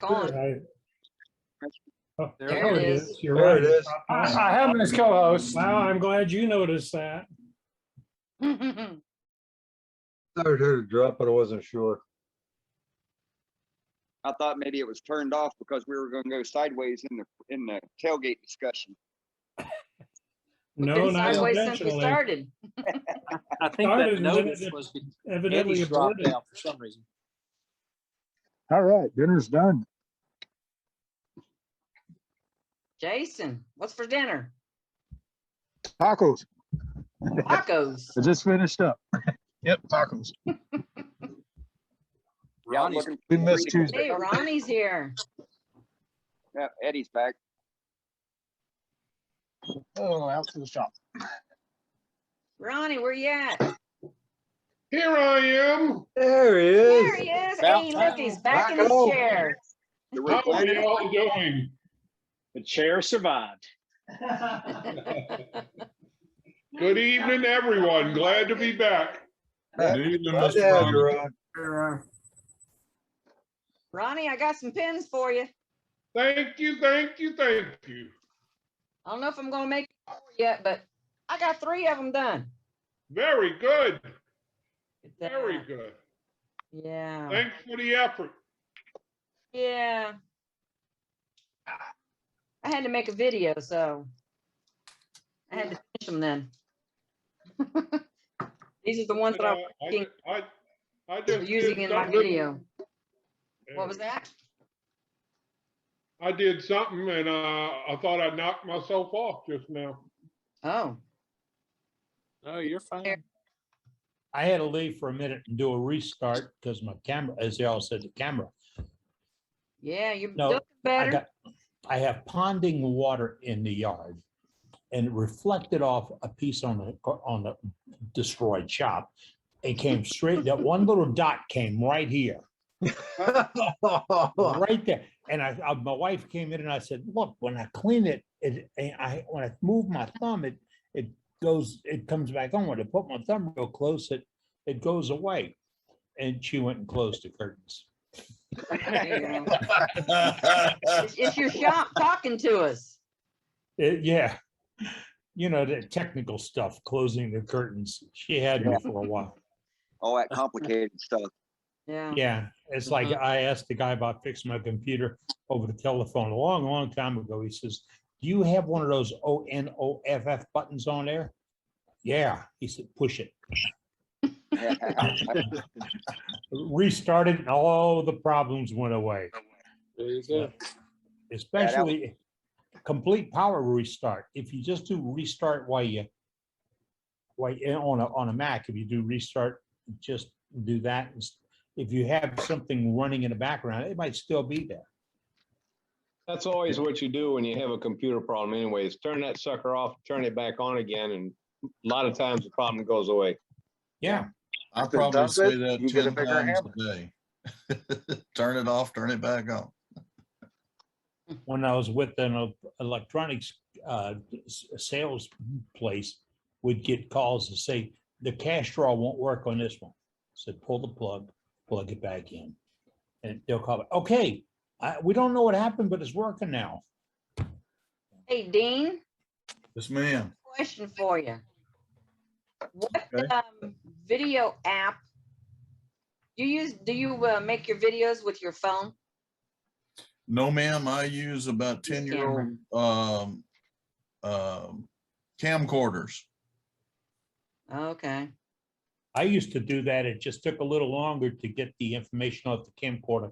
On. Oh, There it is. You're There right. it is. I have him as co-host. Wow, I'm glad you noticed that. I heard it drop, but I wasn't sure. I thought maybe it was turned off because we were going to go sideways in the tailgate discussion. We've No, been not sideways since we intentionally. started. I think Started that and then notice it was Evidently Eddie's dropped aborted. out for some reason. All right, dinner's done. Jason, what's for dinner? Tacos. Tacos. I just finished up. Yep, tacos. Ronnie's looking We for missed free- Tuesday. Hey, Ronnie's here. Yeah, Eddie's back. Oh, out to the shop. Ronnie, where you at? Here I am. There he There is. he is. About Hey, time. look, he's back in Back his home. chair. The How are recliner. y'all doing? The chair survived. Good evening, everyone. Glad to be back. Glad Good evening, to Mr. have you, Ron. Ron. Ronnie, I got some pins for you. Thank you, thank you, thank you. I don't know if I'm going to make it yet, but I got 3 of them done. Very good. Look at Very that. good. Yeah. Thanks for the effort. Yeah. I had to make a video, so I had to finish them then. These are the ones that I'm working, I just using did in my something. video. What was that? I did something and I thought I knocked myself off just now. Oh, Oh, you're fine. I had to leave for a minute and do a restart because my camera, as y'all said, the camera. yeah, you're No, looking better. I have ponding water in the yard and it reflected off a piece on the destroyed shop. It came straight, that one little dot came right here, right there. And my wife came in and I said, look, when I clean it, when I move my thumb, it comes back on. When I put my thumb real close, it goes away. And she went and closed the curtains. There you go. It's your shop talking to us. Yeah. You know, the technical stuff, closing the curtains. She had me for a while. All that complicated stuff. Yeah. Yeah. It's like I asked the guy about fixing my computer over the telephone a long, long time ago. He says, do you have one of those ONOFF buttons on there? Yeah. He said, push it. Restarted and all the problems went away. There you go. Especially complete power restart. If you just do restart while on a Mac, if you do restart, just do that. If you have something running in the background, it might still be there. That's always what you do when you have a computer problem anyways. Turn that sucker off, turn it back on again, and a lot of times the problem goes away. Yeah. I If it probably does say it, that you get a 10 bigger times hammer. a day. Turn it off, turn it back on. When I was with an electronics sales place, would get calls to say, the cash draw won't work on this one. Said, pull the plug it back in. And they'll call it, okay, we don't know what happened, but it's working now. Hey, Dean, Yes, ma'am. question for you. What Okay. Video app do you make your videos with your phone? No, ma'am. I use about 10-year-old camcorders. Okay. I used to do that. It just took a little longer to get the information off the camcorder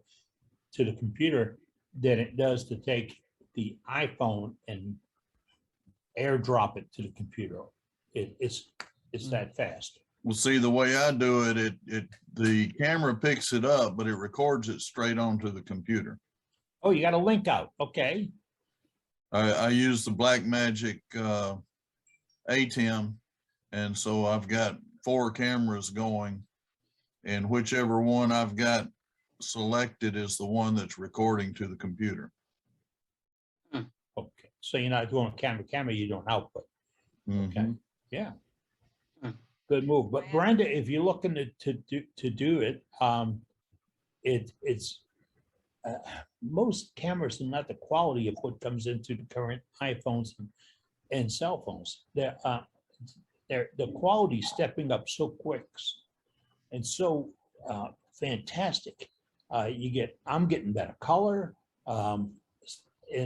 to the computer than it does to take the iPhone and airdrop it to the computer. It's that fast. Well, see, the way I do it, the camera picks it up, but it records it straight onto the computer. Oh, you got a link out. Okay. I use the Blackmagic ATEM, and so I've got 4 cameras going, and whichever one I've got selected is the one that's recording to the computer. Okay. So you're not doing camera, you don't output. Okay. Mhm. Yeah. Good move. But Brenda, if you're looking to do it, it's most cameras are not the quality of what comes into the current iPhones and cell phones. The quality stepping up so quick and so fantastic. I'm getting better color, and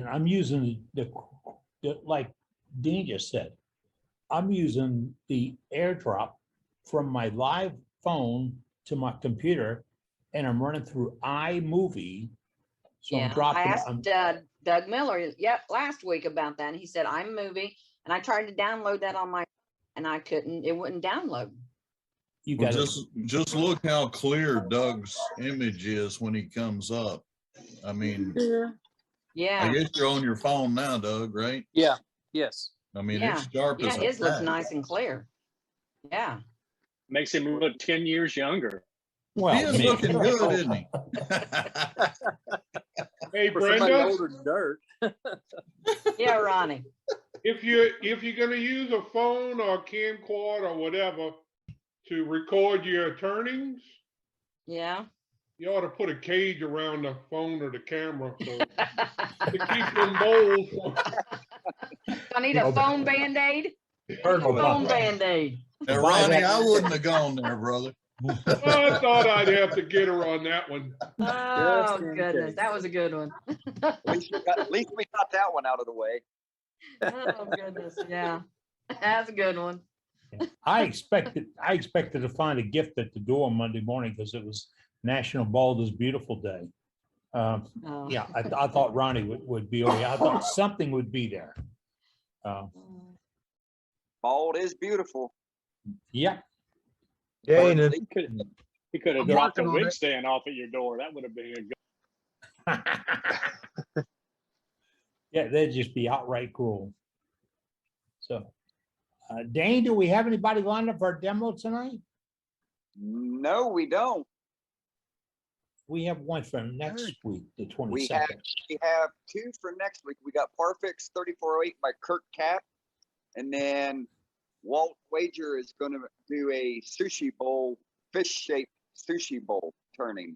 I'm using the like Dean just said, I'm using the AirDrop from my live phone to my computer, and I'm running through iMovie. So I'm Yeah, I dropping. asked Doug Miller, last week about that. And he said, I'm moving. And I tried to download that on my, and I couldn't, it wouldn't download. You Well, got just look how clear Doug's image is when he comes up. I mean, I Yeah, guess you're on your phone now, Doug, right? Yeah, yes. I mean, yeah, it's sharp yeah, as a his looks tack. nice and clear. Yeah. Makes him look 10 years younger. He well, is me. looking good, isn't he? Hey, For somebody Brenda, older than Dirt. Yeah, Ronnie. if you're gonna use a phone or camcorder or whatever to record your turnings, Yeah. you ought to put a cage around the phone or the camera so to keep them bowls. I need a phone Band-Aid. Heard A about phone that. Band-Aid. Now, Ronnie, I wouldn't have gone there, brother. I thought I'd have to get her on that one. Oh, in goodness. case. That was a good one. At least we got that one out of the way. Oh, goodness. Yeah. That's a good one. I expected to find a gift at the door Monday morning because it was National Bald is Beautiful Day. Oh. Yeah, I thought Ronnie would be over here. I thought something would be there. Bald is beautiful. Yeah, Dana, He could have I'm dropped a working on wig it. stand off at your door. That would have been a good. yeah, they'd just be outright cruel. So, Dane, do we have anybody lined up for our demo tonight? No, we don't. We have one for next week, the We have 22nd. we have two for next week. We got Parfix 3408 by Kurt Cap, and then Walt Wager is going to do a sushi bowl, fish shaped sushi bowl turning.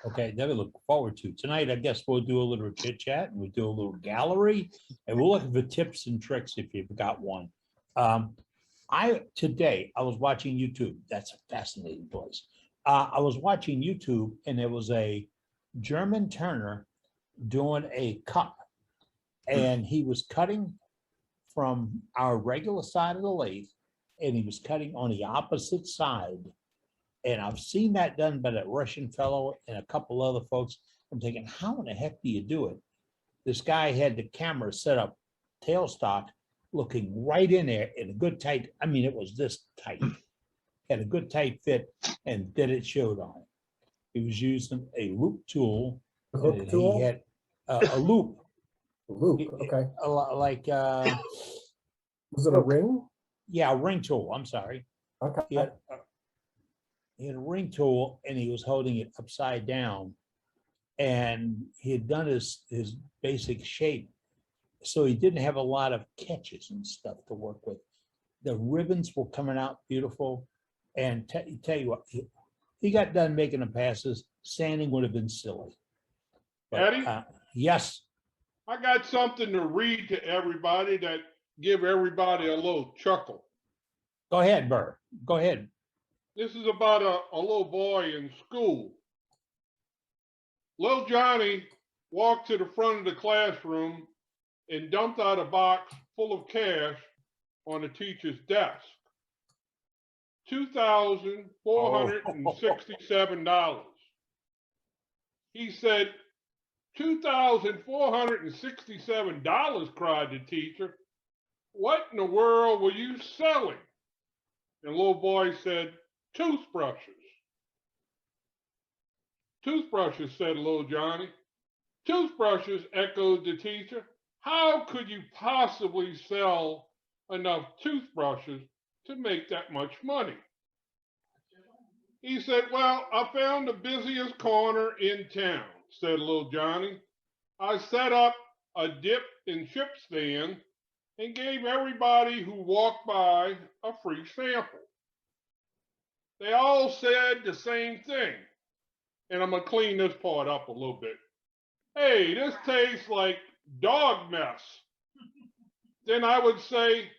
Okay, that we look forward to. Tonight, I guess we'll do a little chit chat and we'll do a little gallery and we'll look for tips and tricks if you've got one. Today I was watching YouTube. That's a fascinating place. I was watching YouTube and there was a German turner doing a cup and he was cutting from our regular side of the lathe and he was cutting on the opposite side. And I've seen that done by that Russian fellow and a couple other folks. I'm thinking, how in the heck do you do it? This guy had the camera set up tailstock, looking right in there in a good tight, I mean, it was this tight. Had a good tight fit and then it showed on it. He was using a loop tool. A hook and tool? He had a loop, Loop, okay. a lot like, Was it a ring? yeah, a ring tool, I'm sorry. Okay. He had a ring tool and he was holding it upside down. And he had done his basic shape. So he didn't have a lot of catches and stuff to work with. The ribbons were coming out beautiful. And tell you what, he got done making the passes. Sanding would have been silly. But, Eddie? yes, I got something to read to everybody that give everybody a little chuckle. go ahead, Burr. Go ahead. This is about a little boy in school. Little Johnny walked to the front of the classroom and dumped out a box full of cash on the teacher's desk. $2,467. He said, $2,467, cried the teacher. What in the world were you selling? And the little boy said, toothbrushes. Toothbrushes, said little Johnny. Toothbrushes, echoed the teacher. How could you possibly sell enough toothbrushes to make that much money? He said, well, I found the busiest corner in town, said little Johnny. I set up a dip and chip stand and gave everybody who walked by a free sample. They all said the same thing. and I'm gonna clean this part up a little bit. Hey, this tastes like dog mess. Then I would say,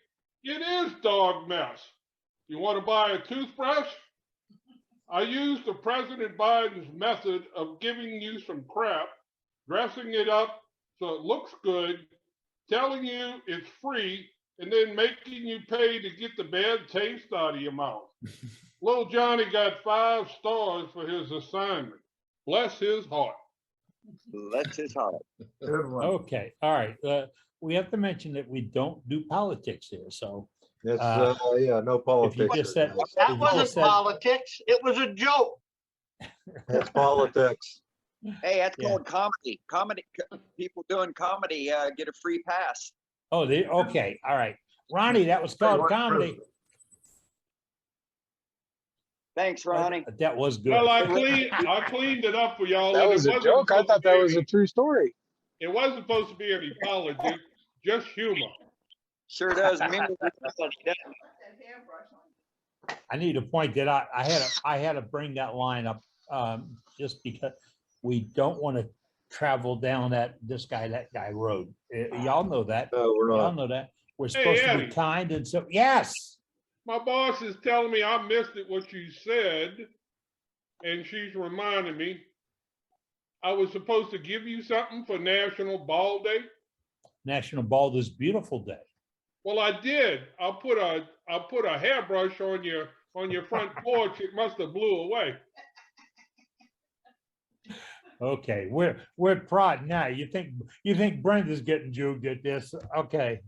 it is dog mess. You want to buy a toothbrush? I used the President Biden's method of giving you some crap, dressing it up so it looks good, telling you it's free, and then making you pay to get the bad taste out of your mouth. Little Johnny got 5 stars for his assignment. Bless his heart. Bless his heart. Good one. Okay, all right. We have to mention that we don't do politics here, so It's, if yeah, no you politics. just said, here. if That you wasn't just said, politics. It was a joke. It's politics. Hey, that's Yeah. called comedy. People doing comedy get a free pass. oh, okay, all right. Ronnie, that was called comedy. Thanks, Ronnie. That was good. Well, I cleaned it up for y'all. That and it was a wasn't joke. I supposed to thought that be was a any- true story. It wasn't supposed to be any apology, just humor. Sure does. I need to point that out. I had to bring that line up just because we don't want to travel down this guy road. Y'all know that. No, we're Y'all not. know that. We're Hey, supposed to Eddie. be kind and so, yes. My boss is telling me I missed it, what you said, and she's reminding me I was supposed to give you something for National Ball Day. National Bald is Beautiful Day. Well, I did. I put a hairbrush on your front porch. It must have blew away. Okay, we're prod now. You think Brenda's getting juked at this? Okay,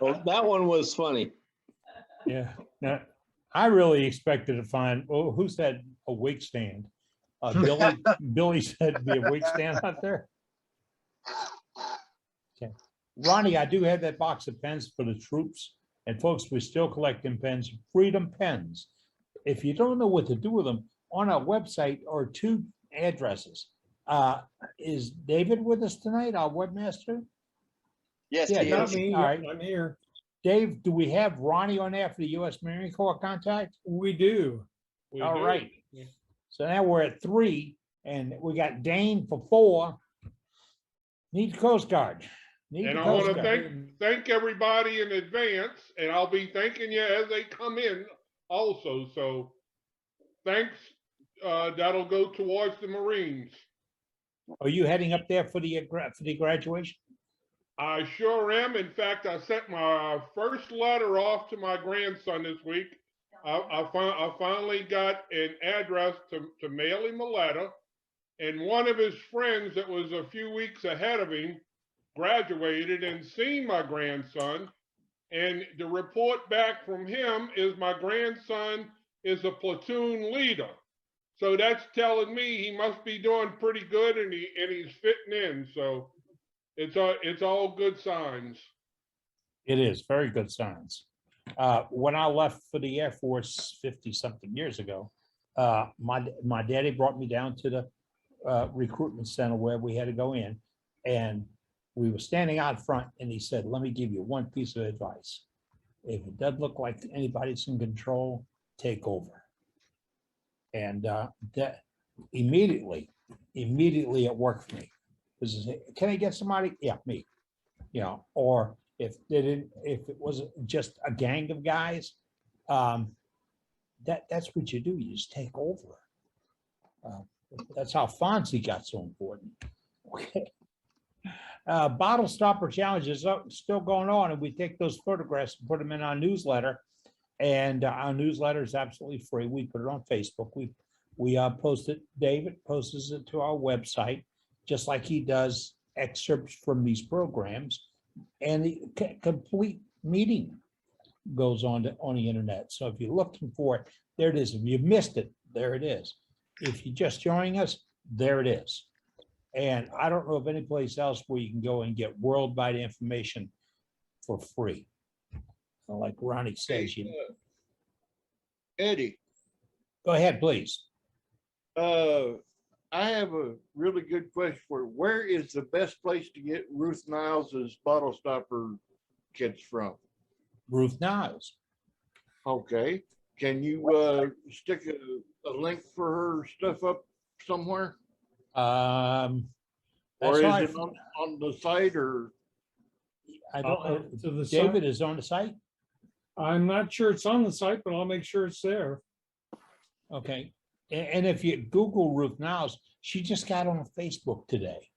Well, that one was funny. yeah. Now, I really expected to find, oh, who said a wig stand? Billy said be a wig stand out there. Okay, Ronnie, I do have that box of pens for the troops, and folks, we're still collecting pens, Freedom Pens. If you don't know what to do with them, on our website are 2 addresses. Is David with us tonight, our webmaster? Yes, Yeah, he Not is. me, All right. I'm here. Dave, do we have Ronnie on there for the U.S. Marine Corps contact? We do. We All do. right. So now we're at 3, and we got Dane for 4. Need the Coast Guard. Need And the I want Coast to Guard. thank everybody in advance, and I'll be thanking you as they come in also. So thanks. That'll go towards the Marines. Are you heading up there for the graduation? I sure am. In fact, I sent my first letter off to my grandson this week. I finally got an address to mail him a letter. And one of his friends that was a few weeks ahead of him graduated and seen my grandson. And the report back from him is my grandson is a platoon leader. So that's telling me he must be doing pretty good, and he's fitting in. So it's all good signs. It is very good signs. When I left for the Air Force 50-something years ago, my daddy brought me down to the recruitment center where we had to go in, and we were standing out front, and he said, "Let me give you one piece of advice. If it doesn't look like anybody's in control, take over." And that immediately it worked for me. Because can I get somebody? Yeah, me. You know, or if it was just a gang of guys, that's what you do. You just take over. That's how Fonzie got so important. Okay. Bottle stopper challenge is still going on, and we take those photographs and put them in our newsletter. And our newsletter is absolutely free. We put it on Facebook. We post it. David posts it to our website, just like he does excerpts from these programs. And the complete meeting goes on the internet. So if you're looking for it, there it is. If you missed it, there it is. If you're just joining us, there it is. And I don't know of any place else where you can go and get worldwide information for free. Like Ronnie says, you Eddie, go ahead, please. I have a really good question for you. Where is the best place to get Ruth Niles's bottle stopper kits from? Ruth Niles. Okay. Can you stick a link for her stuff up somewhere? Or Or is sorry, it on the site or? I don't know. To the David site. is on the site. I'm not sure it's on the site, but I'll make sure it's there. Okay. And if you Google Ruth Niles, she just got on Facebook today.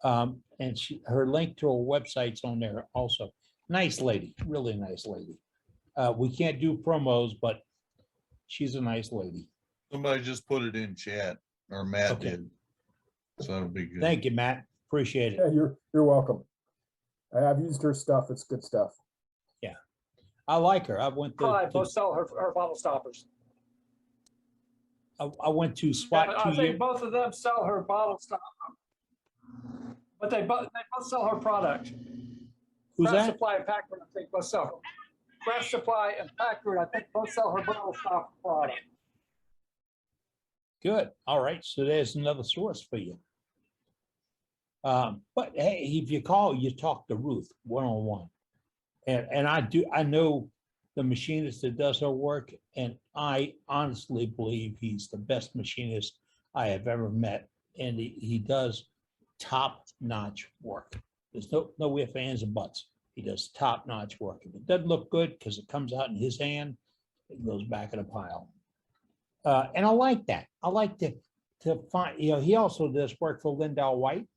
And her link to her website's on there also. Nice lady, really nice lady. We can't do promos, but she's a nice lady. Somebody just put it in chat, or Matt Okay. did. So that'll be good. Thank you, Matt. Appreciate it. Yeah, you're welcome. I've used her stuff. It's good stuff. I like her. I went Hi, to, both sell her bottle stoppers. I went to SWAT I 2 think years. both of them sell her bottle stopper. But they both sell her product. Who's Craft that? Supply and Packard, I think both sell her. Craft Supply and Packard, I think both sell her bottle stopper product. Good. All right. So there's another source for you. But hey, if you call, you talk to Ruth one-on-one. And I know the machinist that does her work, and I honestly believe he's the best machinist I have ever met. And he does top-notch work. There's no ifs, ands, and buts. He does top-notch work. If it doesn't look good because it comes out in his hand, it goes back in a pile. And I like that. I like to find, he also does work for Lindau White.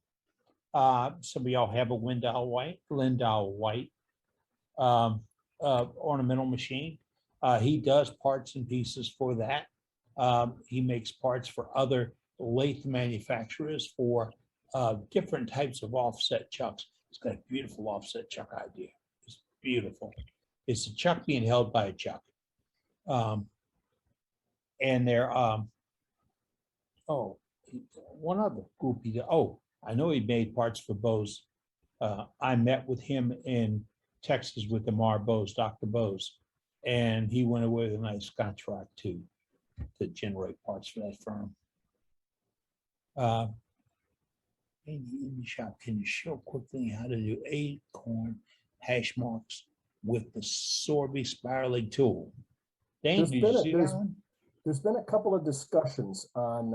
Some of y'all have a Lindau White ornamental machine. He does parts and pieces for that. He makes parts for other lathe manufacturers for different types of offset chucks. He's got a beautiful offset chuck idea. It's beautiful. It's a chuck being held by a chuck. And they're, one other group he did. Oh, I know he made parts for Bose. I met with him in Texas with Amar Bose, Dr. Bose, and he went away with a nice contract to generate parts for that firm. In the shop, can you show quickly how to do acorn hash marks with the Sorby spiraling tool? Dane, did you see that one? There's been a couple of discussions on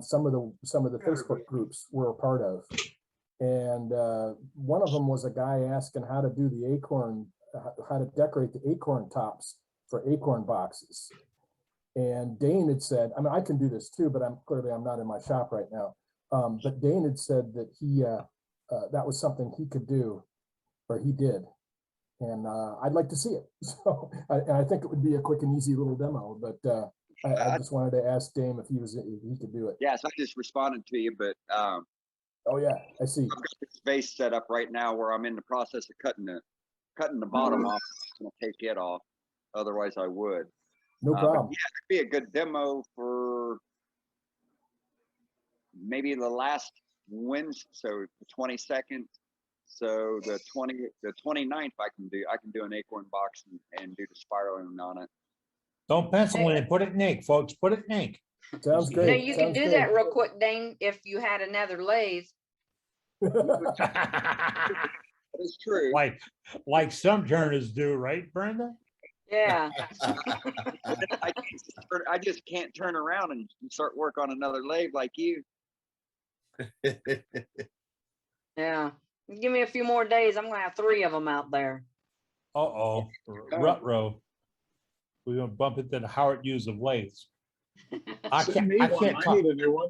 some of the Facebook groups we're a part of. And one of them was a guy asking how to do the acorn, how to decorate the acorn tops for acorn boxes. And Dane had said, I mean, I can do this too, but I'm not in my shop right now. But Dane had said that that was something he could do, or he did. And I'd like to see it. So, and I think it would be a quick and easy little demo, but I just wanted to ask Dame if he could do it. Yes, I just responded to you, but oh yeah, I see. I've got this base set up right now where I'm in the process of cutting the bottom off. I'm gonna take it off. Otherwise, I would. No problem. Yeah, it'd be a good demo for maybe the last Wednesday, so the 22nd. So the 29th, I can do an acorn box and do the spiraling on it. Don't pencil it in, put it in ink, folks, put it in ink. Sounds You know, great. you could Sounds do great. that real quick, Dane, if you had another lathe. That is true. Like some turners do, right, Brenda? Yeah. I just can't turn around and start work on another lathe like you. Yeah. Give me a few more days. I'm gonna have 3 of them out there. Uh-oh, rut-row. We're gonna bump into the Howard Hughes of lathes. I can't talk. I need a new one.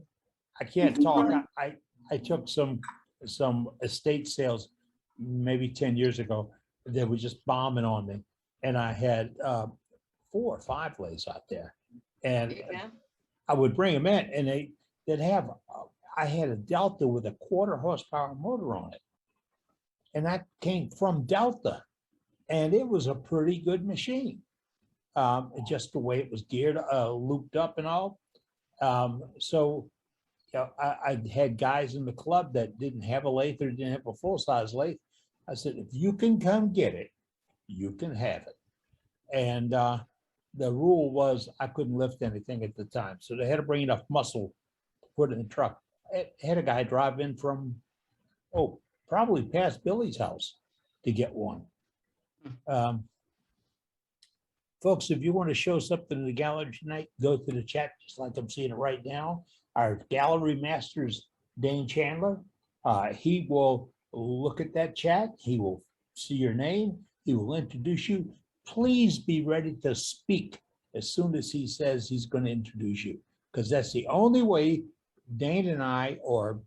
I can't talk. I took some estate sales maybe 10 years ago. They were just bombing on me. And I had 4 or 5 lathes out there. And Yeah. I would bring them in and they'd have, I had a Delta with a 1/4 horsepower motor on it. And that came from Delta. And it was a pretty good machine. Just the way it was geared, looped up and all. So you know, I had guys in the club that didn't have a lathe or didn't have a full-size lathe. I said, if you can come get it, you can have it. And the rule was I couldn't lift anything at the time. So they had to bring enough muscle to put in the truck. I had a guy drive in from, probably past Billy's house to get one. Folks, if you want to show something in the gallery tonight, go to the chat, just like I'm seeing it right now. our gallery masters, Dane Chandler. He will look at that chat. He will see your name. He will introduce you. Please be ready to speak as soon as he says he's going to introduce you, because that's the only way Dane and I or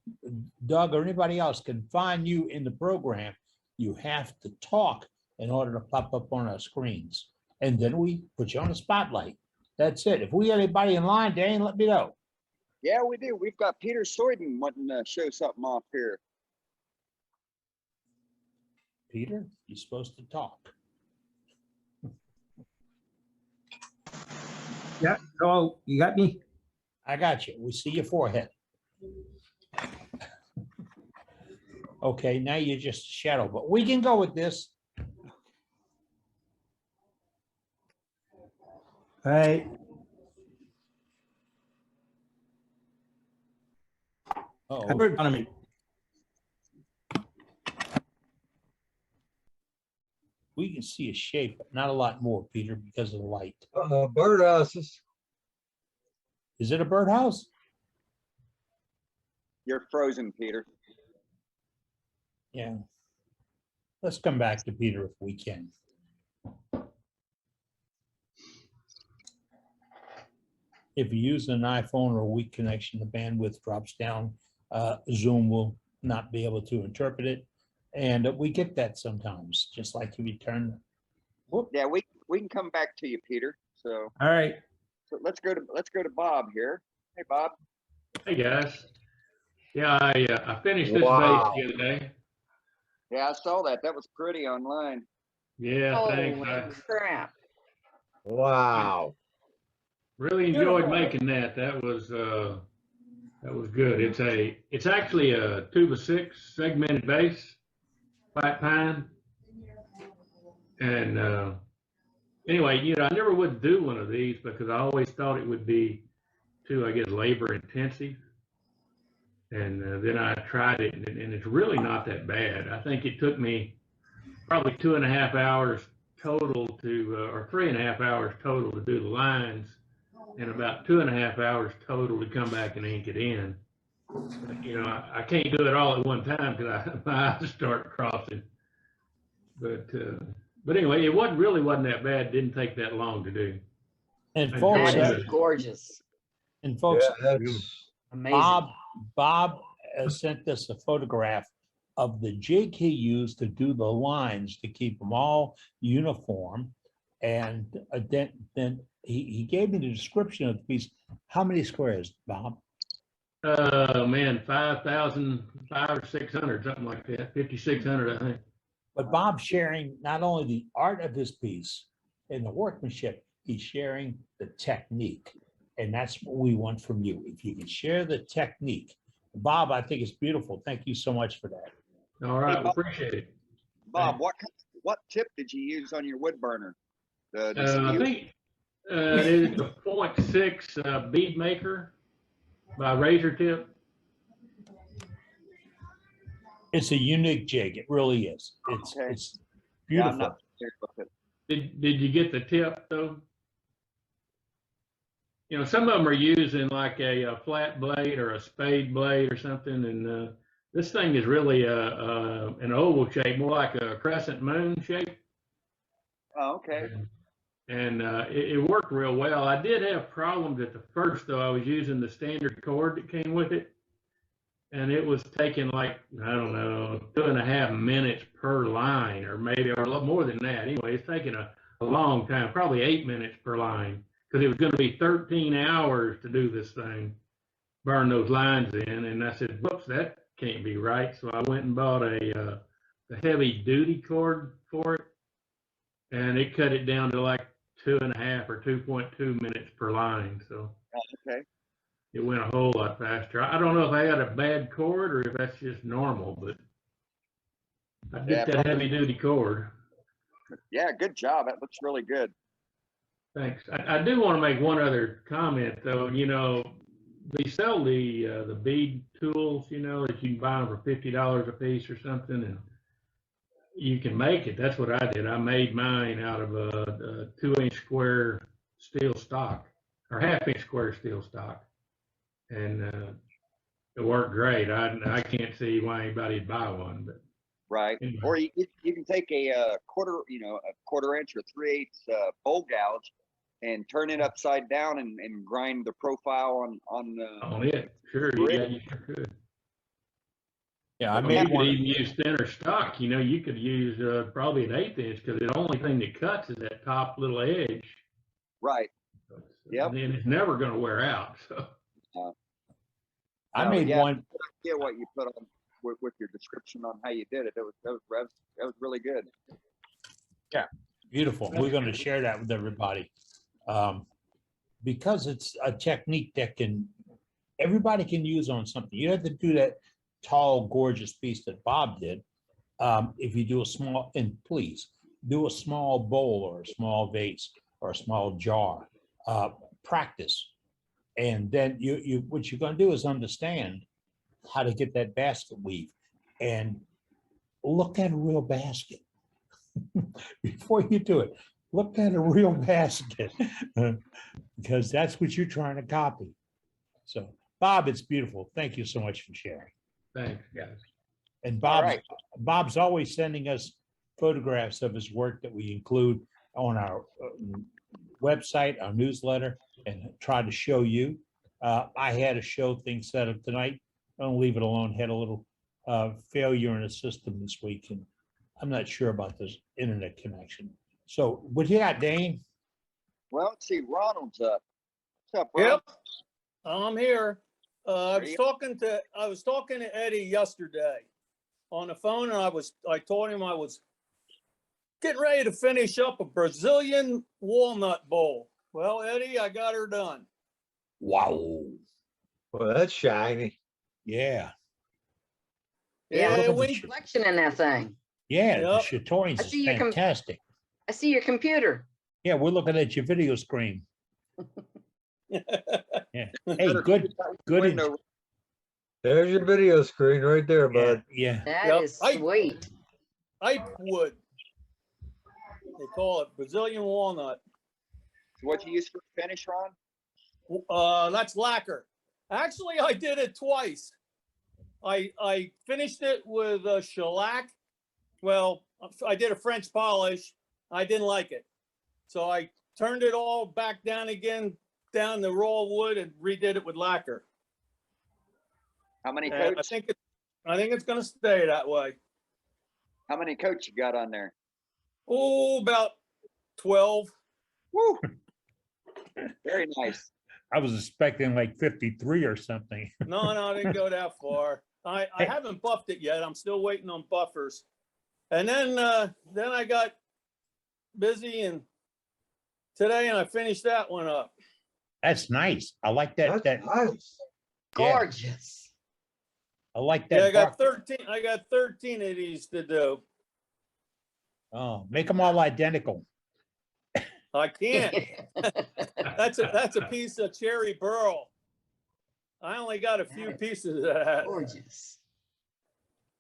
Doug or anybody else can find you in the program. You have to talk in order to pop up on our screens. And then we put you on the spotlight. That's it. If we got anybody in line, Dane, let me know. Yeah, we do. We've got Peter Soyden wanting to show something off here. Peter, you're supposed to talk. Yeah, oh, you got me? I got you. We see your forehead. Okay, now you're just a shadow, but we can go with this. All right. Oh, In front of me. we can see a shape, but not a lot more, Peter, because of the light. Birdhouses. Is it a birdhouse? You're frozen, Peter. Yeah. Let's come back to Peter if we can. If you use an iPhone or a weak connection, the bandwidth drops down. Zoom will not be able to interpret it. And we get that sometimes, just like if you turn. Whoop. Yeah, we can come back to you, Peter. So, All right. so let's go to Bob here. Hey, Bob. Hey guys, yeah, I finished this Wow. base the other day. Yeah, I saw that. That was pretty online. Yeah, thanks. Holy I crap. Wow. really enjoyed making that. That was good. It's actually a 2x6 segmented base, flat pine, and anyway, you know, I never would do one of these because I always thought it would be too, I guess, labor intensive. And then I tried it, and it's really not that bad. I think it took me probably 2.5 hours total to, or 3.5 hours total to do the lines, and about 2.5 hours total to come back and ink it in. You know, I can't do it all at one time because my eyes start crossing. But anyway, it wasn't that bad. It didn't take that long to do. And I folks, enjoyed That it. is gorgeous. and folks, Amazing. Bob sent us a photograph of the jig he used to do the lines to keep them all uniform. And then he gave me the description of the piece. How many squares, Bob? Man, 5,000, 500 or 600, something like that, 5,600, I think. But Bob's sharing not only the art of his piece and the workmanship, he's sharing the technique. And that's what we want from you. If you can share the technique. Bob, I think it's beautiful. Thank you so much for that. All right, Hey, Bob. appreciate it. Bob, what tip did you use on your wood burner? The I steel? think it's a 0.6 bead maker by Razor Tip. It's a unique jig. It really is. It's Okay. it's Yeah, beautiful. I'm not familiar with it. Did you get the tip though? You know, some of them are using like a flat blade or a spade blade or something, and this thing is really an oval shape, more like a crescent moon shape. Oh, okay. And it worked real well. I did have problems at the first though. I was using the standard cord that came with it, and it was taking like, I don't know, 2.5 minutes per line, or maybe or a lot more than that. Anyway, it's taking a long time, probably 8 minutes per line, because it was going to be 13 hours to do this thing, burn those lines in. And I said, whoops, that can't be right. So I went and bought a heavy duty cord for it, and it cut it down to like 2.5 or 2.2 minutes per line. So Okay. it went a whole lot faster. I don't know if I had a bad cord or if that's just normal, but I Yeah, get that heavy duty cord. Yeah, good job. That looks really good. Thanks. I do want to make one other comment though. You know, they sell the bead tools, you know, that you can buy them for $50 a piece or something, and you can make it. That's what I did. I made mine out of a 2-inch square steel stock, or 1/2-inch square steel stock. and it worked great. I can't see why anybody'd buy one, but Right. anyway. Or you can take a quarter, a quarter inch or 3/8 bowl gouge and turn it upside down and grind the profile on it. Sure, yeah, you sure could. Yeah, I You made could one. even use thinner stock. You could use probably an 1/8 inch because the only thing that cuts is that top little edge. Right. Yep. And it's never going to wear out. So I No, made yeah, one. Yeah, what you put on with your description on how you did it. That was really good. Beautiful. We're going to share that with everybody. Because it's a technique that everybody can use on something. You have to do that tall, gorgeous piece that Bob did. If you do a small, and please do a small bowl or a small vase or a small jar, practice. And then what you're going to do is understand how to get that basket weave and look at a real basket before you do it. Look at a real basket because that's what you're trying to copy. So, Bob, it's beautiful. Thank you so much for sharing. thanks, guys. And All right. Bob's always sending us photographs of his work that we include on our website, our newsletter, and try to show you. I had to show things set up tonight. Don't leave it alone. Had a little failure in the system this week, and I'm not sure about this internet connection. So what you got, Dane? Well, let's see. Ronald's up. What's up, Ron? Yep, I'm here. I There was you talking to Eddie yesterday on the phone, and I told him I was getting ready to finish up a Brazilian walnut bowl. Well, Eddie, I got her done. Wow. Well, that's shiny. Yeah. Yeah, Yeah, look we- at the reflection in that thing. Yeah, Yep. the Chatorians I is see your fantastic. I see your computer. Yeah, we're looking at your video screen. Yeah. Hey, good. Window. There's your video screen right there, Yeah, bud. yeah. That is Yep. sweet. Ipewood. They call it Brazilian walnut. What you use for finish, Ron? That's lacquer. Actually, I did it twice. I finished it with a shellac. Well, I did a French polish. I didn't like it. So I turned it all back down again, down the raw wood, and redid it with lacquer. How many And coats? I think it's going to stay that way. How many coats you got on there? Oh, about 12. Woo! Very nice. I was expecting like 53 or something. No, I didn't go that far. I haven't buffed it yet. I'm still waiting on buffers. And then I got busy today, and I finished that one up. That's nice. I like that. That's nice. Yeah. Gorgeous. I like that. Yeah, I got bark. 13. I got 13 of these to do. Oh, make them all identical. I can't. That's a piece of cherry burl. I only got a few pieces of that. Gorgeous.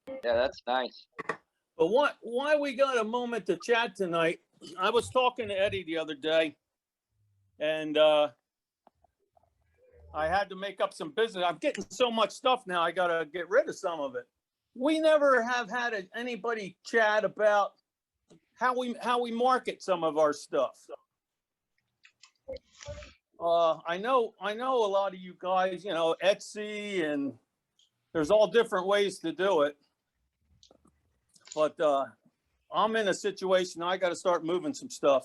Yeah, that's nice. But why we got a moment to chat tonight? I was talking to Eddie the other day, and I had to make up some business. I'm getting so much stuff now. I got to get rid of some of it. We never have had anybody chat about how we market some of our stuff. I know a lot of you guys, Etsy, and there's all different ways to do it. But I'm in a situation, I got to start moving some stuff.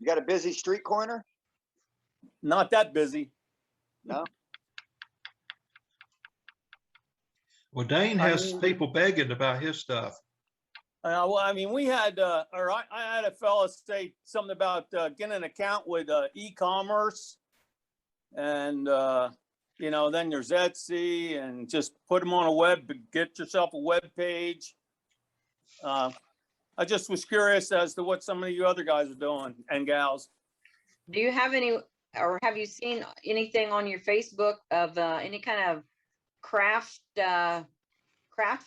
You got a busy street corner? Not that busy. No? Well, Dane has people begging about his stuff. Well, I mean, we had, or I had a fella say something about getting an account with e-commerce, and then there's Etsy, and just put them on a web, get yourself a web page. I just was curious as to what some of you other guys are doing and gals. Do you have any, or have you seen anything on your Facebook of any kind of craft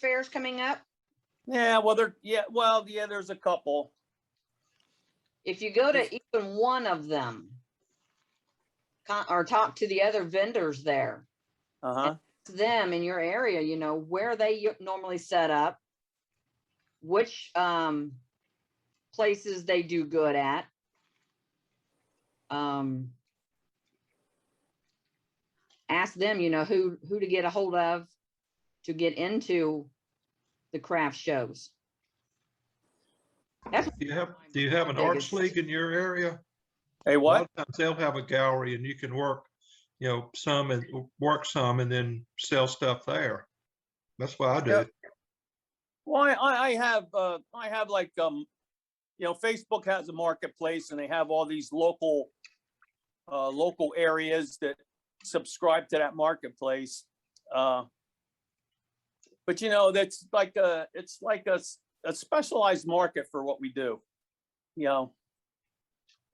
fairs coming up? Yeah, well, there's a couple. If you go to even one of them, or talk to the other vendors there. Uh-huh. Ask them in your area, you know, where they normally set up, which places they do good at. Ask them, you know, who to get a hold of to get into the craft shows. That's Do you have an arts league in your area? Hey, A lot what? of times they'll have a gallery and you can work, you know, some and work some and then sell stuff there. That's what I do. Yeah. Well, I have like, you know, Facebook has a marketplace and they have all these local areas that subscribe to that marketplace. But you know, it's like a specialized market for what we do, you know.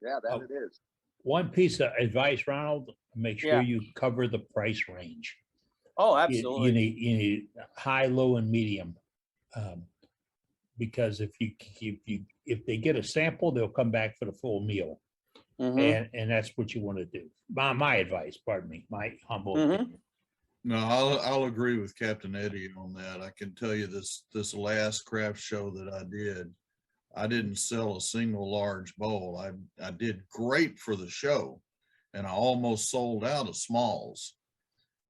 Yeah, that it is. One piece of advice, Ronald, make sure Yeah. you cover the price range. Oh, You absolutely. need high, low, and medium. Because if they get a sample, they'll come back for the full meal. Mhm. And that's what you want to do. My advice, pardon me, my humble Mhm. opinion. No, I'll agree with Captain Eddie on that. I can tell you this last craft show that I didn't sell a single large bowl. I did great for the show and I almost sold out of smalls.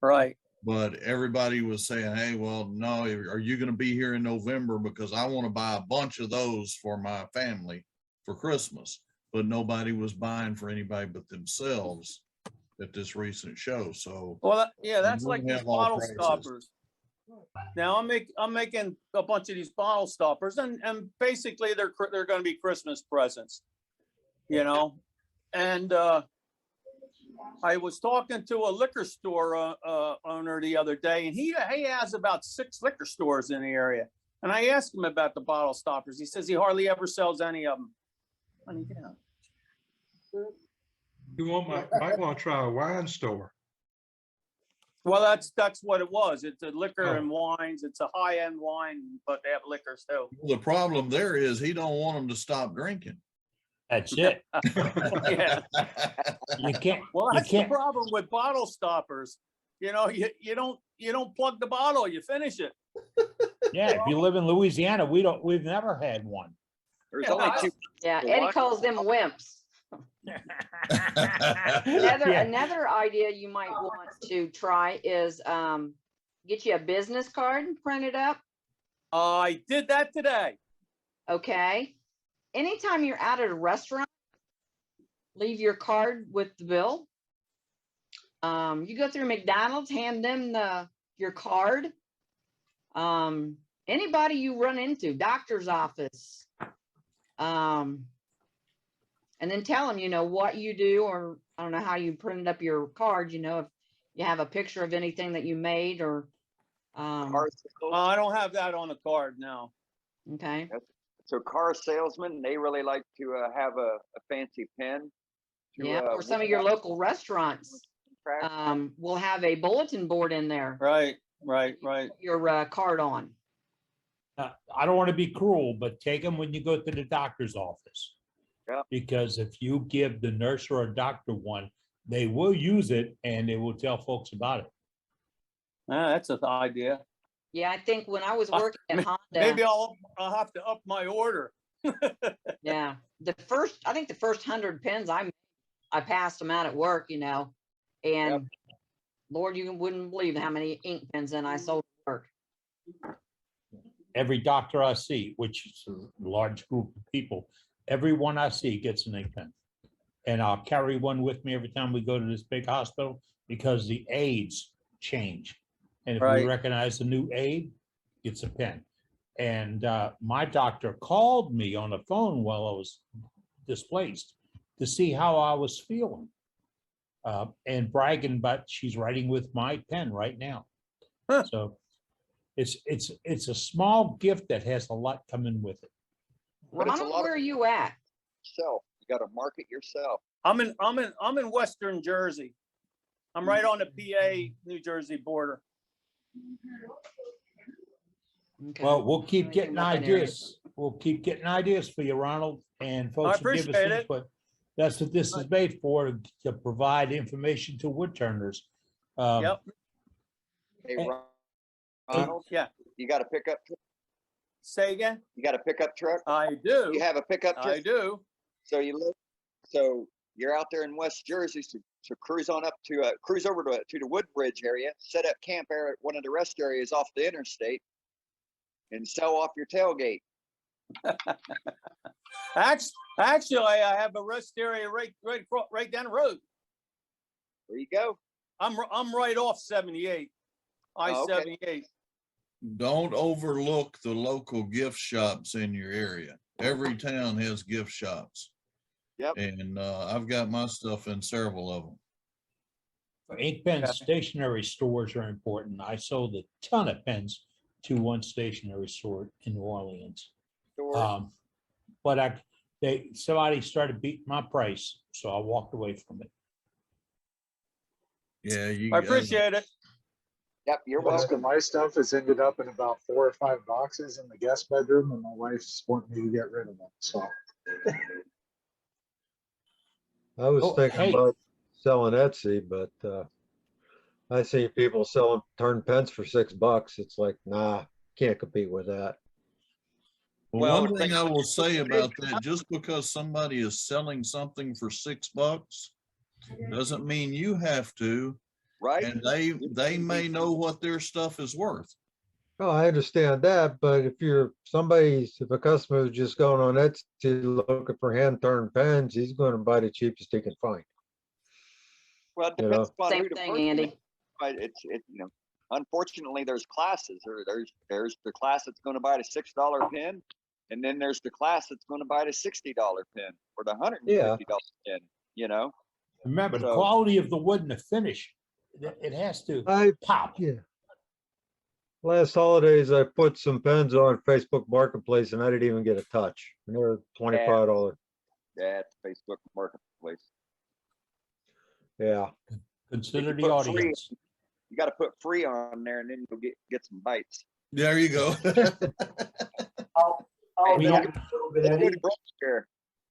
Right. But everybody was saying, hey, well, no, are you going to be here in November? Because I want to buy a bunch of those for my family for Christmas. But nobody was buying for anybody but themselves at this recent show. So, Well, yeah, that's we like these have all bottle prices. stoppers. Now I'm making a bunch of these bottle stoppers, and basically they're going to be Christmas presents, you know. And I was talking to a liquor store owner the other day, and he has about 6 liquor stores in the area. And I asked him about the bottle stoppers. He says he hardly ever sells any of them. You might want to try a wine store. Well, that's what it was. It's a liquor Oh. and wines. It's a high-end wine, but they have liquors too. The problem there is he don't want them to stop drinking. That's it. Yeah. You can't. Well, you that's the can't. problem with bottle stoppers. You know, you don't plug the bottle, you finish it. Yeah, if you live in Louisiana, we've never had one. There's only two. Yeah, For Eddie what? calls them wimps. Yeah. Another idea you might want to try is get you a business card printed up. I did that today. Okay. Anytime you're out at a restaurant, leave your card with the bill. You go through McDonald's, hand them your card. Anybody you run into, doctor's office, and then tell them, you know, what you do, or I don't know how you printed up your card, you know, if you have a picture of anything that you made or, Car sales. I don't have that on the card now. okay. So car salesmen, they really like to have a fancy pen. to, Yeah, or some of your local restaurants, craft. will have a bulletin board in there, Right. your card on. I don't want to be cruel, but take them when you go to the doctor's office. Yeah. Because if you give the nurse or a doctor one, they will use it and they will tell folks about it. That's an idea. Yeah, I think when I was working at Honda. Maybe I'll have to up my order. Yeah, I think the first 100 pens I passed them out at work, you know, and Lord, you wouldn't believe how many ink pens then I sold at work. Every doctor I see, which is a large group of people, everyone I see gets an ink pen. And I'll carry one with me every time we go to this big hospital because the aids change. And if Right. we recognize the new aid, it's a pen. And my doctor called me on the phone while I was displaced to see how I was feeling. And bragging about she's writing with my pen right now. Huh. So it's a small gift that has a lot coming with it. But it's a Ronald, lot of- where are you at? Self. You got to market yourself. I'm in Western Jersey. I'm right on the PA New Jersey border. Okay. Well, we'll keep getting Up in area. ideas. We'll keep getting ideas for you, Ronald, and folks will give us appreciate it. input. That's what this is made for, to provide information to wood turners. Yep. Hey, Hey, Ronald, Yeah. you got a pickup? Say again? You got a pickup truck? I do. You have a pickup truck? I do. So so you're out there in West Jersey, so cruise on up to cruise over to the Woodbridge area, set up camp there at one of the rest areas off the interstate, and sell off your tailgate. Actually, I have a rest area right down the road. There you go. I'm right off 78, I-78. Okay. Don't overlook the local gift shops in your area. Every town has gift shops. Yep. And I've got my stuff in several of them. Ink pens, stationery stores are important. I sold a ton of pens to one stationery store in New Orleans. But somebody started beating my price, so I walked away from it. Yeah, I appreciate it. Yep, you're Most welcome. of my stuff has ended up in about 4 or 5 boxes in the guest bedroom, and my wife's wanting me to get rid of them. So I was Oh, thinking hey. about selling Etsy, but I see people selling turn pens for $6. It's like, nah, can't compete with that. Well, one thing I will say about that, just because somebody is selling something for $6 doesn't mean you have to. Right. And they may know what their stuff is worth. Oh, I understand that, but if a customer is just going on Etsy looking for hand turned pens, he's going to buy the cheapest he can find. Well, it depends upon Same who the thing, person Andy. is, but unfortunately there's classes. There's the class that's going to buy the $6 pen, and then there's the class that's going to buy the $60 pen or the $150 pen, Remember, the So- quality of the wood and the finish, it has to pop. Yeah. Last holidays, I put some pens on Facebook Marketplace and I didn't even get a touch. And they were $25. Yeah, it's Facebook Marketplace. Yeah. Consider the audience. You got to put free on there, and then you'll get some bites. There you go.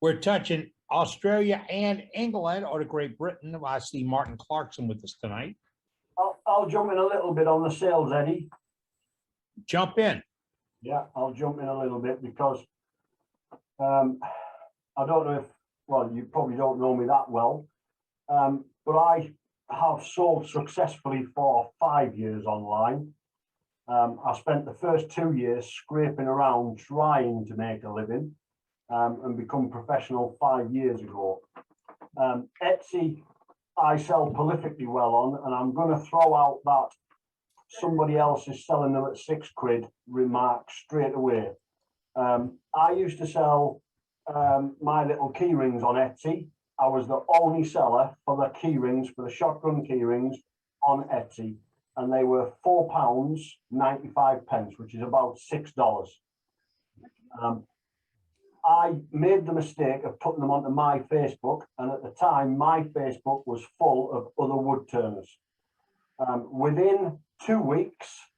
We're touching Australia and England, or the Great Britain. I see Martin Clarkson with us tonight. I'll jump in a little bit on the sales, Eddie. Jump in. Yeah, I'll jump in a little bit because I don't know if, you probably don't know me that well, but I have sold successfully for 5 years online. I spent the first 2 years scraping around trying to make a living and become professional 5 years ago. Etsy, I sell prolifically well on, and I'm going to throw out that somebody else is selling them at £6 remark straight away. I used to sell my little key rings on Etsy. I was the only seller for the key rings, for the shotgun key rings on Etsy, and they were £4.95, which is about $6. I made the mistake of putting them onto my Facebook, and at the time, my Facebook was full of other wood turners. Within 2 weeks,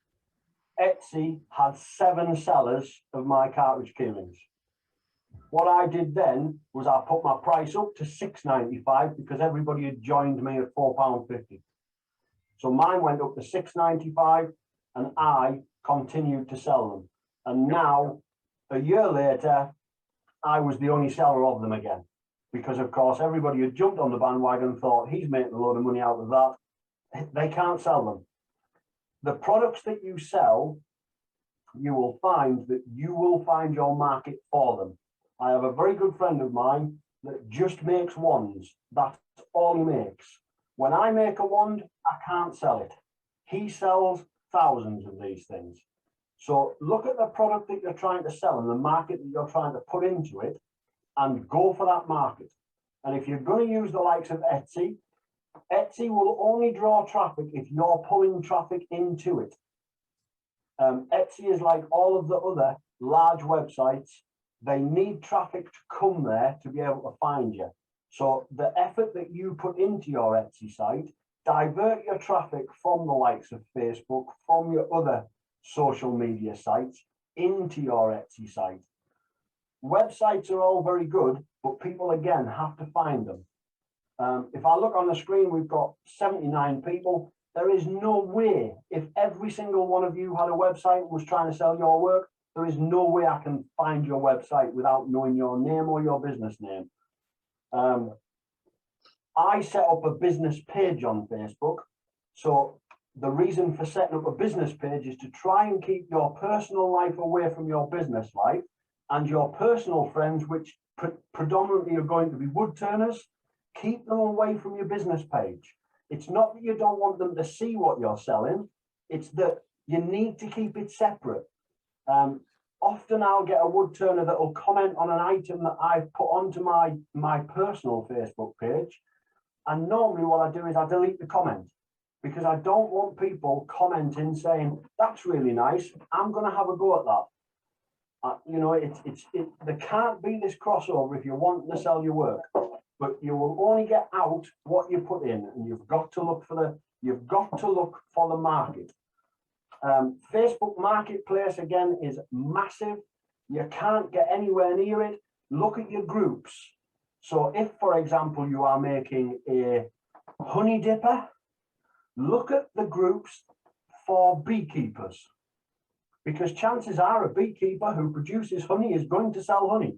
Etsy had 7 sellers of my cartridge key rings. What I did then was I put my price up to $6.95 because everybody had joined me at £4.50. So mine went up to $6.95 and I continued to sell them. And now, a year later, I was the only seller of them again. Because of course, everybody had jumped on the bandwagon and thought, he's making a load of money out of that. They can't sell them. The products that you sell, you will find that you will find your market for them. I have a very good friend of mine that just makes wands. That's all he makes. When I make a wand, I can't sell it. He sells thousands of these things. So look at the product that you're trying to sell and the market that you're trying to put into it and go for that market. And if you're going to use the likes of Etsy, Etsy will only draw traffic if you're pulling traffic into it. Etsy is like all of the other large websites. They need traffic to come there to be able to find you. So the effort that you put into your Etsy site, divert your traffic from the likes of Facebook, from your other social media sites into your Etsy site. websites are all very good, but people again have to find them. If I look on the screen, we've got 79 people. There is no way, if every single one of you had a website and was trying to sell your work, there is no way I can find your website without knowing your name or your business name. I set up a business page on Facebook. So the reason for setting up a business page is to try and keep your personal life away from your business life, and your personal friends, which predominantly are going to be wood turners, keep them away from your business page. It's not that you don't want them to see what you're selling, it's that you need to keep it separate. Often I'll get a wood turner that will comment on an item that I've put onto my personal Facebook page. And normally what I do is I delete the comment, because I don't want people commenting saying, that's really nice, I'm going to have a go at that. You know, there can't be this crossover if you want to sell your work, but you will only get out what you put in, and you've got to look for the market. Facebook Marketplace again is massive. You can't get anywhere near it. Look at your groups. So if, for example, you are making a honey dipper, look at the groups for beekeepers, because chances are a beekeeper who produces honey is going to sell honey.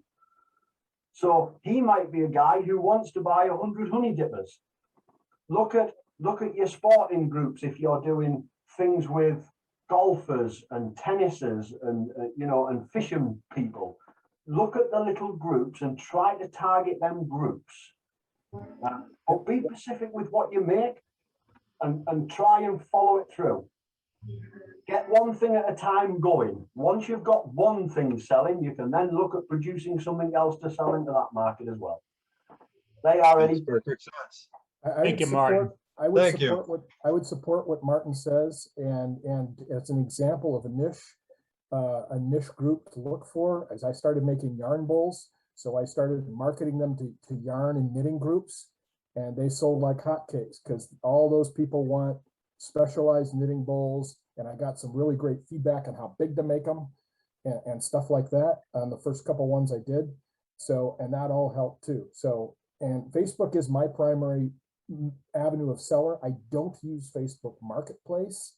So he might be a guy who wants to buy 100 honey dippers. Look at your sporting groups if you're doing things with golfers and tennissers and you know, and fishing people. Look at the little groups and try to target them groups. But be specific with what you make and try and follow it through. Get one thing at a time going. Once you've got one thing selling, you can then look at producing something else to sell into that market as well. They are Makes perfect sense. Thank you, Martin. I would Thank you. support what I would support what Martin says, and as an example of a niche group to look for, as I started making yarn bowls, so I started marketing them to yarn and knitting groups, and they sold like hotcakes because all those people want specialized knitting bowls, and I got some really great feedback on how big to make them and stuff like that on the first couple ones I did. So, and that all helped too. So, and Facebook is my primary avenue of seller. I don't use Facebook Marketplace.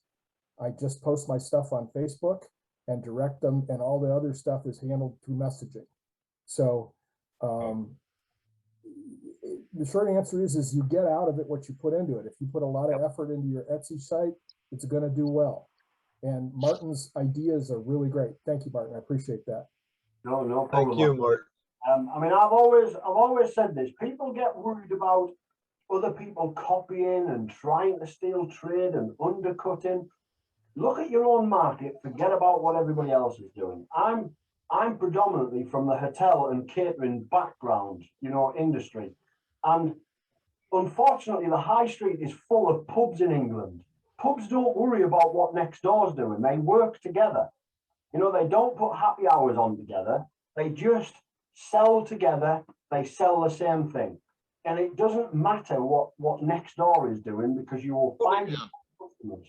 I just post my stuff on Facebook and direct them, and all the other stuff is handled through messaging. So the short answer is you get out of it what you put into it. If you put a lot of effort into your Etsy site, it's going to do well. And Martin's ideas are really great. Thank you, Martin. I appreciate that. No problem. Thank you, Martin. I mean, I've always said this. People get worried about other people copying and trying to steal trade and undercutting. Look at your own market. Forget about what everybody else is doing. I'm predominantly from the hotel and catering background, you know, industry. And unfortunately, the high street is full of pubs in England. Pubs don't worry about what next door's doing. They work together. You know, they don't put happy hours on together. They just sell together. They sell the same thing. And it doesn't matter what next door is doing, because you will find customers.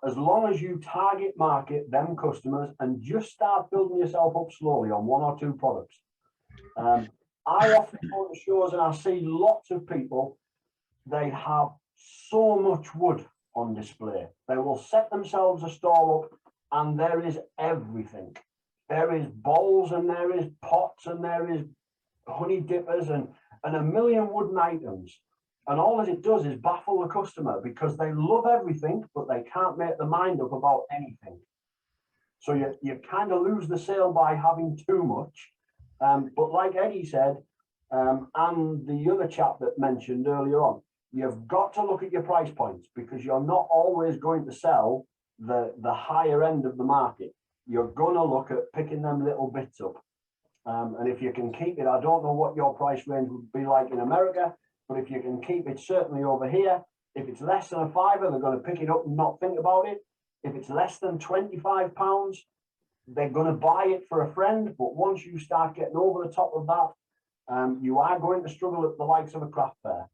As long as you target market them customers and just start building yourself up slowly on one or two products. I often go to shows and I see lots of people, they have so much wood on display. They will set themselves a stall up and there is everything. There is bowls and there is pots and there is honey dippers and a million wooden items. And all that it does is baffle the customer, because they love everything, but they can't make their mind up about anything. So you kind of lose the sale by having too much. But like Eddie said, and the other chap that mentioned earlier on, you've got to look at your price points, because you're not always going to sell the higher end of the market. You're going to look at picking them little bits up. And if you can keep it, I don't know what your price range would be like in America, but if you can keep it certainly over here, if it's less than a fiver, they're going to pick it up and not think about it. If it's less than £25, they're going to buy it for a friend. But once you start getting over the top of that, you are going to struggle at the likes of a craft fair.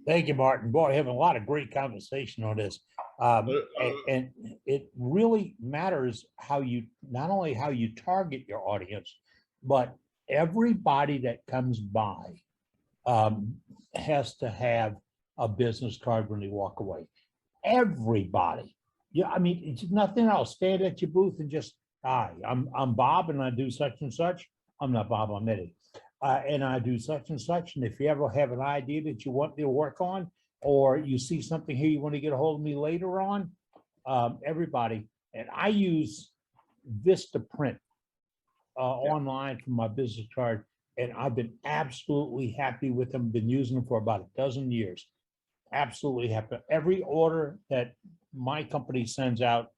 Thank you, Martin. Boy, having a lot of great conversation on this. And it really matters how you, not only how you target your audience, but everybody that comes by has to have a business card when they walk away. Everybody. Yeah, I mean, it's nothing else. Stand at your booth and just, hi, I'm Bob and I do such and such. I'm not Bob, I'm Eddie. And I do such and such. And if you ever have an idea that you want me to work on, or you see something here you want to get a hold of me later on, everybody. And I use Vista Print online for my business card, and I've been absolutely happy with them. Been using them for about a dozen years. Absolutely happy. Every order that my company sends out,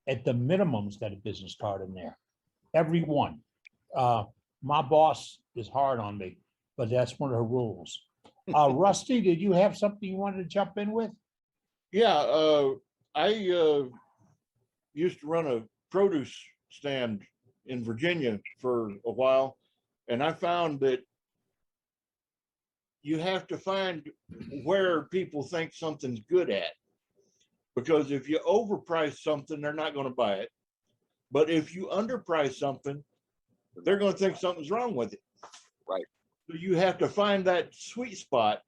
at the minimum's got a business card in there. Every one. My boss is hard on me, but that's one of her rules. Rusty, did you have something you wanted to jump in with? Yeah, I used to run a produce stand in Virginia for a while, and I found that you have to find where people think something's good at. Because if you overprice something, they're not going to buy it. But if you underprice something, they're going to think something's wrong with it. Right. So you have to find that sweet spot,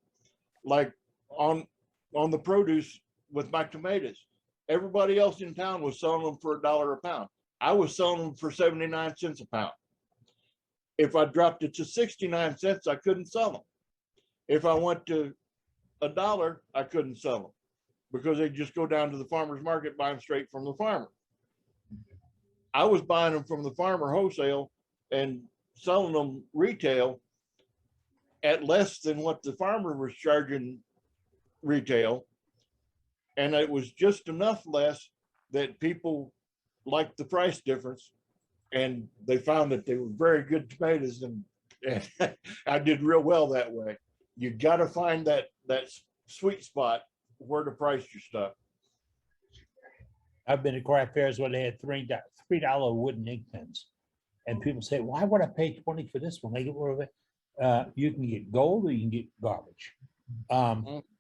like on the produce with my tomatoes. Everybody else in town was selling them for $1 a pound. I was selling them for 79 cents a pound. If I dropped it to 69 cents, I couldn't sell them. If I went to $1, I couldn't sell them because they just go down to the farmer's market, buy them straight from the farmer. I was buying them from the farmer wholesale and selling them retail at less than what the farmer was charging retail. And it was just enough less that people liked the price difference. And they found that they were very good tomatoes, and I did real well that way. You got to find that sweet spot where to price your stuff. I've been to craft fairs where they had $3 wooden ink pens. And people say, why would I pay 20 for this one? I get rid of it. You can get gold or you can get garbage.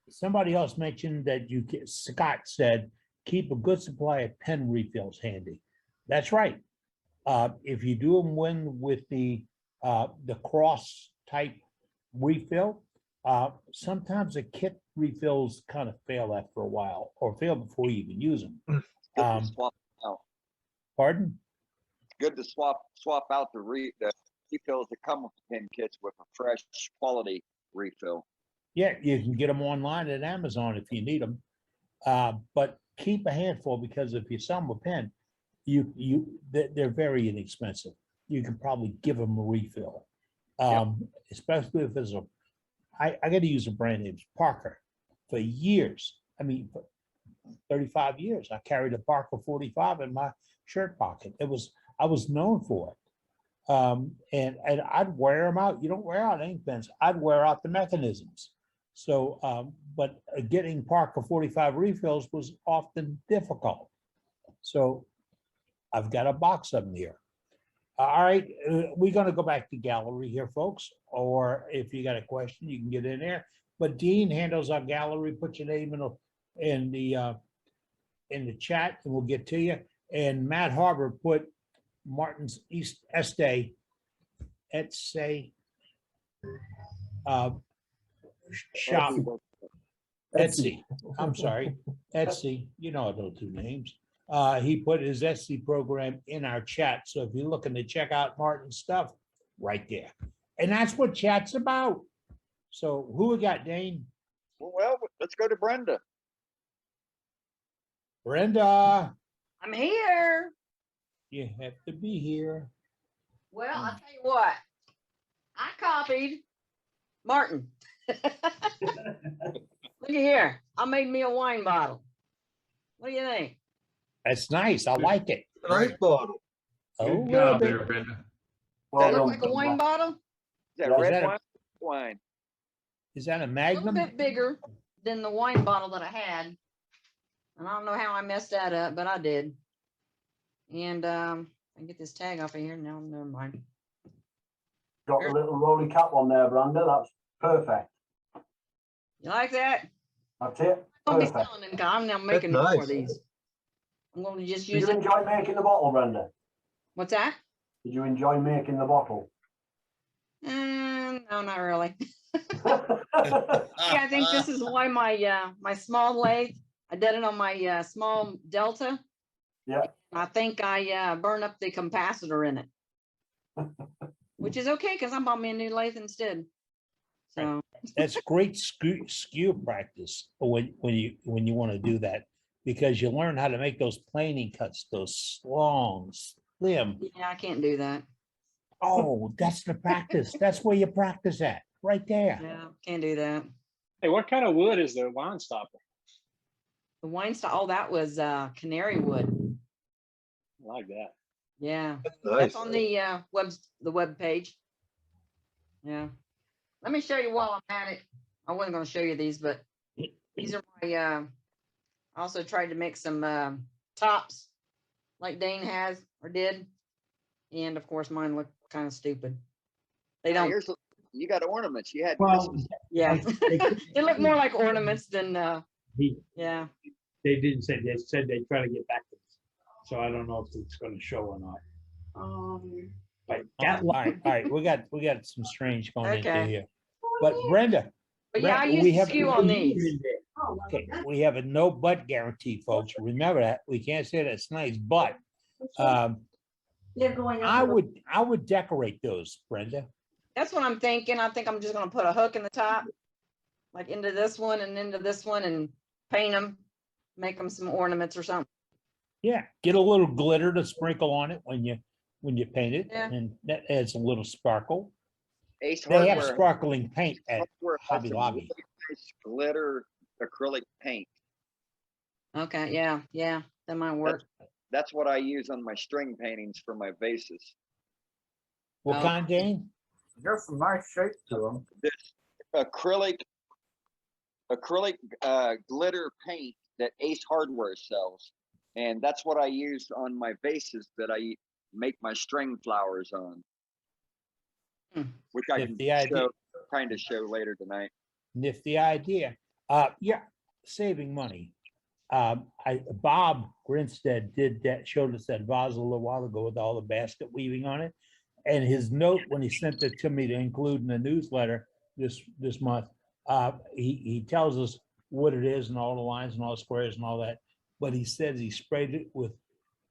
Somebody else mentioned that Scott said, keep a good supply of pen refills handy. That's right. If you do them with the cross type refill, sometimes the kit refills kind of fail after a while, or fail before you even use them. Good to swap out. Pardon? Good to swap out the refills that come with the pen kits with a fresh quality refill. Yeah, you can get them online at Amazon if you need them. But keep a handful, because if you sell them a pen, they're very inexpensive. You can probably give them a refill. Especially if there's I got to use a brand name, Parker. For years, I mean, for 35 years, I carried a Parker 45 in my shirt pocket. I was known for it. And I'd wear them out. You don't wear out ink pens. I'd wear out the mechanisms. So, but getting Parker 45 refills was often difficult. So I've got a box of them here. All right, we're going to go back to gallery here, folks. Or if you got a question, you can get in there. But Dean handles our gallery. Put your name in the chat, and we'll get to you. And Matt Harbor put Martin's East Estee shop. Etsy. I'm sorry, Etsy. You know those two names. He put his Etsy program in our chat. So if you're looking to check out Martin's stuff, right there. And that's what chat's about. So who we got, Dane? Well, let's go to Brenda. Brenda. I'm here. You have to be here. Well, I'll tell you what. I copied Martin. Look at here. I made me a wine bottle. What do you think? That's nice. I like it. Nice bottle. Oh, Good job there, Brenda. Does that look like a wine bottle? Is that red wine? Is that a A Magnum? little bit bigger than the wine bottle that I had. And I don't know how I messed that up, but I did. And I get this tag off of here. No, never mind. Got a little rolly cap on there, Brenda. That's perfect. You like that? That's it. I'll be Perfect. selling them. 'Cause I'm now making more nice. of these. I'm going to just Did use you it. enjoy making the bottle, Brenda? What's that? Did you enjoy making the bottle? No, not really. Yeah, I think this is why my small lathe, I did it on my small Delta. Yeah. I think I burned up the capacitor in it, which is okay because I bought me a new lathe instead. So That's great skew practice when you want to do that, because you learn how to make those planing cuts, those long, slim. yeah, I can't do that. Oh, that's the practice. That's where you practice at, right there. Yeah, can't do that. Hey, what kind of wood is the wine stopper? The wine style, oh, that was canary wood. I like that. Yeah, Nice. that's on the web page. Yeah, let me show you while I'm at it. I wasn't going to show you these, but these are my. I also tried to make some tops, like Dane has or did, and of course mine look kind of stupid. They don't. You got ornaments. You had Well, Christmas. Yeah, they- they look more like ornaments than. He, Yeah. they didn't say, they said they try to get back to us. So I don't know if it's gonna show or not. But that All right, we got some strange going into Okay. here. But Brenda, But yeah, I Brenda, used we to have skew on these. okay, we have a no butt guarantee, folks. Remember that. We can't say that's nice, but They're going. I would decorate those, Brenda. That's what I'm thinking. I think I'm just gonna put a hook in the top, like into this one and into this one, and paint them, make them some ornaments or something. Yeah, get a little glitter to sprinkle on it when you paint it, Yeah. and that adds a little sparkle. Ace They have Hardware. sparkling paint at Hardware has Hobby some Lobby. really nice glitter acrylic paint. Okay, yeah, that might work. That's what I use on my string paintings for my vases. What Oh. kind, Dane? There's some nice shape to them. This acrylic glitter paint that Ace Hardware sells, and that's what I use on my vases that I make my string flowers on, which I If can the idea- show later tonight. Nifty idea. Yeah, saving money. Bob Grinstead did that, showed us that vase a little while ago with all the basket weaving on it. And his note when he sent it to me to include in the newsletter this month, he tells us what it is and all the lines and all the squares and all that. But he says he sprayed it with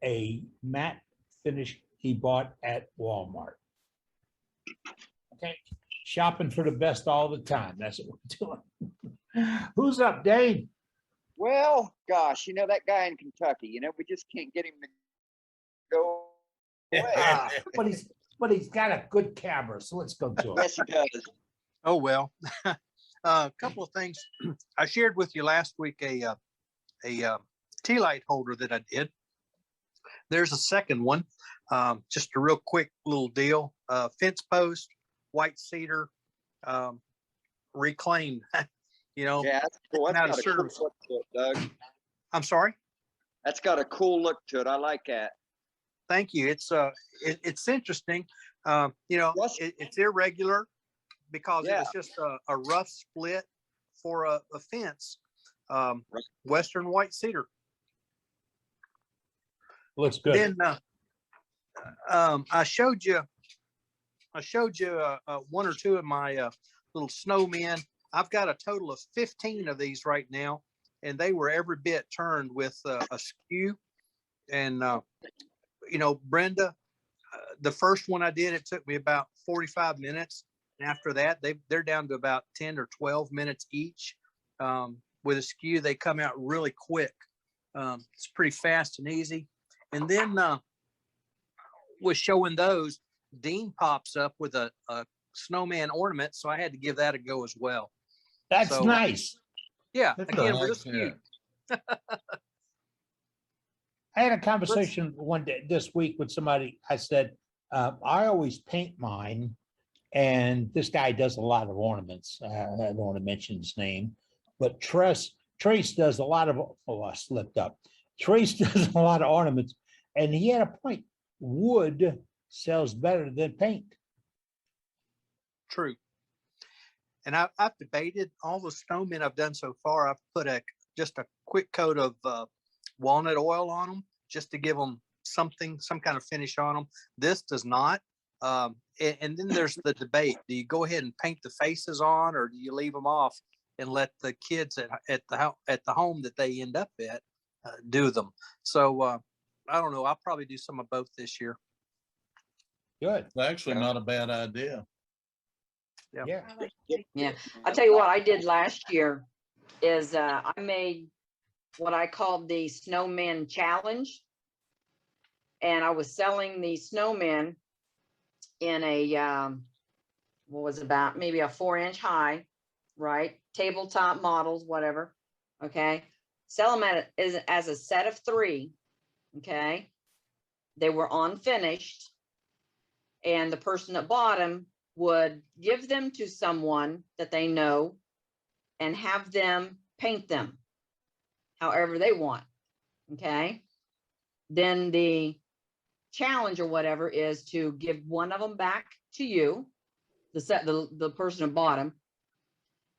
a matte finish he bought at Walmart. Okay, shopping for the best all the time. That's what we're doing. Who's up, Dave? Well, gosh, that guy in Kentucky, we just can't get him to go away. But he's got a good camera, so let's go to him. Yes, he does. Oh, well, a couple of things. I shared with you last week a tea light holder that I did. There's a second one, just a real quick little deal. Fence post, white cedar, reclaimed. Yeah, that's cool. That's out of got a cool service. look to it, Doug. I'm sorry. That's got a cool look to it. I like that. Thank you. It's interesting. It's irregular because it was just a rough split for a fence. Western white cedar. Looks good. Then I showed you one or two of my little snowmen. I've got a total of 15 of these right now, and they were every bit turned with a skew. And Brenda, the first one I did, it took me about 45 minutes. And after that, they're down to about 10 or 12 minutes each. With a skew, they come out really quick. It's pretty fast and easy. And then was showing those, Dean pops up with a snowman ornament, so I had to give that a go as well. That's nice. Yeah, That's again, nice, with a skew. I had a conversation one day this week with somebody. I said, I always paint mine, and this guy does a lot of ornaments. I don't want to mention his name, but Trace does a lot of, I slipped up. Trace does a lot of ornaments, and he had a point. Wood sells better than paint. True. And I've debated all the snowmen I've done so far. I've put a just a quick coat of walnut oil on them, just to give them some kind of finish on them. This does not. And then there's the debate: do you go ahead and paint the faces on, or do you leave them off and let the kids at the home that they end up at do them? So I don't know. I'll probably do some of both this year. Good. It's actually not a bad idea. Yeah. Yeah. I'll tell you what I did last year is I made what I called the snowman challenge. And I was selling the snowmen in a, what was it, about maybe a 4-inch high, right? Tabletop models, whatever. Okay. Sell them as a set of 3. Okay. They were unfinished. And the person that bought them would give them to someone that they know and have them paint them however they want. Okay. Then the challenge or whatever is to give one of them back to you, the person who bought them,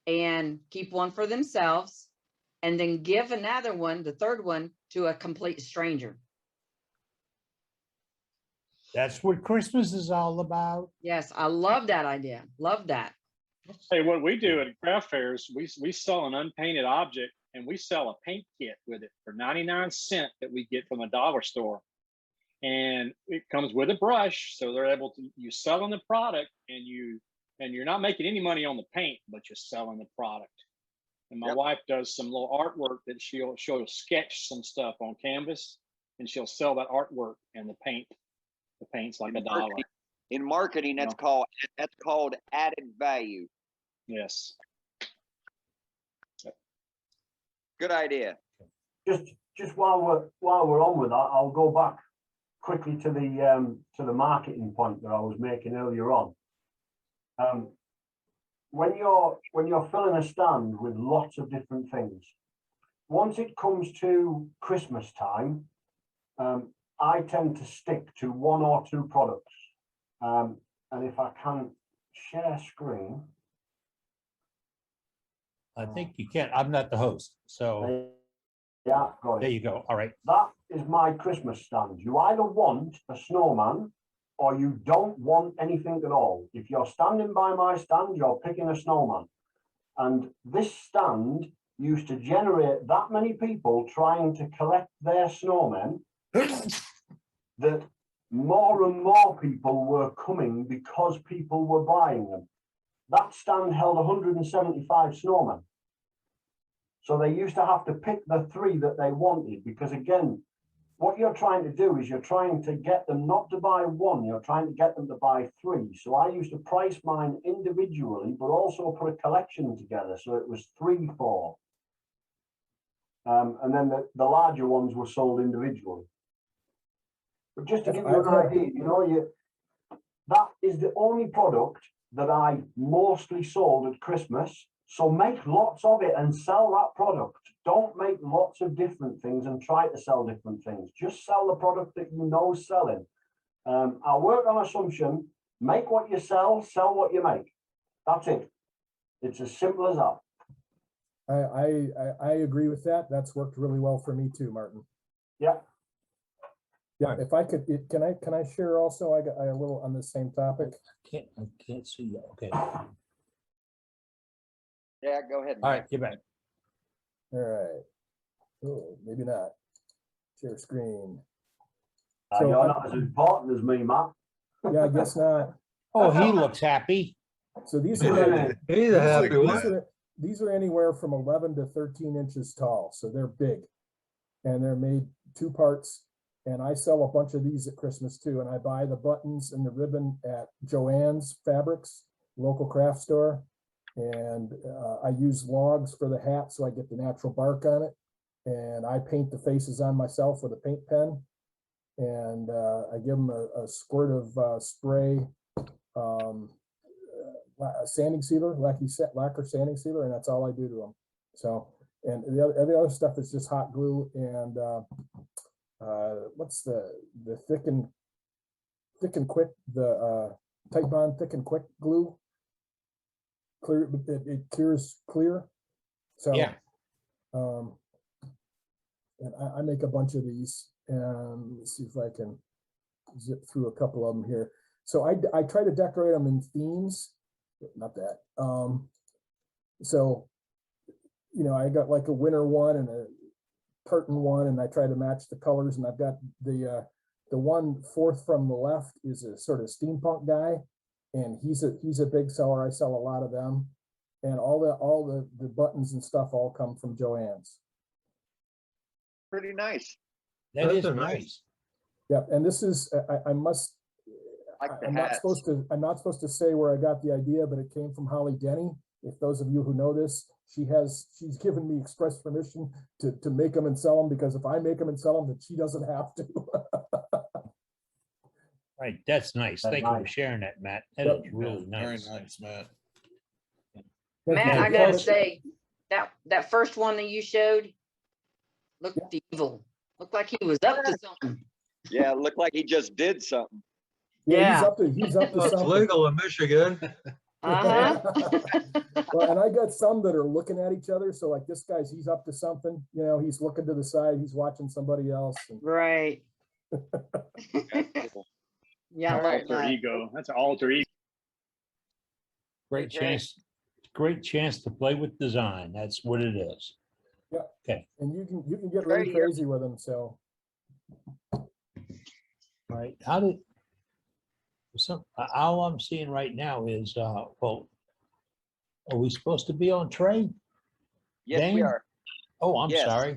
and keep one for themselves, and then give another one, the third one, to a complete stranger. That's what Christmas is all about. Yes, I love that idea. Love that. Hey, what we do at craft fairs, we sell an unpainted object and we sell a paint kit with it for 99 cents that we get from the dollar store. And it comes with a brush, so they're able to, you selling the product and you're not making any money on the paint, but you're selling the product. And my wife does some little artwork that she'll sketch some stuff on canvas and she'll sell that artwork and the paint. The paint's like $1. In marketing, that's called added value. Yes. Good idea. Just while we're on with that, I'll go back quickly to the marketing point that I was making earlier on. When you're filling a stand with lots of different things, once it comes to Christmas time, I tend to stick to 1 or 2 products. And if I can share screen. I think you can. I'm not the host. So yeah, got it. There you go. All right. That is my Christmas stand. You either want a snowman or you don't want anything at all. If you're standing by my stand, you're picking a snowman. And this stand used to generate that many people trying to collect their snowmen that more and more people were coming because people were buying them. That stand held 175 snowmen. So they used to have to pick the 3 that they wanted, because again, what you're trying to do is you're trying to get them not to buy 1, you're trying to get them to buy 3. So I used to price mine individually, but also put a collection together. So it was 3 for. And then the larger ones were sold individually. But just to give you an idea, that is the only product that I mostly sold at Christmas. So make lots of it and sell that product. Don't make lots of different things and try to sell different things. Just sell the product that you know is selling. I work on assumption, make what you sell what you make. That's it. It's as simple as that. I agree with that. That's worked really well for me too, Martin. Yeah. Yeah, if I could, can I share also? I got a little on the same topic. I can't see you. Okay. Yeah, go ahead. All right, get back. All right. Oh, maybe not. Share screen. You're not as important as me, Matt. Yeah, I guess not. Oh, he looks happy. So these are He's a happy one. These are anywhere from 11 to 13 inches tall, so they're big, and they're made 2 parts. And I sell a bunch of these at Christmas too. And I buy the buttons and the ribbon at Joann's Fabrics, local craft store. And I use logs for the hat, so I get the natural bark on it. And I paint the faces on myself with a paint pen. And I give them a squirt of spray, sanding sealer, lacquer sanding sealer, and that's all I do to them. So, and the other stuff is just hot glue and what's the thick and quick, the Tight Bond thick and quick glue. Clear, it cures clear. So yeah, And I make a bunch of these, and let's see if I can zip through a couple of them here. So I try to decorate them in themes, not that. So, you know, I got like a winter one and a curtain one, and I try to match the colors. And I've got the one fourth from the left is a sort of steampunk guy, and he's a big seller. I sell a lot of them, and all the buttons and stuff all come from Joann's. Pretty nice. That is nice. Yep, and this is I'm not supposed to say where I got the idea, but it came from Holly Denny. If those of you who know this, she's given me express permission to make them and sell them, because if I make them and sell them, then she doesn't have to. Right, that's nice. Thank you for sharing that, Matt. That is really nice. Very nice, Matt. Matt, I gotta say, that first one that you showed looked evil. Looked like he was up to something. Yeah, it looked like he just did something. Yeah, he's up to It's something. legal in Michigan. Uh-huh. Well, and I got some that are looking at each other. So like this guy's, he's up to something. You know, he's looking to the side. He's watching somebody else. Right. Yeah, I love Alter that. ego. That's an alter ego. Great chance to play with design. That's what it is. Yeah. Okay. And you can get really crazy with them. So. Right. All I'm seeing right now is, well, are we supposed to be on Trey? Yes, we Dane? are. Oh, I'm Yes. sorry.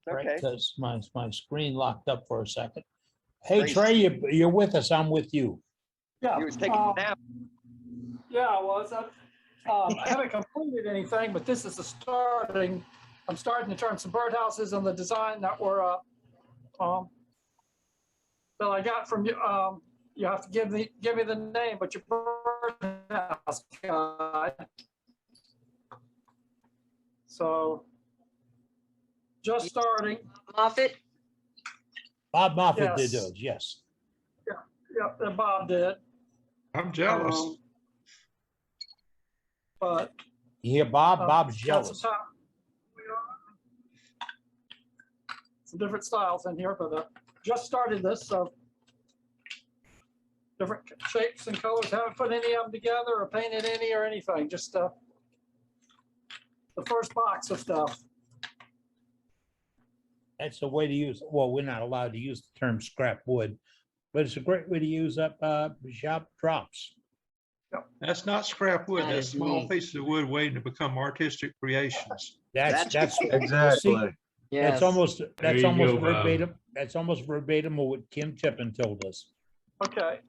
Okay. Right, because my screen locked up for a second. Hey, Trace. Trey, you're with us. I'm with you. Yeah. He was taking a nap. Yeah, I was. I haven't completed anything, but this is the starting. I'm starting to turn some birdhouses on the design that were that I got from you. You have to give me the name, but your birdhouse guy. So just starting. Moffett. Bob Moffett Yes. did those, yes. Yep, that Bob did. I'm jealous. But You hear Bob? Bob's got some jealous. time. Some different styles in here, but just started this, so different shapes and colors. Haven't put any of them together or painted any or anything. Just the first box of stuff. That's the way to use, well, we're not allowed to use the term scrap wood, but it's a great way to use up shop drops. That's not scrap wood. That That's is small neat. pieces of wood waiting to become artistic creations. That's Exactly. see, Yes. that's almost you go, Bob. verbatim. That's almost verbatim of what Kim Tippin told us. Okay.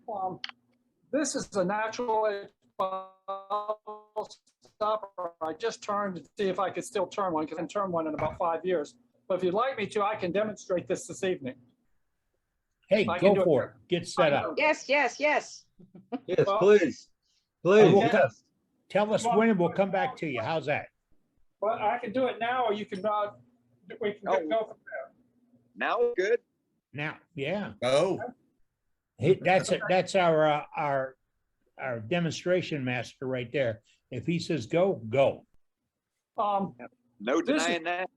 This is a natural bottle stopper. I just turned to see if I could still turn one, because I haven't turned one in about 5 years. But if you'd like me to, I can demonstrate this evening. Hey, I can go do it for here. it. Get set up. Yes, yes, yes. Yes, Well, please. Please. We'll Yes. Tell us when and we'll come back to you. How's that? Well, I can do it now, or you can, we can go from there. Now it's good. Now, yeah. Oh, Hey, that's our demonstration master right there. If he says go, go. No This is- denying that.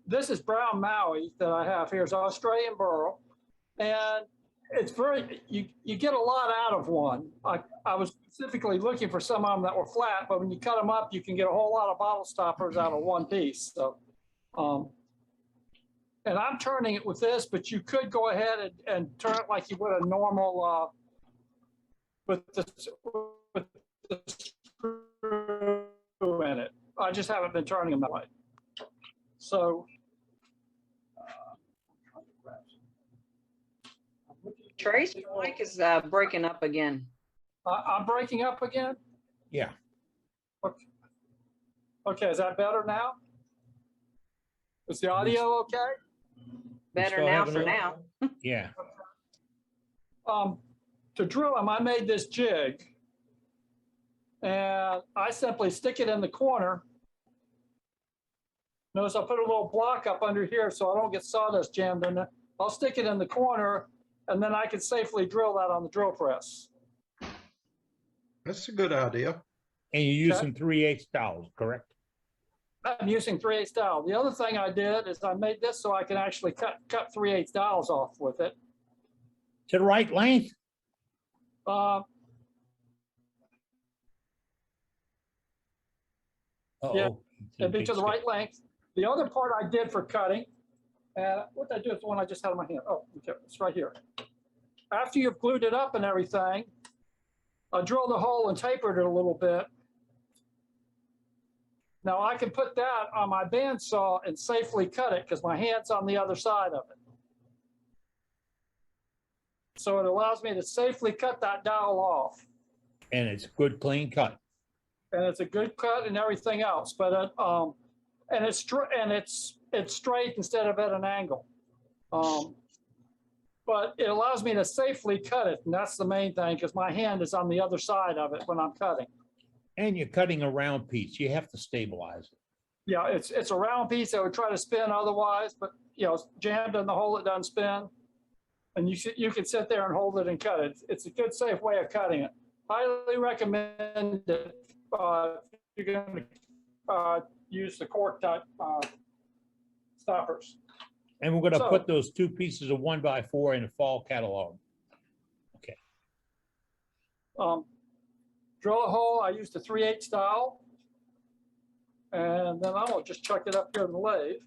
This is brown Maui that I have here. It's Australian burl, and it's very, you get a lot out of one. I was specifically looking for some of them that were flat, but when you cut them up, you can get a whole lot of bottle stoppers out of one piece. So, and I'm turning it with this, but you could go ahead and turn it like you would a normal, with the screw in it. I just haven't been turning them that way. So, Trace, your mic is breaking up again. I'm breaking up again. Yeah. Okay, is that better now? Is the audio okay? Better still now having for a- now. Yeah. To drill them, I made this jig, and I simply stick it in the corner. Notice I put a little block up under here so I don't get sawdust jammed in it. I'll stick it in the corner, and then I can safely drill that on the drill press. That's a good idea. And you're using 3/8 dowels, correct? I'm using 3/8 dowel. The other thing I did is I made this so I can actually cut 3/8 dowels off with it. To the right length? Uh, yeah, Uh-oh. it'd be to the right length. The other part I did for cutting, what I do is the one I just had in my hand. Oh, okay, it's right here. After you've glued it up and everything, I drilled a hole and tapered it a little bit. Now I can put that on my bandsaw and safely cut it because my hand's on the other side of it. So it allows me to safely cut that dowel off. And it's a good, clean cut. And it's a good cut and everything else, but and it's straight instead of at an angle. But it allows me to safely cut it, and that's the main thing because my hand is on the other side of it when I'm cutting. And you're cutting a round piece. You have to stabilize it. Yeah, it's a round piece. I would try to spin otherwise, but you know, it's jammed in the hole, it doesn't spin. And you can sit there and hold it and cut it. It's a good, safe way of cutting it. Highly recommend it if you're going to use the cork type stoppers. And we're going to So- put those 2 pieces of 1x4 in the fall catalog. Okay. Drill a hole. I used a 3/8 dowel. And then I'll just chuck it up here in the lathe.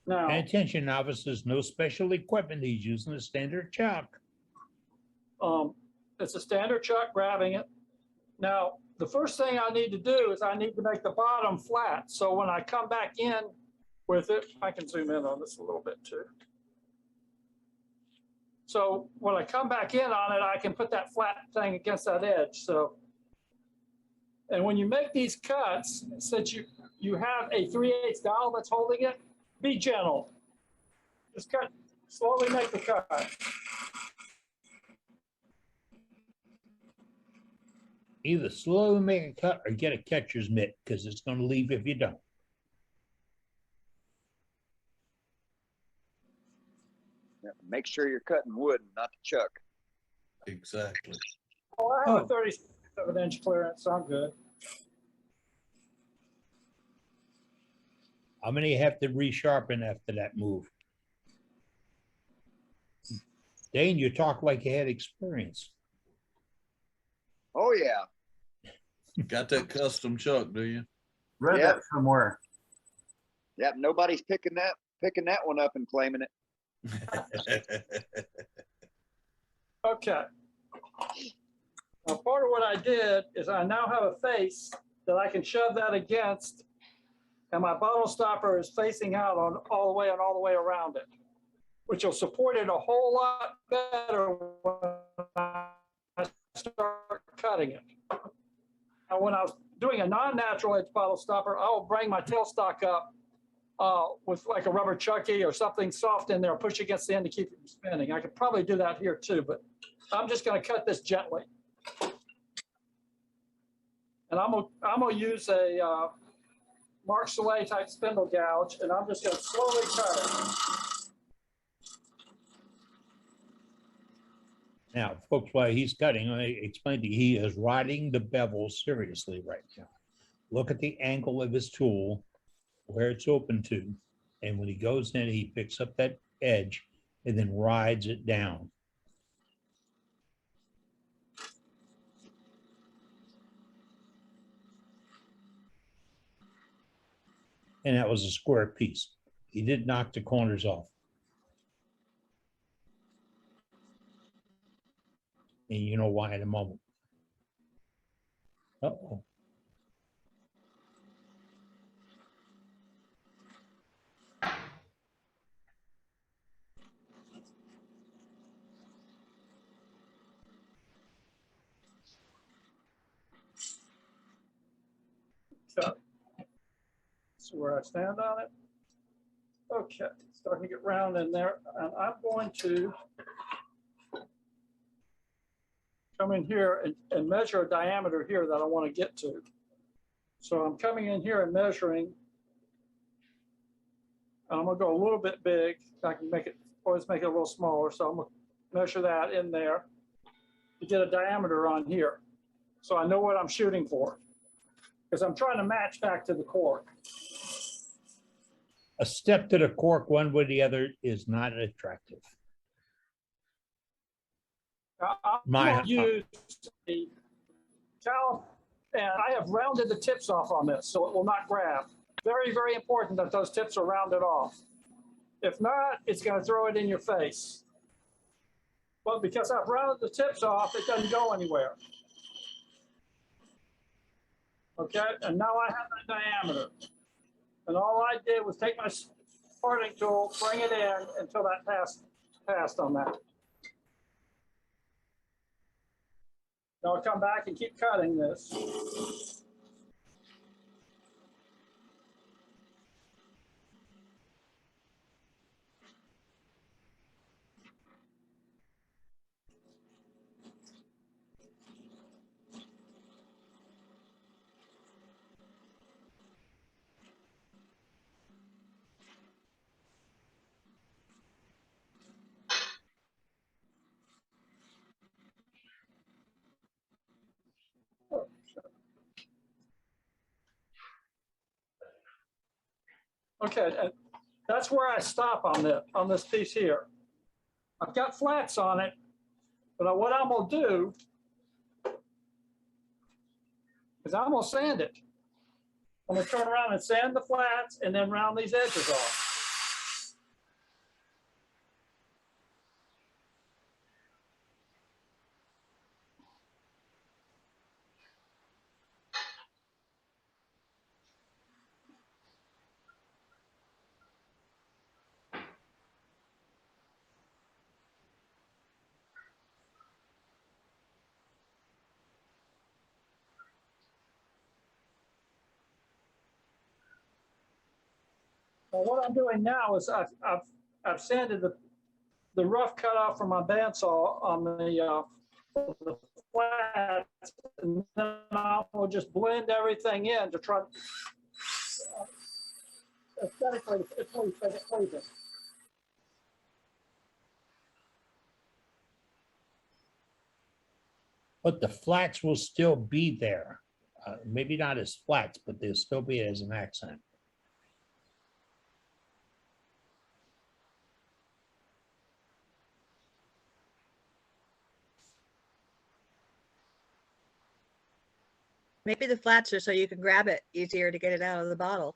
Now, And attention novices, no special equipment. He's using a standard chuck. it's a standard chuck grabbing it. Now, the first thing I need to do is I need to make the bottom flat. So when I come back in with it, I can zoom in on this a little bit too. So when I come back in on it, I can put that flat thing against that edge. So, and when you make these cuts, since you have a 3/8 dowel that's holding it, be gentle. Just cut, slowly make the cut. Either slowly make a cut or get a catcher's mitt because it's going to leave if you don't. Yeah, make sure you're cutting wood, not the chuck. Exactly. Oh, I have a 37-inch clearance, so I'm good. How many have to resharpen after that move? Dane, you talk like you had experience. Oh, yeah. Got that custom chuck, do you? Read Yep. that somewhere. Yep, nobody's picking that one up and claiming it. Okay. Now, part of what I did is I now have a face that I can shove that against, and my bottle stopper is facing out on all the way around it, which will support it a whole lot better when I start cutting it. Now, when I was doing a non-natural edge bottle stopper, I will bring my tailstock up with like a rubber chucky or something soft in there, push against the end to keep it from spinning. I could probably do that here too, but I'm just going to cut this gently. And I'm gonna use a Mark Soleil type spindle gouge, and I'm just going to slowly cut it. Now, folks, while he's cutting, I explained to you, he is riding the bevel seriously right now. Look at the angle of his tool, where it's open to. And when he goes in, he picks up that edge and then rides it down. And that was a square piece. He did knock the corners off. And you know why in a moment. Uh-oh. So, where I stand on it. Okay, starting to get round in there, and I'm going to come in here and measure a diameter here that I want to get to. So I'm coming in here and measuring. I'm gonna go a little bit big. I can always make it a little smaller. So I'm gonna measure that in there to get a diameter on here. So I know what I'm shooting for. Because I'm trying to match back to the cork. A step to the cork one way or the other is not attractive. I'm My- gonna use a cal, and I have rounded the tips off on this, so it will not grab. Very, very important that those tips are rounded off. If not, it's gonna throw it in your face. But because I've rounded the tips off, it doesn't go anywhere. Okay, and now I have that diameter. And all I did was take my parting tool, bring it in until that passed on that. Now I'll come back and keep cutting this. Okay, and that's where I stop on this piece here. I've got flats on it, but what I'm gonna do is I'm gonna sand it. I'm gonna turn around and sand the flats and then round these edges off. Well, what I'm doing now is I've sanded the rough cut off from my bandsaw on the flats, and then I'll just blend everything in to try aesthetically it's pleasing. But the flats will still be there. Maybe not as flats, but they'll still be as an accent. Maybe the flats are so you can grab it easier to get it out of the bottle.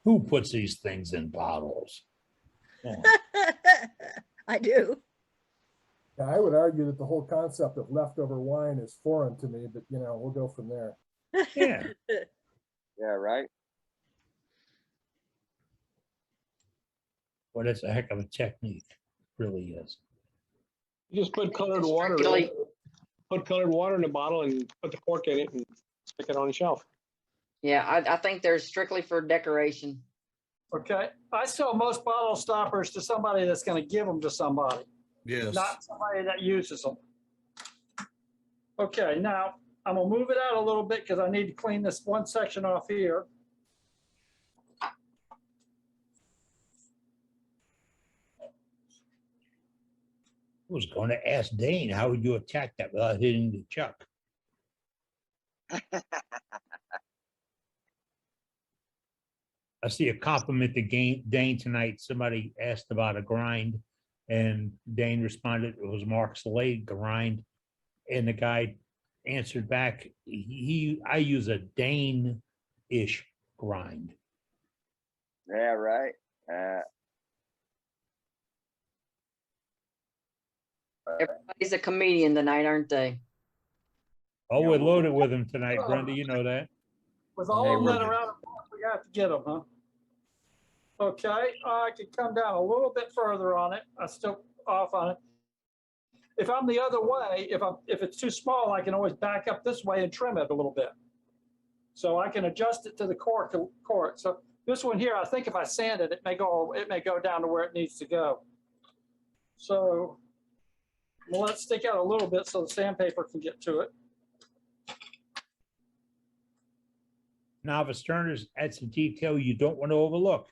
Who puts these things in bottles? Oh. I do. Yeah, I would argue that the whole concept of leftover wine is foreign to me, but you know, we'll go from there. Yeah. Yeah, right. Well, that's a heck of a technique. Really is. You just put colored water in it. Put colored water in the bottle and put the cork in it and stick it on the shelf. Yeah, I think they're strictly for decoration. Okay, I sell most bottle stoppers to somebody that's going to give them to somebody, Yes. not somebody that uses them. Okay, now I'm gonna move it out a little bit because I need to clean this one section off here. I was going to ask Dane, how would you attack that without hitting the chuck? I see a compliment to Dane tonight. Somebody asked about a grind, and Dane responded it was Mark's leg grind, and the guy answered back, I use a Dane-ish grind. Yeah, right. Everybody's a comedian tonight, aren't they? Oh, we're loaded with him tonight, Brenda. You know that. With all of them that are out of box, we got to get them, huh? Okay, I could come down a little bit further on it. I'm still off on it. If I'm the other way, if it's too small, I can always back up this way and trim it a little bit. So I can adjust it to the cork. So this one here, I think if I sand it, it may go down to where it needs to go. So we'll let it stick out a little bit so the sandpaper can get to it. Novice turners, that's a detail you don't want to overlook.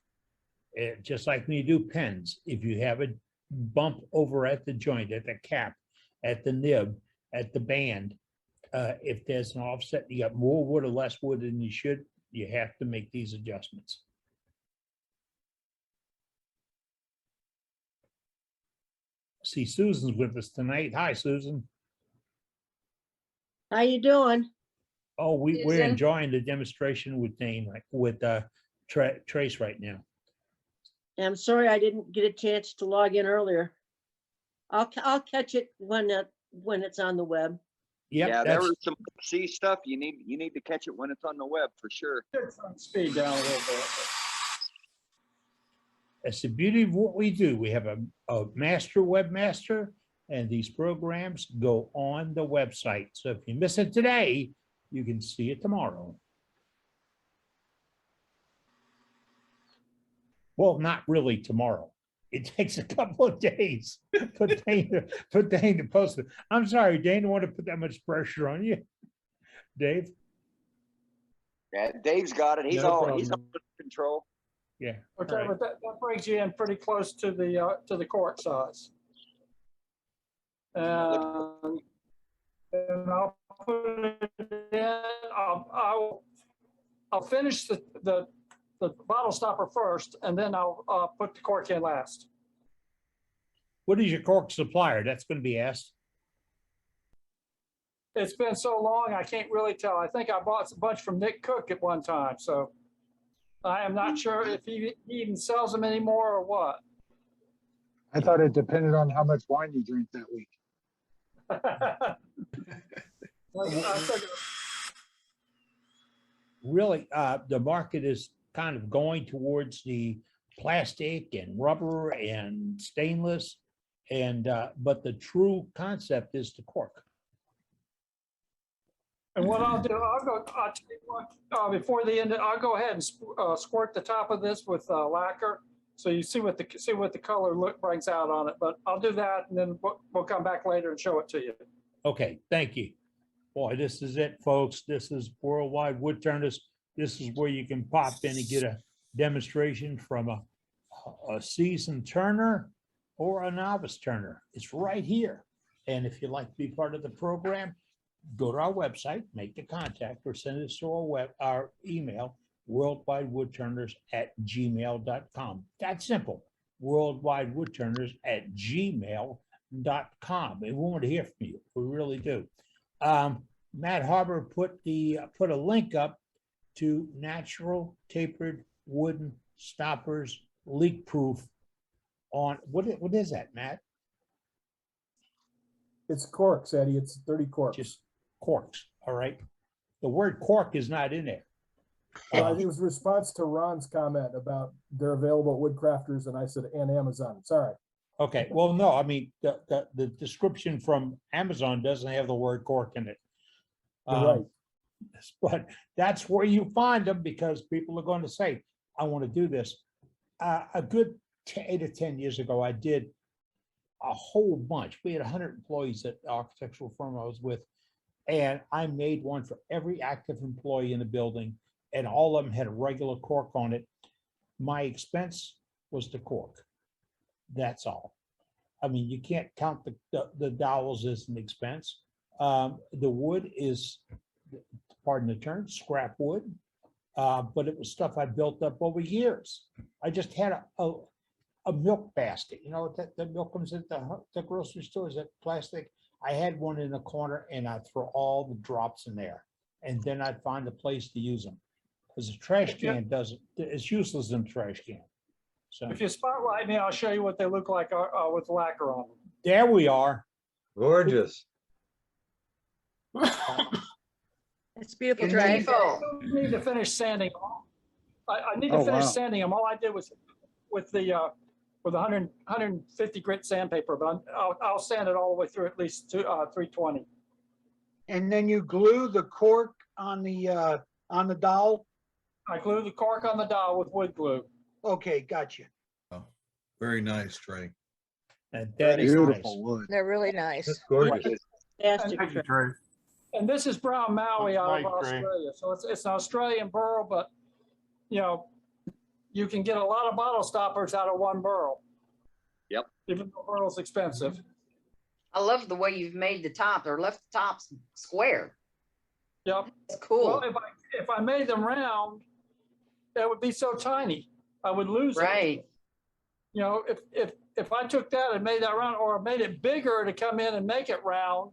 Just like when you do pens, if you have a bump over at the joint, at the cap, at the nib, at the band, if there's an offset, you got more wood or less wood than you should, you have to make these adjustments. See, Susan's with us tonight. Hi, Susan. How you doing? Oh, we're Susan. enjoying the demonstration with Dane, like with Trace right now. I'm sorry I didn't get a chance to log in earlier. I'll catch it when it's on the web. Yep, Yeah, there that's- was some C stuff. You need to catch it when it's on the web for sure. Speed down a little bit. That's the beauty of what we do. We have a master webmaster, and these programs go on the website. So if you miss it today, you can see it tomorrow. Well, not really tomorrow. It takes a couple of days for Dane to post it. I'm sorry, Dane, don't want to put that much pressure on you. Dave? Yeah, Dave's got it. He's No he's problem. under control. Yeah. Okay, all right. but that brings you in pretty close to the court size. And I'll put it in. I'll finish the bottle stopper first, and then I'll put the cork in last. What is your cork supplier? That's going to be asked. It's been so long, I can't really tell. I think I bought a bunch from Nick Cook at one time, so I am not sure if he even sells them anymore or what. I thought it depended on how much wine you drink that week. Really, the market is kind of going towards the plastic and rubber and stainless, and but the true concept is the cork. And what I'll do, I'll tell you what, before the end, I'll go ahead and squirt the top of this with lacquer, so you see what the color look brings out on it. But I'll do that, and then we'll come back later and show it to you. Okay, thank you. Boy, this is it, folks. This is Worldwide Wood Turners. This is where you can pop in and get a demonstration from a seasoned turner or a novice turner. It's right here. And if you'd like to be part of the program, go to our website, make the contact, or send us to our email, worldwidewoodturners@gmail.com. That's simple. worldwidewoodturners@gmail.com. And we want to hear from you. We really do. Matt Harbor put a link up to natural tapered wooden stoppers, leak proof on what is that, Matt? It's corks, Eddie. It's 30 corks. Just corks. All right. The word cork is not in there. It was a response to Ron's comment about they're available at Woodcrafters, and I said, and Amazon. Sorry. Okay. Well, no, I mean, the description from Amazon doesn't have the word cork in it. You're right. But that's where you find them, because people are going to say, I want to do this. A good 8 or 10 years ago, I did a whole bunch. We had 100 employees at the architectural firm I was with, and I made one for every active employee in the building, and all of them had a regular cork on it. My expense was the cork. That's all. I mean, you can't count the dowels as an expense. The wood is, pardon the term, scrap wood, but it was stuff I built up over years. I just had a milk basket, you know, that the milk comes at the grocery stores, that plastic. I had one in the corner, and I'd throw all the drops in there, and then I'd find a place to use them, because the trash can doesn't, it's useless in the trash can. So If you spotlight me, I'll show you what they look like with lacquer on them. there we are. Gorgeous. It's beautiful, And Trey. I need to finish sanding. I need to Oh, finish wow. sanding them. All I did was with 150 grit sandpaper, but I'll sand it all the way through at least 320. And then you glue the cork on the dowel? I glue the cork on the dowel with wood glue. Okay, gotcha. Very nice, Trey. And that is Beautiful wood. They're really nice. That's gorgeous. Fantastic. Thank you, Trey. And this is brown Maui out of Thanks, Trey. Australia. So it's an Australian burl, but you know, you can get a lot of bottle stoppers out of one burl. Yep. Even though burl's expensive. I love the way you've made the top or left the tops square. Yep. It's cool. Well, if I made them round, that would be so tiny. I would lose it. Right. You know, if I took that and made that round, or made it bigger to come in and make it round,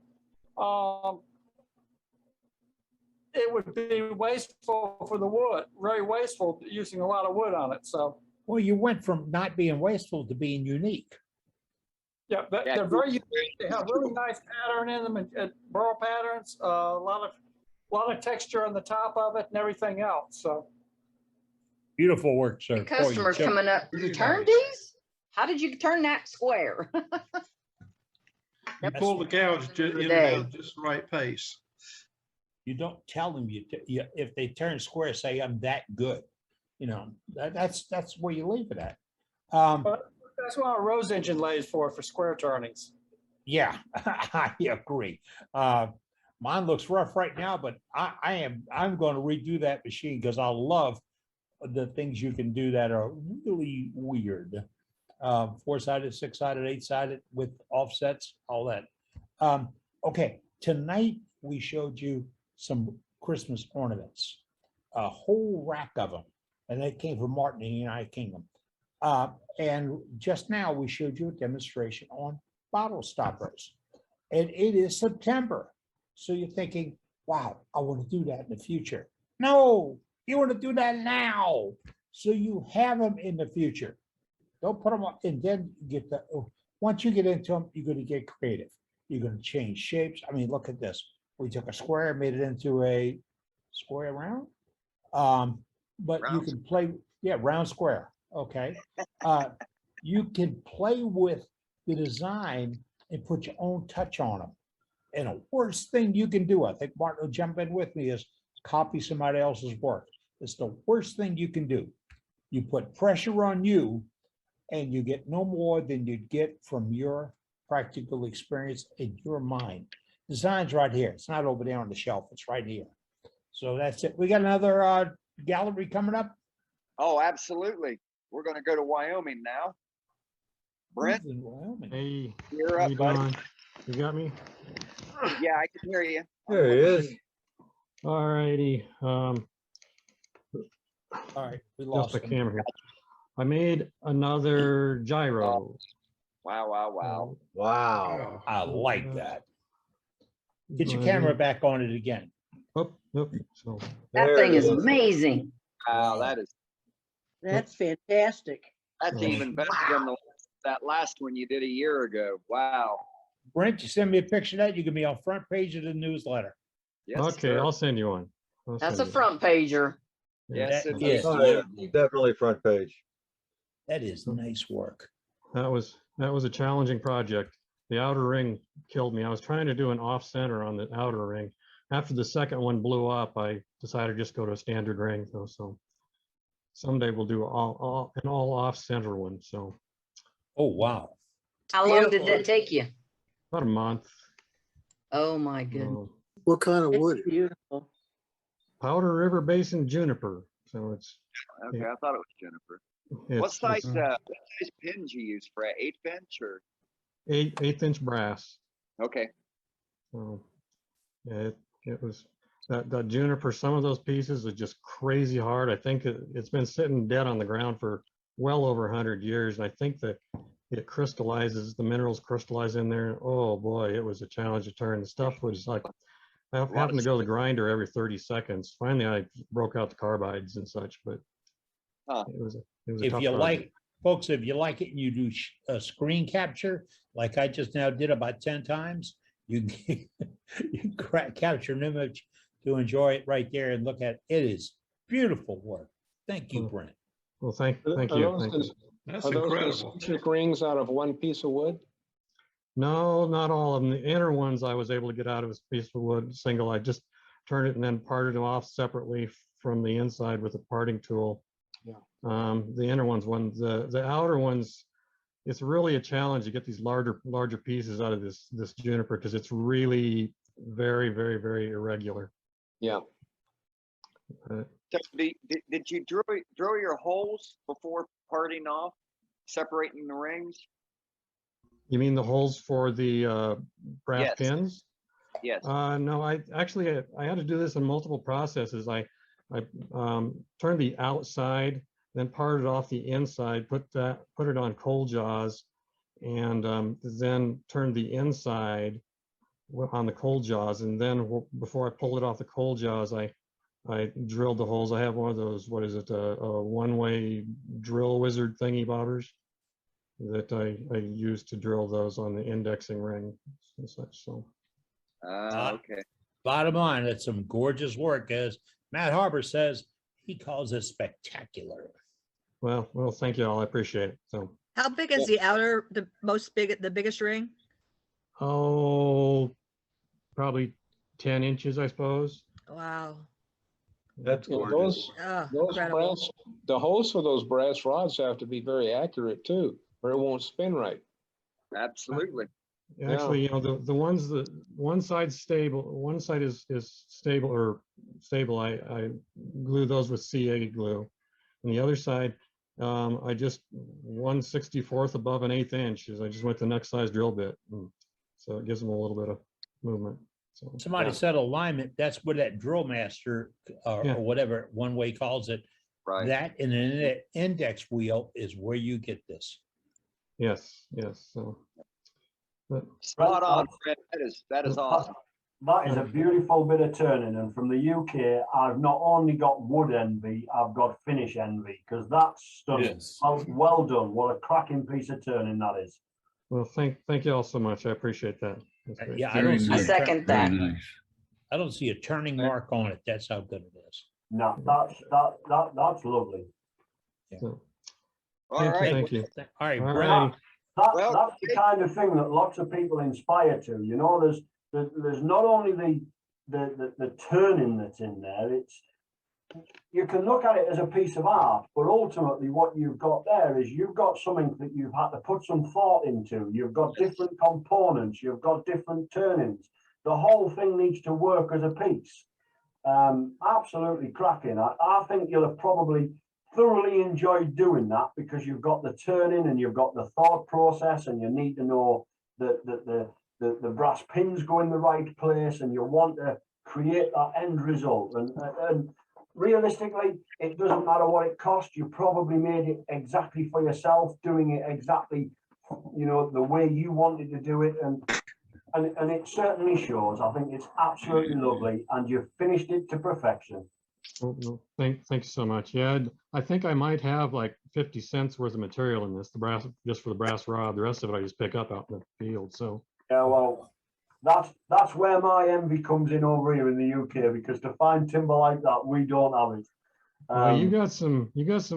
it would be wasteful for the wood. Very wasteful, using a lot of wood on it. So Well, you went from not being wasteful to being unique. yeah, they're very unique. They have really nice pattern in them, and burl patterns. A lot of texture on the top of it and everything else. So Beautiful work, sir. The customer's Boy, you coming up. You turned these? How did you turn that square? You pull the couch just, the you day. know, just the right pace. You don't tell them if they turn square, say I'm that good. You know, that's where you leave it at. but that's what a rose engine lays for square turnings. Yeah, I agree. Mine looks rough right now, but I'm going to redo that machine because I love the things you can do that are really weird. 4-sided, 6-sided, 8-sided with offsets, all that. Okay, tonight we showed you some Christmas ornaments, a whole rack of them, and they came from Martin in the United Kingdom. And just now we showed you a demonstration on bottle stoppers, and it is September. So you're thinking, wow, I want to do that in the future. No, you want to do that now. So you have them in the future. Don't put them up and then get the, once you get into them, you're going to get creative. You're going to change shapes. I mean, look at this. We took a square, made it into a square round. But you can play, yeah, round square. Okay. You can play with the design and put your own touch on them. And the worst thing you can do, I think Martin will jump in with me, is copy somebody else's work. It's the worst thing you can do. You put pressure on you, and you get no more than you get from your practical experience in your mind. Design's right here. It's not over there on the shelf. It's right here. So that's it. We got another gallery coming up. Oh, absolutely. We're going to go to Wyoming now. Brent, Who's in Wyoming? Hey, you're how up, you buddy. doing? You got me? Yeah, I can hear you. There he is. All righty. All right, we lost Just the him. camera here. I made another gyro. Wow, wow, wow. Wow. I like that. Get your Go camera ahead. back on it again. Oh, nope. So That There thing it is is. amazing. Wow, that's That's fantastic. even better than that last one you did a year ago. Wow. Brent, you send me a picture of that, you can be on front page of the newsletter. Yes, okay, sir. I'll send you one. I'll That's send a you front pager. Yes, That it is, Oh, yeah, definitely front page. that is nice work. That was a challenging project. The outer ring killed me. I was trying to do an off center on the outer ring. After the second one blew up, I decided to just go to a standard ring. So someday we'll do an all off center one. So Oh, wow. How long did that take you? about a month. Oh my goodness. What kind of It's wood? beautiful. Powder River Basin juniper. So it's Okay, I thought it was Jennifer. it's, What size it's pins you use for 1/8 inch or? 8-inch brass. Okay. So yeah, it was that juniper. Some of those pieces are just crazy hard. I think it's been sitting dead on the ground for well over 100 years, and I think that it crystallizes. The minerals crystallize in there. Oh boy, it was a challenge to turn. The stuff was like having to go to the grinder every 30 seconds. Finally, I broke out the carbides and such, but it was a If tough you project. like, folks, if you like it and you do a screen capture, like I just now did about 10 times, you can you capture an image to enjoy it right there and look at it. It is beautiful work. Thank you, Brent. Well, thank Are you. those Thank cons- you. That's Are those incredible. concentric rings out of one piece of wood? No, not all of them. The inner ones I was able to get out of a piece of wood single. I just turned it and then parted them off separately from the inside with a parting tool. Yeah. The inner ones, the outer ones, it's really a challenge to get these larger pieces out of this juniper because it's really very, very, very irregular. Yeah. So did you drill your holes before parting off, separating the rings? You mean the holes for the brass Yes. pins? Yes. No, I actually, I had to do this in multiple processes. I turned the outside, then parted off the inside, put it on coal jaws, and then turned the inside on the coal jaws. And then before I pulled it off the coal jaws, I drilled the holes. I have one of those, what is it, a one-way drill wizard thingy bobbers that I use to drill those on the indexing ring and such. So. Okay. Bottom line, it's some gorgeous work, as Matt Harbor says. He calls it spectacular. Well, thank you all. I appreciate it. So. How big is the biggest ring? Oh, probably 10 inches, I suppose. Wow. That's Yeah, gorgeous. those Incredible. the holes for those brass rods have to be very accurate too, or it won't spin right. Absolutely. Actually, you know, the ones that one side's stable, one side is stable or stable. I glue those with CA glue, and the other side, I just 1/64 above an 1/8 inch. I just went the next size drill bit, so it gives them a little bit of movement. So, Somebody said alignment. That's where that drill master or whatever one way calls it. Right. That in an index wheel is where you get this. Yes. So. Spot on, Fred. That is awesome. That is a beautiful bit of turning, and from the UK, I've not only got wood envy, I've got finish envy, because that's stunning. Yes. Well done. What a cracking piece of turning that is. Well, thank you all so much. I appreciate that. That's great. Yeah, I don't see I second that. I don't see a turning mark on it. That's how good it is. No, that's lovely. So, All right. thank you. All right, All Brad. right. That's the kind of thing that lots of people inspire to. You know, there's not only the turning that's in there. It's, you can look at it as a piece of art, but ultimately what you've got there is you've got something that you've had to put some thought into. You've got different components. You've got different turnings. The whole thing needs to work as a piece. Absolutely cracking. I think you'll have probably thoroughly enjoyed doing that, because you've got the turning and you've got the thought process, and you need to know that the brass pins go in the right place, and you want to create that end result. And realistically, it doesn't matter what it costs. You probably made it exactly for yourself, doing it exactly, you know, the way you wanted to do it, and it certainly shows. I think it's absolutely lovely, and you've finished it to perfection. Well, thank you so much. Yeah, I think I might have like 50 cents worth of material in this, just for the brass rod. The rest of it I just pick up out in the field. So yeah, well, that's where my envy comes in over here in the UK, because to find timber like that, we don't have it. well, you got some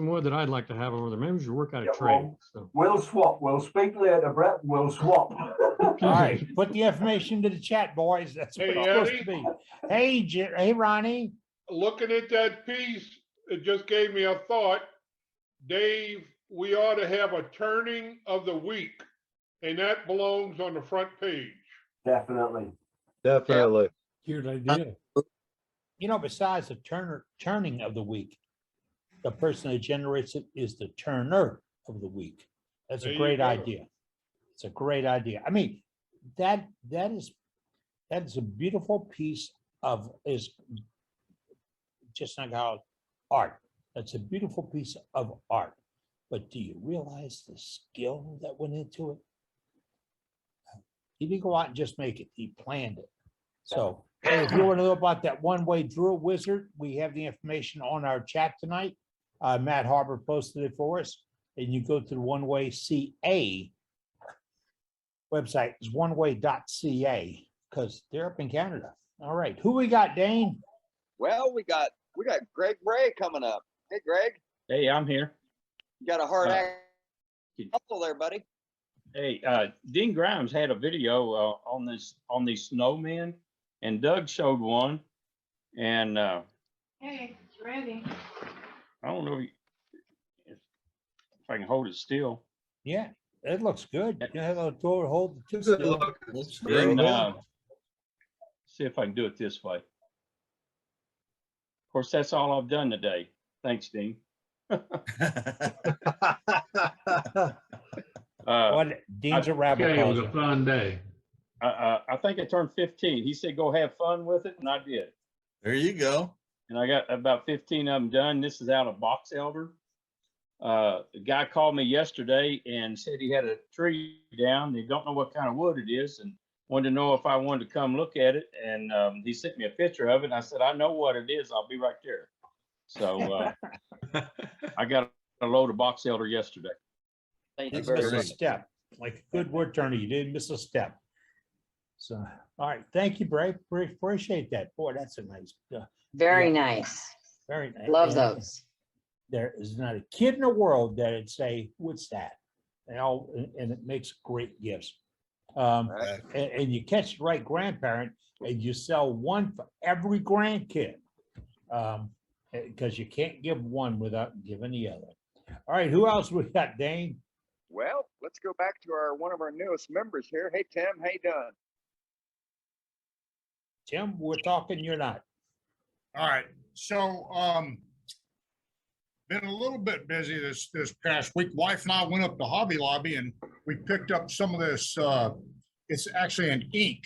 wood that I'd like to have over there. Maybe we should work out a trade. So. We'll swap. We'll speak later, Brett. We'll swap. All right, put the information to the chat, boys. That's what Hey, it's supposed Eddie. to be. Hey, Ronnie. Looking at that piece, it just gave me a thought. Dave, we ought to have a turning of the week, and that belongs on the front page. Definitely. Cute idea. You know, besides the turning of the week, the person that generates it is the turner of the week. That's a great idea. It's a great idea. I mean, that is a beautiful piece of just like how art. That's a beautiful piece of art. But do you realize the skill that went into it? He didn't go out and just make it. He planned it. So hey, if you want to know about that one-way drill wizard, we have the information on our chat tonight. Matt Harbor posted it for us. And you go to the One-Way CA website. It's oneway.ca, because they're up in Canada. All right. Who we got, Dane? Well, we got Greg Bray coming up. Hey, Greg. Hey, I'm here. You got a hard act there, buddy. Hey, Dean Grimes had a video on these snowmen, and Doug showed one, and hey, it's ready. I don't know if I can hold it still. Yeah, it looks good. You have to hold the two still. Looks And, great. see if I can do it this way. Of course, that's all I've done today. Thanks, Dean. Dean's a rabble Okay, it was a causer. fun day. I think I turned 15. He said, go have fun with it. And I did. There you go. And I got about 15 of them done. This is out of box elder. The guy called me yesterday and said he had a tree down. They don't know what kind of wood it is and wanted to know if I wanted to come look at it. And he sent me a picture of it. And I said, I know what it is. I'll be right there. So I got a load of box elder yesterday. Thank you Didn't very miss a much. step. Like a good wood turner, you didn't miss a step. So, all right, thank you, Bray. Appreciate that. Boy, that's a nice. Very yeah, nice. Very nice. Love And those. there is not a kid in the world that'd say, "What's that?" They all, and it makes great gifts. And you catch the right grandparent, and you sell one for every grandkid, because you can't give one without giving the other. All right, who else we got, Dane? Well, let's go back to one of our newest members here. Hey, Tim, how you doing? Tim, we're talking, you're not. All right, so been a little bit busy this past week. Wife and I went up to Hobby Lobby and we picked up some of this. It's actually an ink.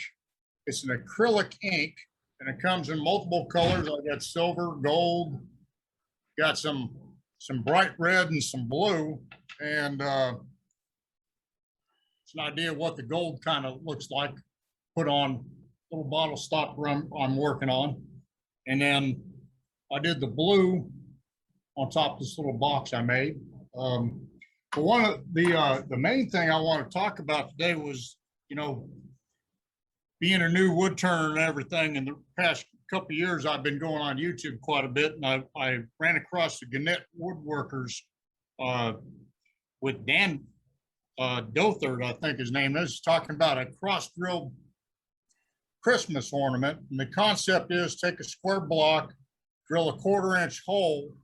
It's an acrylic ink, and it comes in multiple colors. I got silver, gold, got some bright red and some blue, and it's an idea of what the gold kind of looks like. Put on little bottle stopper I'm working on, and then I did the blue on top of this little box I made. But one of the main thing I want to talk about today was, you know, being a new wood turner and everything. In the past couple of years, I've been going on YouTube quite a bit, and I ran across the Gannett Woodworkers with Dan Dothert, I think his name is, talking about a cross-drilled Christmas ornament. And the concept is take a square block, drill a 1/4 inch hole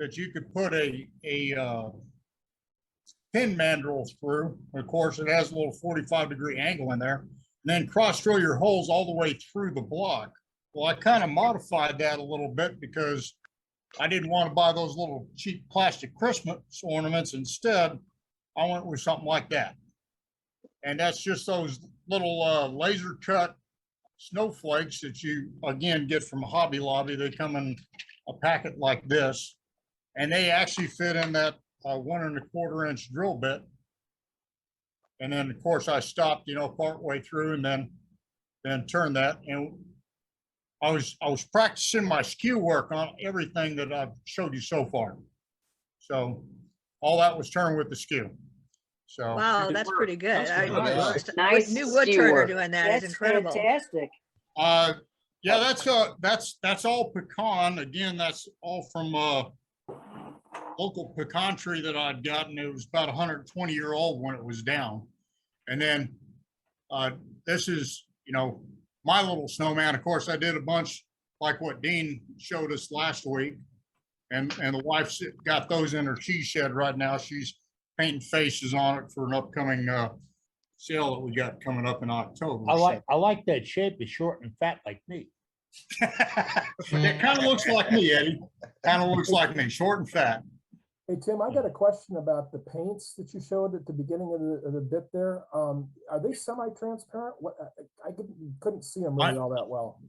that you could put a pin mandrel through. Of course, it has a little 45-degree angle in there. And then cross drill your holes all the way through the block. Well, I kind of modified that a little bit because I didn't want to buy those little cheap plastic Christmas ornaments. Instead, I went with something like that. And that's just those little laser cut snowflakes that you, again, get from Hobby Lobby. They come in a packet like this, and they actually fit in that 1 1/4 inch drill bit. And then, of course, I stopped, you know, partway through, and then turned that. And I was practicing my skew work on everything that I've showed you so far. So all that was turned with the skew. So Wow, that's pretty good. Nice New wood skew turner work. doing that is incredible. Fantastic. Yeah, that's all pecan. Again, that's all from local pecan tree that I'd gotten. It was about 120-year-old when it was down. And then this is, you know, my little snowman. Of course, I did a bunch like what Dean showed us last week. And the wife's got those in her cheese shed right now. She's painting faces on it for an upcoming sale that we got coming up in October. I like that shape. It's short and fat like me. It kind of looks like me, Eddie. Kind of looks like me, short and fat. Hey, Tim, I got a question about the paints that you showed at the beginning of the bit there. Are they semi-transparent? What I couldn't see them really all that well.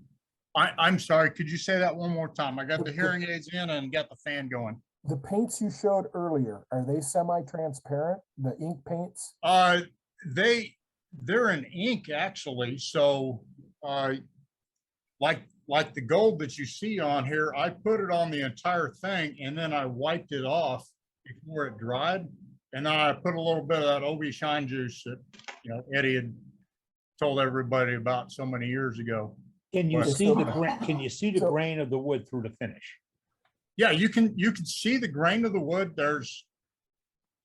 I'm sorry, could you say that one more time? I got the hearing aids in and got the fan going. The paints you showed earlier, are they semi-transparent, the ink paints? They're in ink actually. So like the gold that you see on here, I put it on the entire thing and then I wiped it off before it dried. And then I put a little bit of that OB shine juice that, you know, Eddie had told everybody about so many years ago. Can you But- see the grain? Can you see the grain of the wood through the finish? Yeah, you can see the grain of the wood. There's,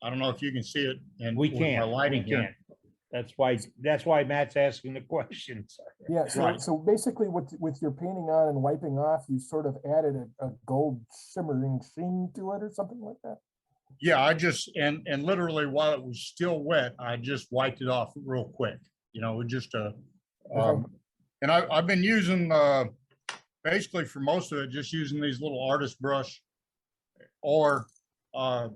I don't know if you can see it, and We with my can't. lighting We here. can't. That's why Matt's asking the questions. Yeah, so basically with your painting on and wiping off, you sort of added a gold shimmering sheen to it or something like that? Yeah, I just, and literally while it was still wet, I just wiped it off real quick. You know, just and I've been using, basically for most of it, just using these little artist brush or a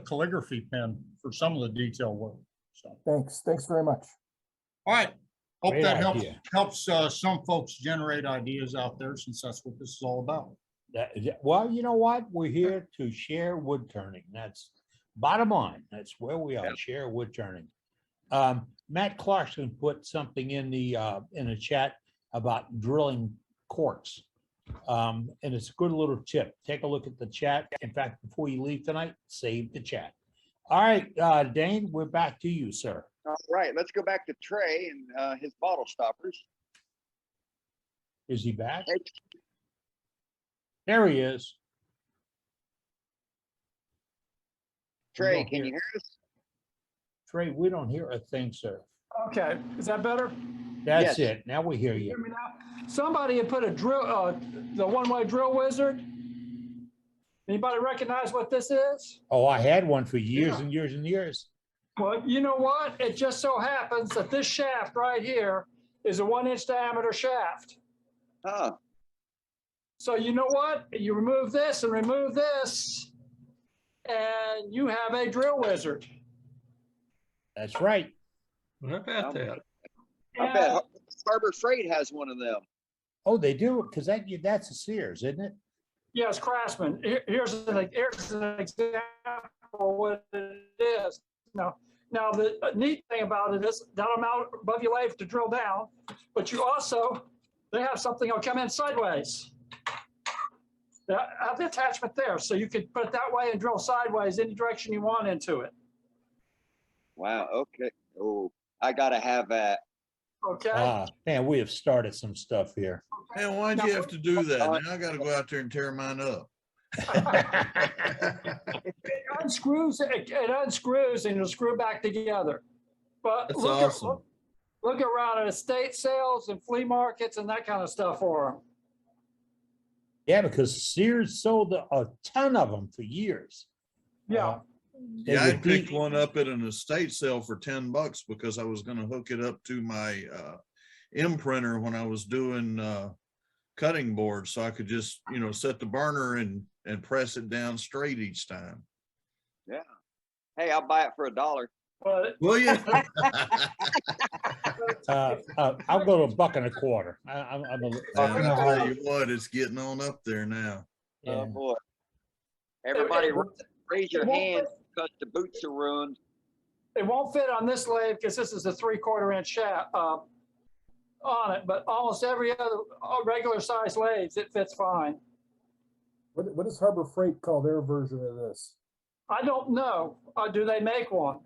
calligraphy pen for some of the detail work. So Thanks very much. All right. Hope Great that idea. helps some folks generate ideas out there, since that's what this is all about. Well, you know what? We're here to share wood turning. That's bottom line. That's where we are, share wood turning. Matt Clarkson put something in the chat about drilling corks. And it's a good little tip. Take a look at the chat. In fact, before you leave tonight, save the chat. All right, Dane, we're back to you, sir. All right, let's go back to Trey and his bottle stoppers. Is he back? There he is. Trey, can you hear us? Trey, we don't hear a thing, sir. Okay, is that better? That's it. Now we hear Hear you. me now? Somebody had put a drill, the one-way drill wizard. Anybody recognize what this is? Oh, I had one for years and years and years. Well, you know what? It just so happens that this shaft right here is a 1-inch diameter shaft. Huh. So you know what? You remove this and remove this, and you have a drill wizard. That's right. How about that? I bet Harbor Freight has one of them. Oh, they do? Because that's a Sears, isn't it? Yes, Craftsman. Here's an example of what it is. Now the neat thing about it is that amount above your lathe to drill down, but they have something that'll come in sideways. They have the attachment there, so you could put it that way and drill sideways any direction you want into it. Wow. Okay. Oh, I gotta have that. Okay. Man, we have started some stuff here. Man, why'd you have to do that? Now I gotta go out there and tear mine up. It unscrews and it'll screw back together. But That's look, awesome. look around at estate sales and flea markets and that kind of stuff for them. Yeah, because Sears sold a ton of them for years. Yeah. They Yeah, I would picked be- one up at an estate sale for $10 because I was gonna hook it up to my imprinter when I was doing cutting boards, so I could just, set the burner and press it down straight each time. Yeah. Hey, I'll buy it for $1. Will you? I'll go to $1.25. I'm I tell you what, it's getting on up there now. Oh boy. Everybody raise your hands because the boots are ruined. It won't fit on this lathe because this is a 3/4 inch shaft on it, but almost every other regular size lathes, it fits fine. What does Harbor Freight call their version of this? I don't know. Do they make one?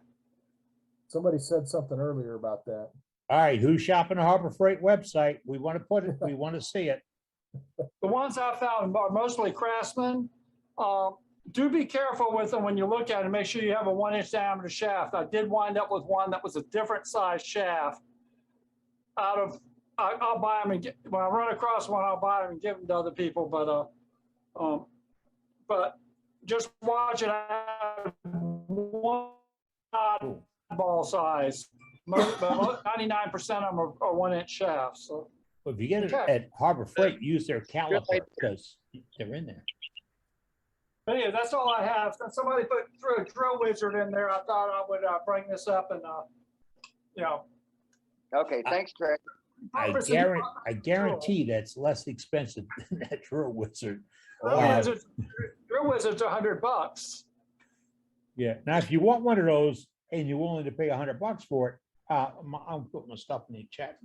Somebody said something earlier about that. All right, who's shopping the Harbor Freight website? We want to put it, we want to see it. The ones I found are mostly Craftsman. Do be careful with them when you look at it. Make sure you have a 1-inch diameter shaft. I did wind up with one that was a different size shaft. I'll buy them and when I run across one, I'll buy them and give them to other people. But just watch it out. One ball size. 99% of them are 1-inch shafts. So. But if you get it at Harbor Freight, use their caliper because they're in there. But anyway, that's all I have. Somebody threw a drill wizard in there. I thought I would bring this up and, Okay, thanks, Trey. I guarantee that's less expensive than that drill wizard. Drill wizard's $100. Yeah. Now, if you want one of those and you're willing to pay $100 for it, I'll put my stuff in the chat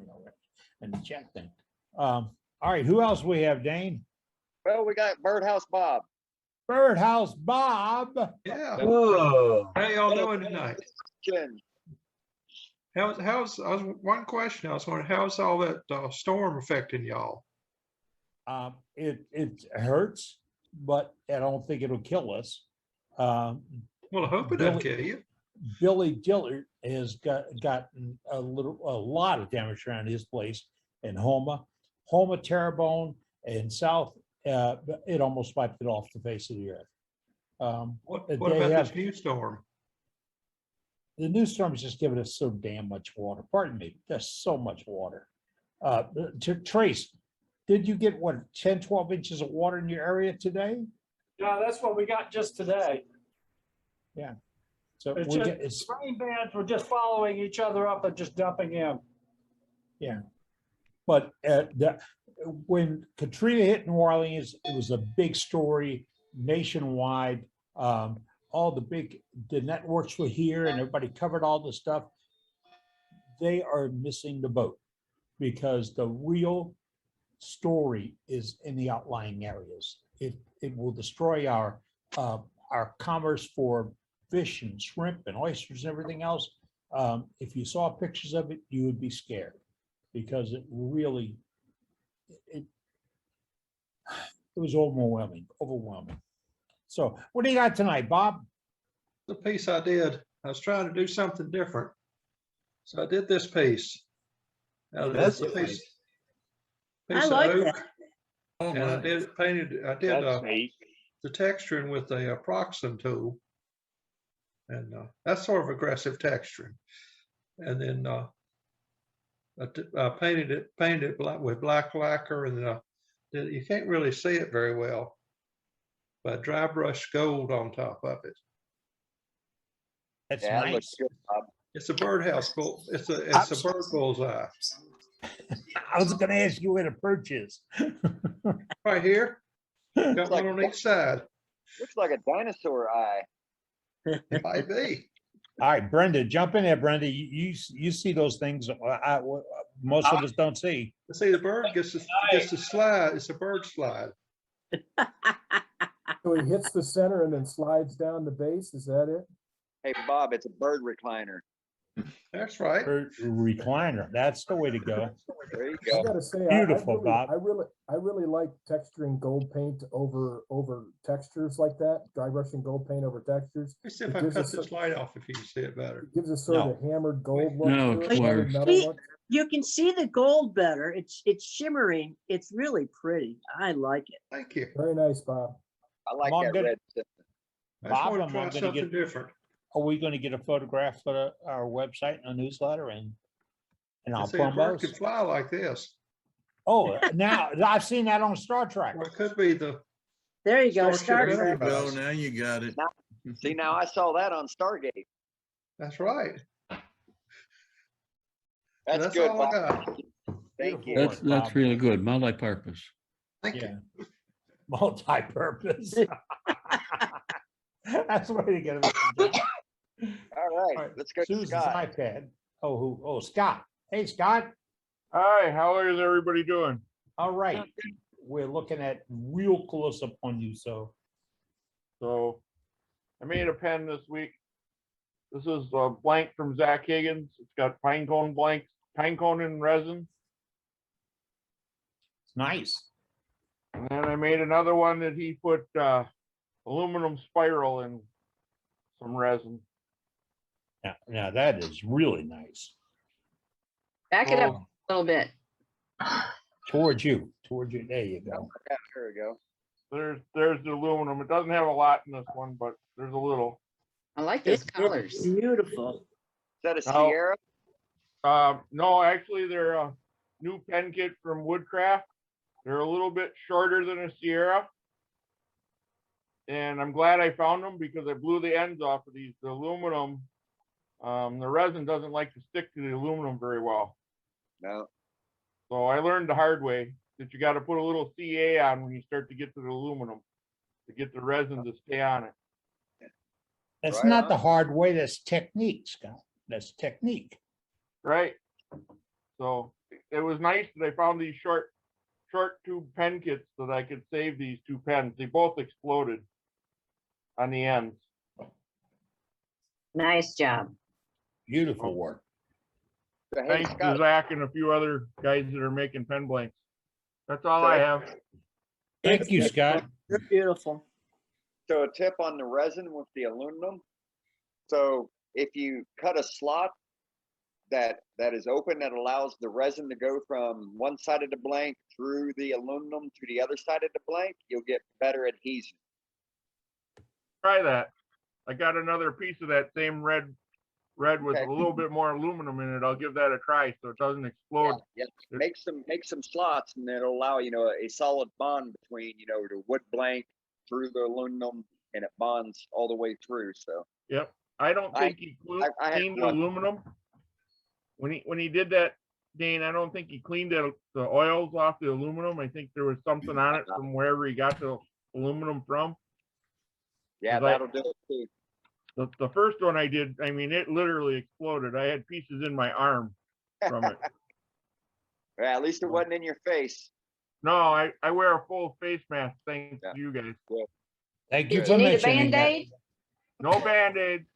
thing. All right, who else we have, Dane? Well, we got Birdhouse Bob. Birdhouse Bob. Yeah. Whoa. How y'all doing tonight? One question. I was wondering, how's all that storm affecting y'all? It hurts, but I don't think it'll kill us. Well, I hope it doesn't kill you. Billy Dillard has gotten a lot of damage around his place in Homa, Terrebonne, and South. It almost wiped it off the face of the earth. What about this new storm? The new storm is just giving us so damn much water. Pardon me, there's so much water. Trace, did you get 10, 12 inches of water in your area today? Yeah, that's what we got just today. Yeah. So Rain bands were just following each other up and just dumping in. Yeah. But when Katrina hit New Orleans, it was a big story nationwide. All the networks were here and everybody covered all the stuff. They are missing the boat because the real story is in the outlying areas. It will destroy our commerce for fish and shrimp and oysters and everything else. If you saw pictures of it, you would be scared because it really it was overwhelming. So what do you got tonight, Bob? The piece I did, I was trying to do something different. So I did this piece. Now, That's it's a it. piece I of like oak. that. And I did That's neat. the texturing with a Proxen tool. And that's sort of aggressive texturing. And then I painted it black with black lacquer, and you can't really see it very well, but dry brush gold on top of it. That's Yeah, that looks nice. good, Bob. It's a birdhouse bull. It's a bird bullseye. I was going to ask you where to purchase. Right here. Got like one on each side. Looks like a dinosaur eye. It might be. All right, Brenda, jump in there, Brenda. You see those things most of us don't see. See, the bird gets to slide. It's a bird slide. So he hits the center and then slides down the base. Is that it? Hey, Bob, it's a bird recliner. That's right. Recliner. That's the way to go. There you I go. gotta say, Beautiful, Bob. I really like texturing gold paint over textures like that. Dry brushing gold paint over textures. Let's see if It I gives cut us this light off if you can see it better. It gives a sort of a hammered gold look. No, to it's it, hammered worse. metal See, look. you can see the gold better. It's shimmering. It's really pretty. I like it. Thank you. Very nice, Bob. I like Mom, that good. red. I just Bob, want I'm to try gonna something get- different. Are we going to get a photograph for our website and a newsletter and I'll See, a bird promo? can fly like this. Oh, now I've seen that on Star Trek. Or it could be the There you go. Starship Star Trek. There you go. Enterprise. Now you got it. See, now I saw that on Stargate. That's right. That's That's good, all I Bob. got. Thank you. That's really good. Multi-purpose. Thank Yeah. you. Multi-purpose. That's the way to get it. All right, let's go to Susan's Scott. iPad. Oh, Scott. Hey, Scott. Hi, how is everybody doing? All right. We're looking at real close up on you. So I made a pen this week. This is a blank from Zach Higgins. It's got pine cone blanks, pine cone and resin. it's nice. And then I made another one that he put aluminum spiral and some resin. Now that is really nice. Back it up Oh. a little bit. Towards you. There you go. Yeah, there we go. There's the aluminum. It doesn't have a lot in this one, but there's a little. I like those It's colors. beautiful. Is that a Now- Sierra? No, actually they're a new pen kit from Woodcraft. They're a little bit shorter than a Sierra. And I'm glad I found them because I blew the ends off of these. The aluminum, the resin doesn't like to stick to the aluminum very well. No. So I learned the hard way that you got to put a little CA on when you start to get to the aluminum to get the resin to stay on it. That's Right not on. the hard way. That's technique, Scott. That's technique. Right. So it was nice that I found these short tube pen kits so that I could save these two pens. They both exploded on the ends. Nice job. Beautiful work. So, hey, Thanks to Scott, Zach and a few other guys that are making pen blanks. That's all I have. Thank you, Scott. They're beautiful. so a tip on the resin with the aluminum. So if you cut a slot that is open, that allows the resin to go from one side of the blank through the aluminum to the other side of the blank, you'll get better adhesion. Try that. I got another piece of that same red with Okay. a little bit more aluminum in it. I'll give that a try so it doesn't explode. Yeah, make some slots, and it'll allow a solid bond between the wood blank through the aluminum, and it bonds all the way through. So Yep. I don't think he I had cleaned the one. aluminum. When he did that Dane, I don't think he cleaned the oils off the aluminum. I think there was something on it from wherever he got the aluminum from. Yeah, 'Cause that'll do it too. The first one I did, I mean, it literally exploded. I had pieces in my arm from it. Yeah, at least it wasn't in your face. No, I wear a full face mask thanks to you guys. Thank you Did for you need a mentioning that. Band-Aid? No Band-Aid.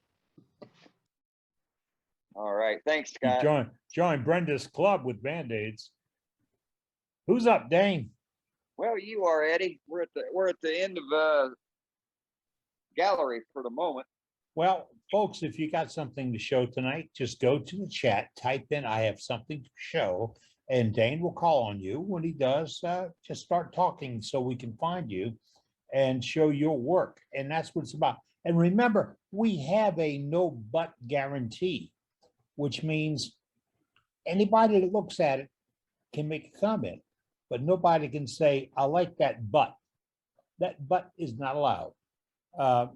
All right, thanks, You Scott. join Brenda's club with Band-Aids. Who's up, Dane? Well, you are, Eddie. We're at the end of gallery for the moment. Well, folks, if you got something to show tonight, just go to the chat, type in, I have something to show, and Dane will call on you. When he does, just start talking so we can find you and show your work. And that's what it's about. And remember, we have a no but guarantee, which means anybody that looks at it can make a comment, but nobody can say, I like that but. That but is not allowed.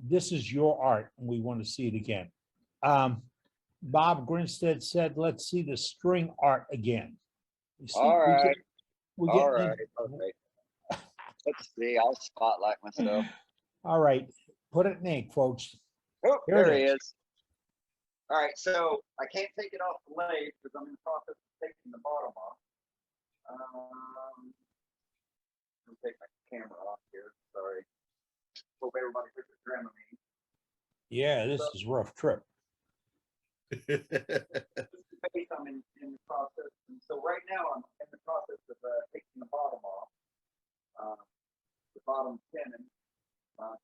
This is your art, and we want to see it again. Bob Grinstead said, let's see the string art again. You see, All right. we All get- right. Okay. Let's see. I'll spotlight myself. All right, put it in ink, folks. Oh, Here there it he is. is. All right, so I can't take it off the lathe because I'm in the process of taking the bottom off. I'll take my camera off here. Sorry. Hope everybody heard the Dramamine. Yeah, this is a rough trip. I'm in the process, and so right now I'm in the process of taking the bottom off, the bottom tenon.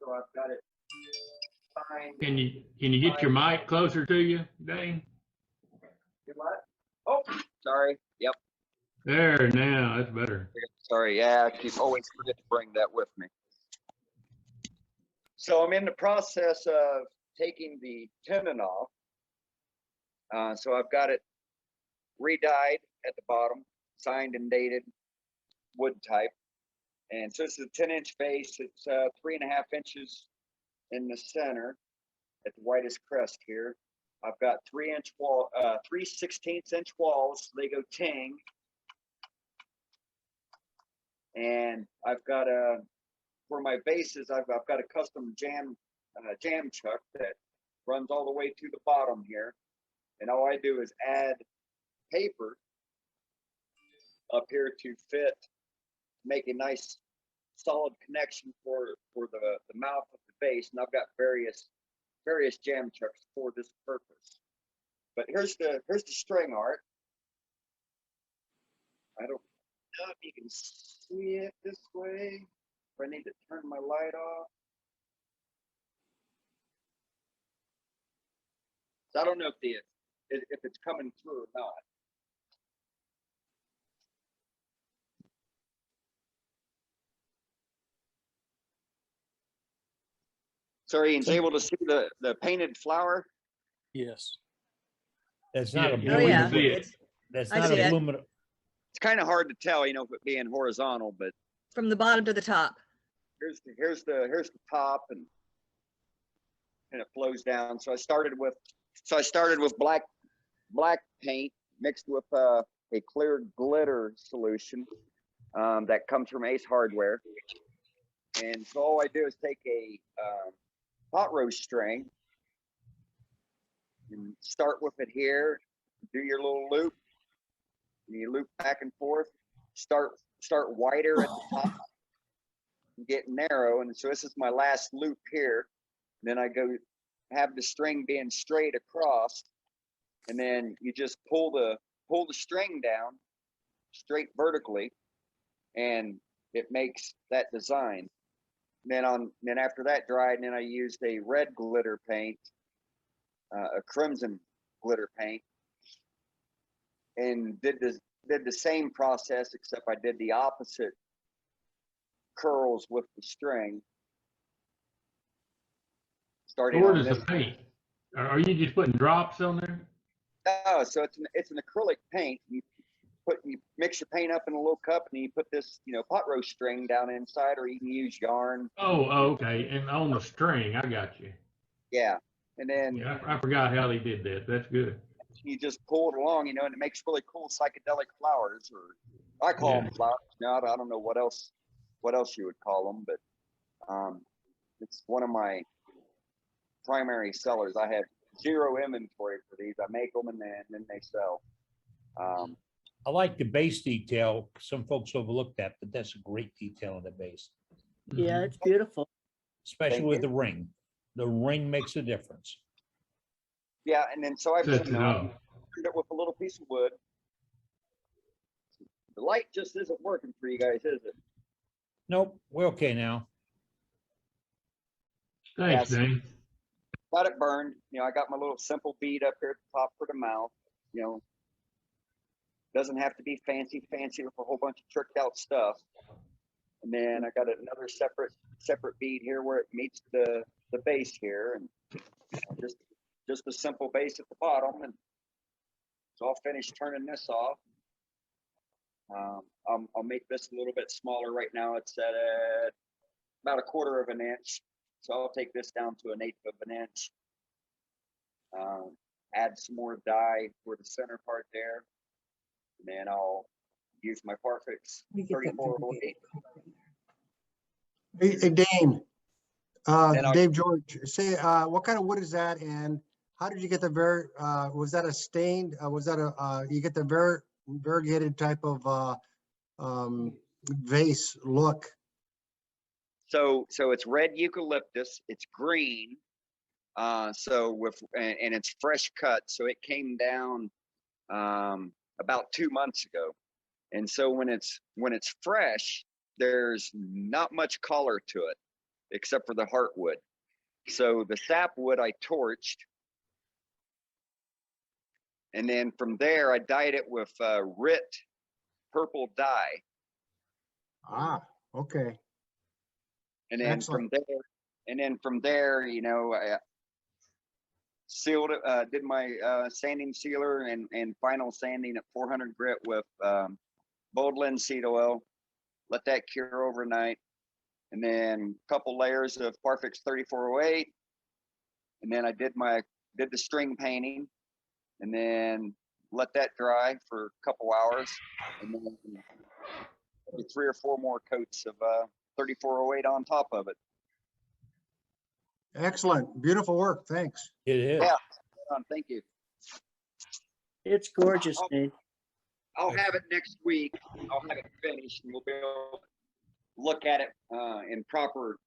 So I've got it signed. Can you get your mic closer to you, Dane? Do what? Oh, sorry. Yep. There, now, that's better. Sorry. Yeah, I always forget to bring that with me. So I'm in the process of taking the tenon off. So I've got it re-dyed at the bottom, signed and dated, wood type. And so this is a 10-inch base. It's 3.5 inches in the center at the whitest crest here. I've got 3-inch wall, 3/16-inch walls. They go ting. And I've got for my bases, I've got a custom jam chuck that runs all the way to the bottom here. And all I do is add paper up here to fit, make a nice solid connection for the mouth of the base. And I've got various jam chucks for this purpose. But here's the string art. I don't know if you can see it this way. If I need to turn my light off. So I don't know if it's coming through or not. So Ian's able to see the painted flower? Yes. That's not Yeah, a we can yeah. see it. That's I not see it. aluminum. It's kind of hard to tell, if it being horizontal, but From the bottom to the top. here's the top and it flows down. So I started with black paint mixed with a clear glitter solution that comes from Ace Hardware. And so all I do is take a hot roast string and start with it here, do your little loop, and you loop back and forth, start wider at the top, and get narrow. And so this is my last loop here. And then I go have the string being straight across, and then you just pull the string down straight vertically, and it makes that design. And then after that dried, and then I used a red glitter paint, a crimson glitter paint, and did the same process, except I did the opposite curls with the string. Starting Where on does this. the paint? Are you just putting drops on there? No, so it's an acrylic paint. You mix your paint up in a little cup, and you put this pot roast string down inside, or you can use yarn. Oh, okay. And on the string, I got you. Yeah, and then Yeah, I forgot how they did that. That's good. you just pull it along, and it makes really cool psychedelic flowers, or I call them flowers. Now I don't know what else you would call them, but it's one of my primary sellers. I have zero inventory for these. I make them and then they sell. I like the base detail. Some folks overlook that, but that's a great detail on the base. Yeah, it's beautiful. Especially Thank with you. the ring. The ring makes a difference. Yeah, and then so I've Sets it up. turned it with a little piece of wood. The light just isn't working for you guys, is it? Nope, we're okay now. Thanks, Yes. Dane. Got it burned. I got my little simple bead up here at the top for the mouth. Doesn't have to be fancy with a whole bunch of tricked out stuff. And then I got another separate bead here where it meets the base here, and just a simple base at the bottom. And so I'll finish turning this off. I'll make this a little bit smaller. Right now it's at about 1/4 of an inch. So I'll take this down to 1/8 of an inch. Add some more dye for the center part there. And then I'll use my Parfix 3408. Hey, Dane, Then Dave George, say, what kind of wood is that? And how did you get the was that a stained, was that you get the variegated type of vase look? So it's red eucalyptus. It's green. And it's fresh cut. So it came down about 2 months ago. And so when it's fresh, there's not much color to it, except for the heartwood. So the sapwood I torched, and then from there I dyed it with RIT purple dye. Ah, okay. And then Excellent. from there, I sealed it, did my sanding sealer and final sanding at 400 grit with bold linseed oil. Let that cure overnight, and then a couple layers of Parfix 3408, and then I did the string painting, and then let that dry for a couple hours, and then 3 or 4 more coats of 3408 on top of it. Excellent. Beautiful work. Thanks. It is. Yeah, thank you. It's gorgeous, Dane. I'll have it next week. I'll have it finished, and we'll be able to look at it in proper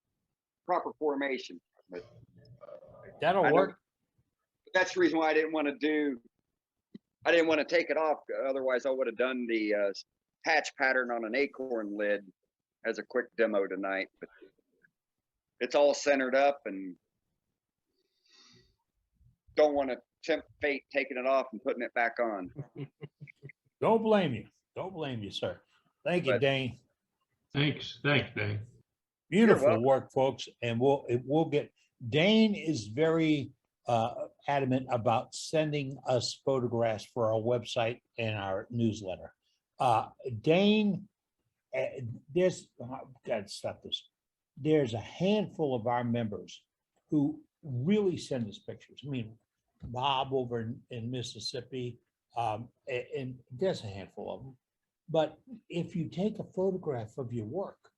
formation. But That'll work. That's the reason why I didn't want to take it off. Otherwise, I would have done the patch pattern on an acorn lid as a quick demo tonight. But it's all centered up, and don't want to tempt fate taking it off and putting it back on. Don't blame you. Don't blame you, sir. Thank you, Dane. Thanks, Dane. Beautiful work, folks. And we'll get, Dane is very adamant about sending us photographs for our website and our newsletter. Dane, God, stop this. There's a handful of our members who really send us pictures. I mean, Bob over in Mississippi, and there's a handful of them. But if you take a photograph of your work,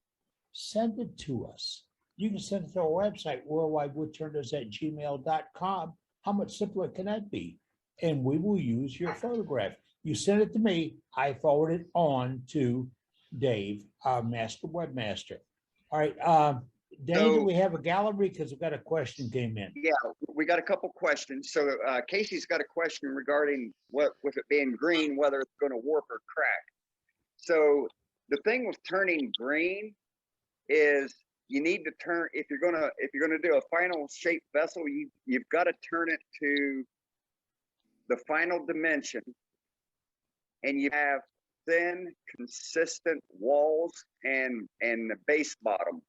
send it to us. You can send it to our website, worldwidewoodturners@gmail.com. How much simpler can that be? And we will use your photograph. You send it to me, I forward it on to Dave, our master webmaster. All right, Dave, do we have a gallery? Because we've got a question came in. Yeah, we got a couple questions. So Casey's got a question regarding what, with it being green, whether it's going to warp or crack. So the thing with turning green is you need to turn, if you're gonna do a final shape vessel, you've got to turn it to the final dimension, and you have thin, consistent walls and the base bottom.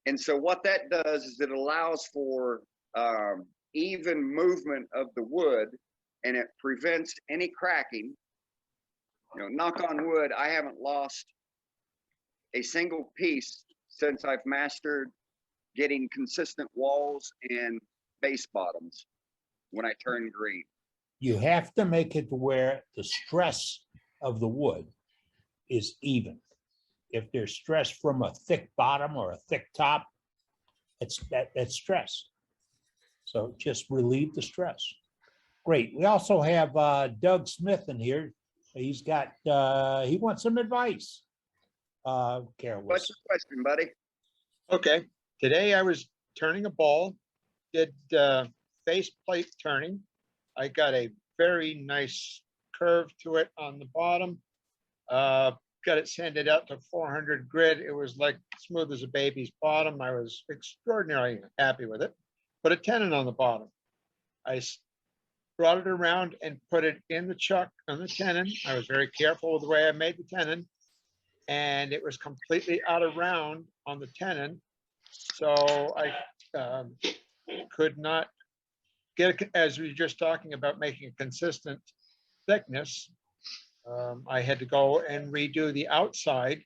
And so what that does is it allows for even movement of the wood, and it prevents any cracking. Knock on wood, I haven't lost a single piece since I've mastered getting consistent walls and base bottoms when I turn green. You have to make it to where the stress of the wood is even. If there's stress from a thick bottom or a thick top, that's stress. So just relieve the stress. Great. We also have Doug Smith in here. He's got, he wants some advice. Carol. What's the question, buddy? Okay, today I was turning a ball, did face plate turning. I got a very nice curve to it on the bottom. Got it sanded out to 400 grit. It was like smooth as a baby's bottom. I was extraordinarily happy with it. Put a tenon on the bottom. I brought it around and put it in the chuck on the tenon. I was very careful with the way I made the tenon, and it was completely out of round on the tenon. So I could not get, as we were just talking about making a consistent thickness, I had to go and redo the outside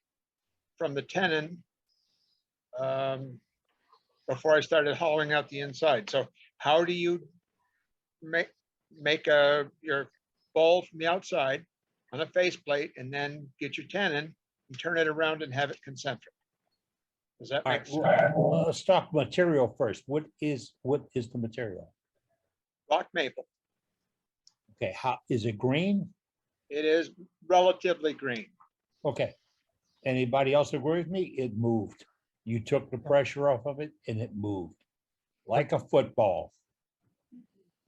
from the tenon before I started hollowing out the inside. So how do you make your bowl from the outside on a faceplate and then get your tenon and turn it around and have it concentric? Does that make sense? Let's talk material first. What is the material? Rock maple. Okay, how is it green? It is relatively green. Okay. Anybody else agree with me? It moved. You took the pressure off of it and it moved like a football.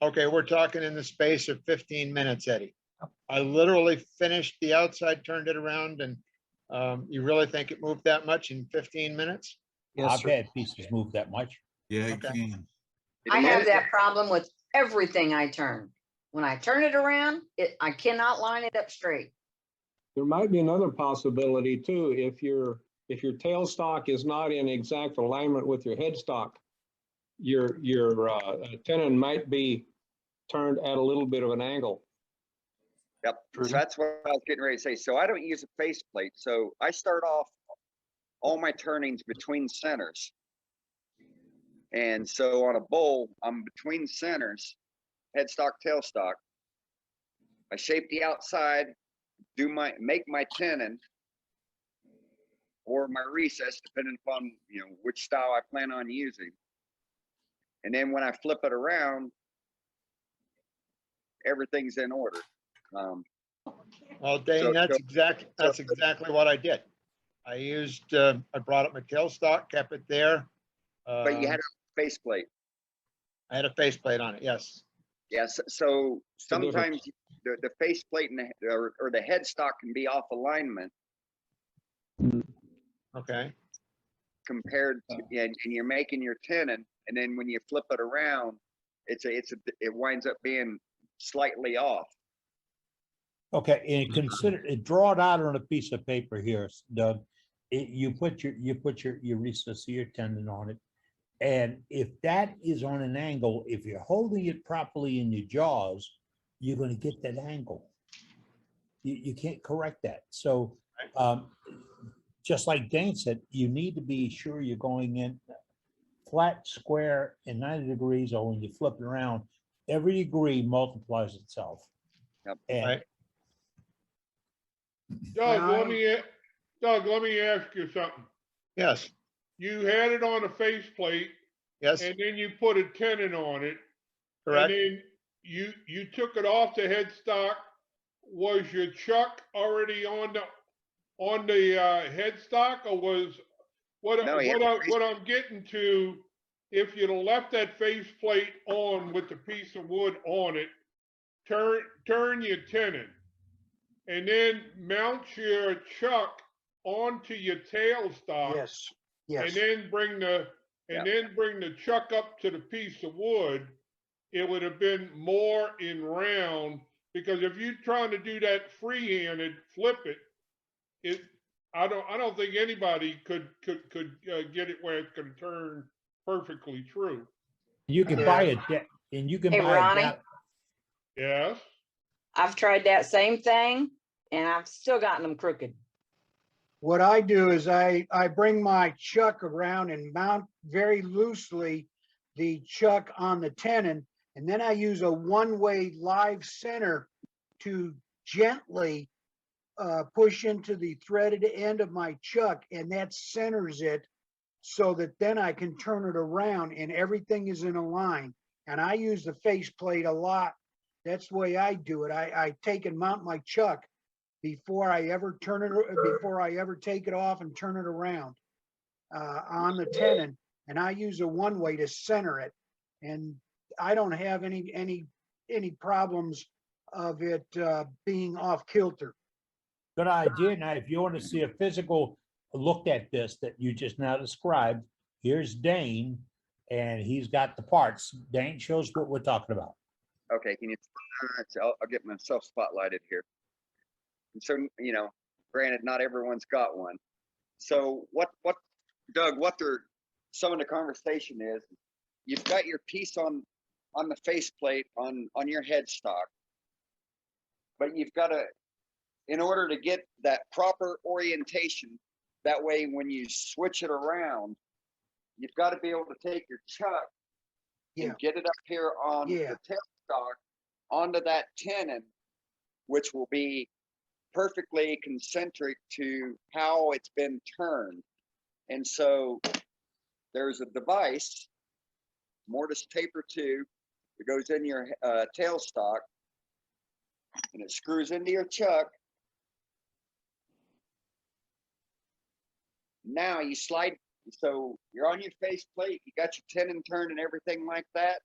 Okay, we're talking in the space of 15 minutes, Eddie. I literally finished the outside, turned it around, and you really think it moved that much in 15 minutes? I've had pieces move that much. Yeah, it Okay. can. I have that problem with everything I turn. When I turn it around, I cannot line it up straight. There might be another possibility too. If your tailstock is not in exact alignment with your headstock, your tenon might be turned at a little bit of an angle. Yep, so that's what I was getting ready to say. So I don't use a faceplate. So I start off all my turnings between centers. And so on a bowl, I'm between centers, headstock, tailstock. I shape the outside, make my tenon or my recess, depending upon which style I plan on using. And then when I flip it around, everything's in order. Well, Dane, that's exactly what I did. I used, I brought up my tailstock, kept it there. But you had a faceplate. I had a faceplate on it, yes. Yes. So sometimes the faceplate or the headstock can be off alignment. Okay. Compared to, and you're making your tenon, and then when you flip it around, it winds up being slightly off. Okay, and consider it, draw it out on a piece of paper here, Doug. You put your recess of your tendon on it. And if that is on an angle, if you're holding it properly in your jaws, you're going to get that angle. You can't correct that. So just like Dane said, you need to be sure you're going in flat, square, and 90 degrees, or when you flip it around, every degree multiplies itself. Yep. And Doug, let me ask you something. Yes. You had it on a faceplate. Yes. And then you put a tenon on it. Correct. And then you took it off the headstock. Was your chuck already on the headstock, or was what I'm getting to? If you'd have left that faceplate on with the piece of wood on it, turn your tenon, and then mount your chuck onto your tailstock. Yes. Yes. And then bring the chuck up to the piece of wood. It would have been more in round, because if you're trying to do that freehanded, flip it, I don't think anybody could get it where it's going to turn perfectly true. you can buy it, and you can Hey, buy Ronnie? it. Yes. I've tried that same thing and I've still gotten them crooked. What I do is I bring my chuck around and mount very loosely the chuck on the tenon, And then I use a one-way live center to gently push into the threaded end of my chuck, and that centers it so that then I can turn it around and everything is in a line. And I use the faceplate a lot. That's the way I do it. I take and mount my chuck before I ever take it off and turn it around on the tenon. And I use a one way to center it. And I don't have any problems of it being off kilter. Good idea. Now, if you want to see a physical look at this that you just now described, here's Dane, and he's got the parts. Dane, shows what we're talking about. Okay, can you? I'll get myself spotlighted here. And so, you know, granted, not everyone's got one. So what, Doug? Some of the conversation is, you've got your piece on the faceplate on your headstock, but you've got to, in order to get that proper orientation, that way when you switch it around, you've got to be able to take your chuck and get it up here on the tailstock onto that tenon, which will be perfectly concentric to how it's been turned. And so there's a device, mortise taper tube, that goes in your tailstock, and it screws into your chuck. Now you slide, so you're on your faceplate, you got your tenon turned and everything like that.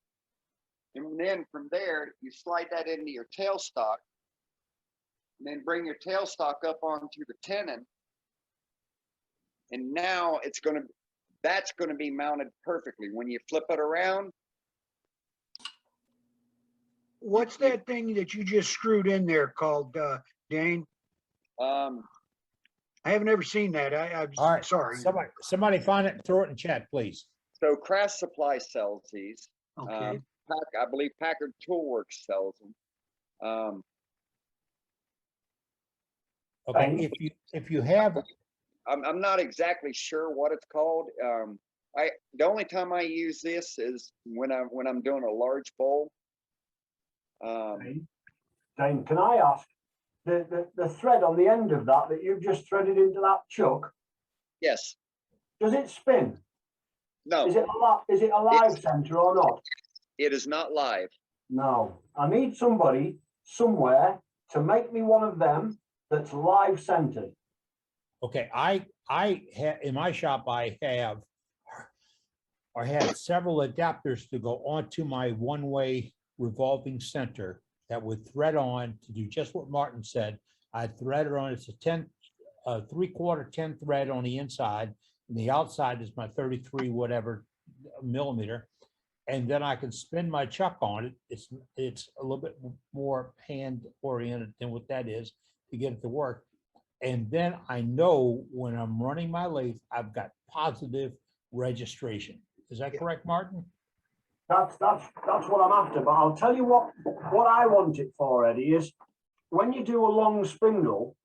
And then from there, you slide that into your tailstock, and then bring your tailstock up onto the tenon. And now that's going to be mounted perfectly. When you flip it around. What's that thing that you just screwed in there called, Dane? I haven't ever seen that. I'm All right, sorry. Somebody find it and throw it in chat, please. So Craft Supply sells these. Okay. I believe Packard Toolworks sells them. Okay, if you have, I'm not exactly sure what it's called. The only time I use this is when I'm doing a large bowl. Dane, can I ask, the thread on the end of that you've just threaded into that chuck? Yes. Does it spin? No. Is it a live center or not? It is not live. No. I need somebody somewhere to make me one of them that's live centered. okay, I have, in my shop, I had several adapters to go onto my one-way revolving center that would thread on to do just what Martin said. I thread it on, it's a 3/4 10 thread on the inside, and the outside is my 33 whatever millimeter. And then I can spin my chuck on it. It's a little bit more hand oriented than what that is to get it to work. And then I know when I'm running my lathe, I've got positive registration. Is that correct, Martin? That's what I'm after. But I'll tell you what I want it for, Eddie, is when you do a long spindle,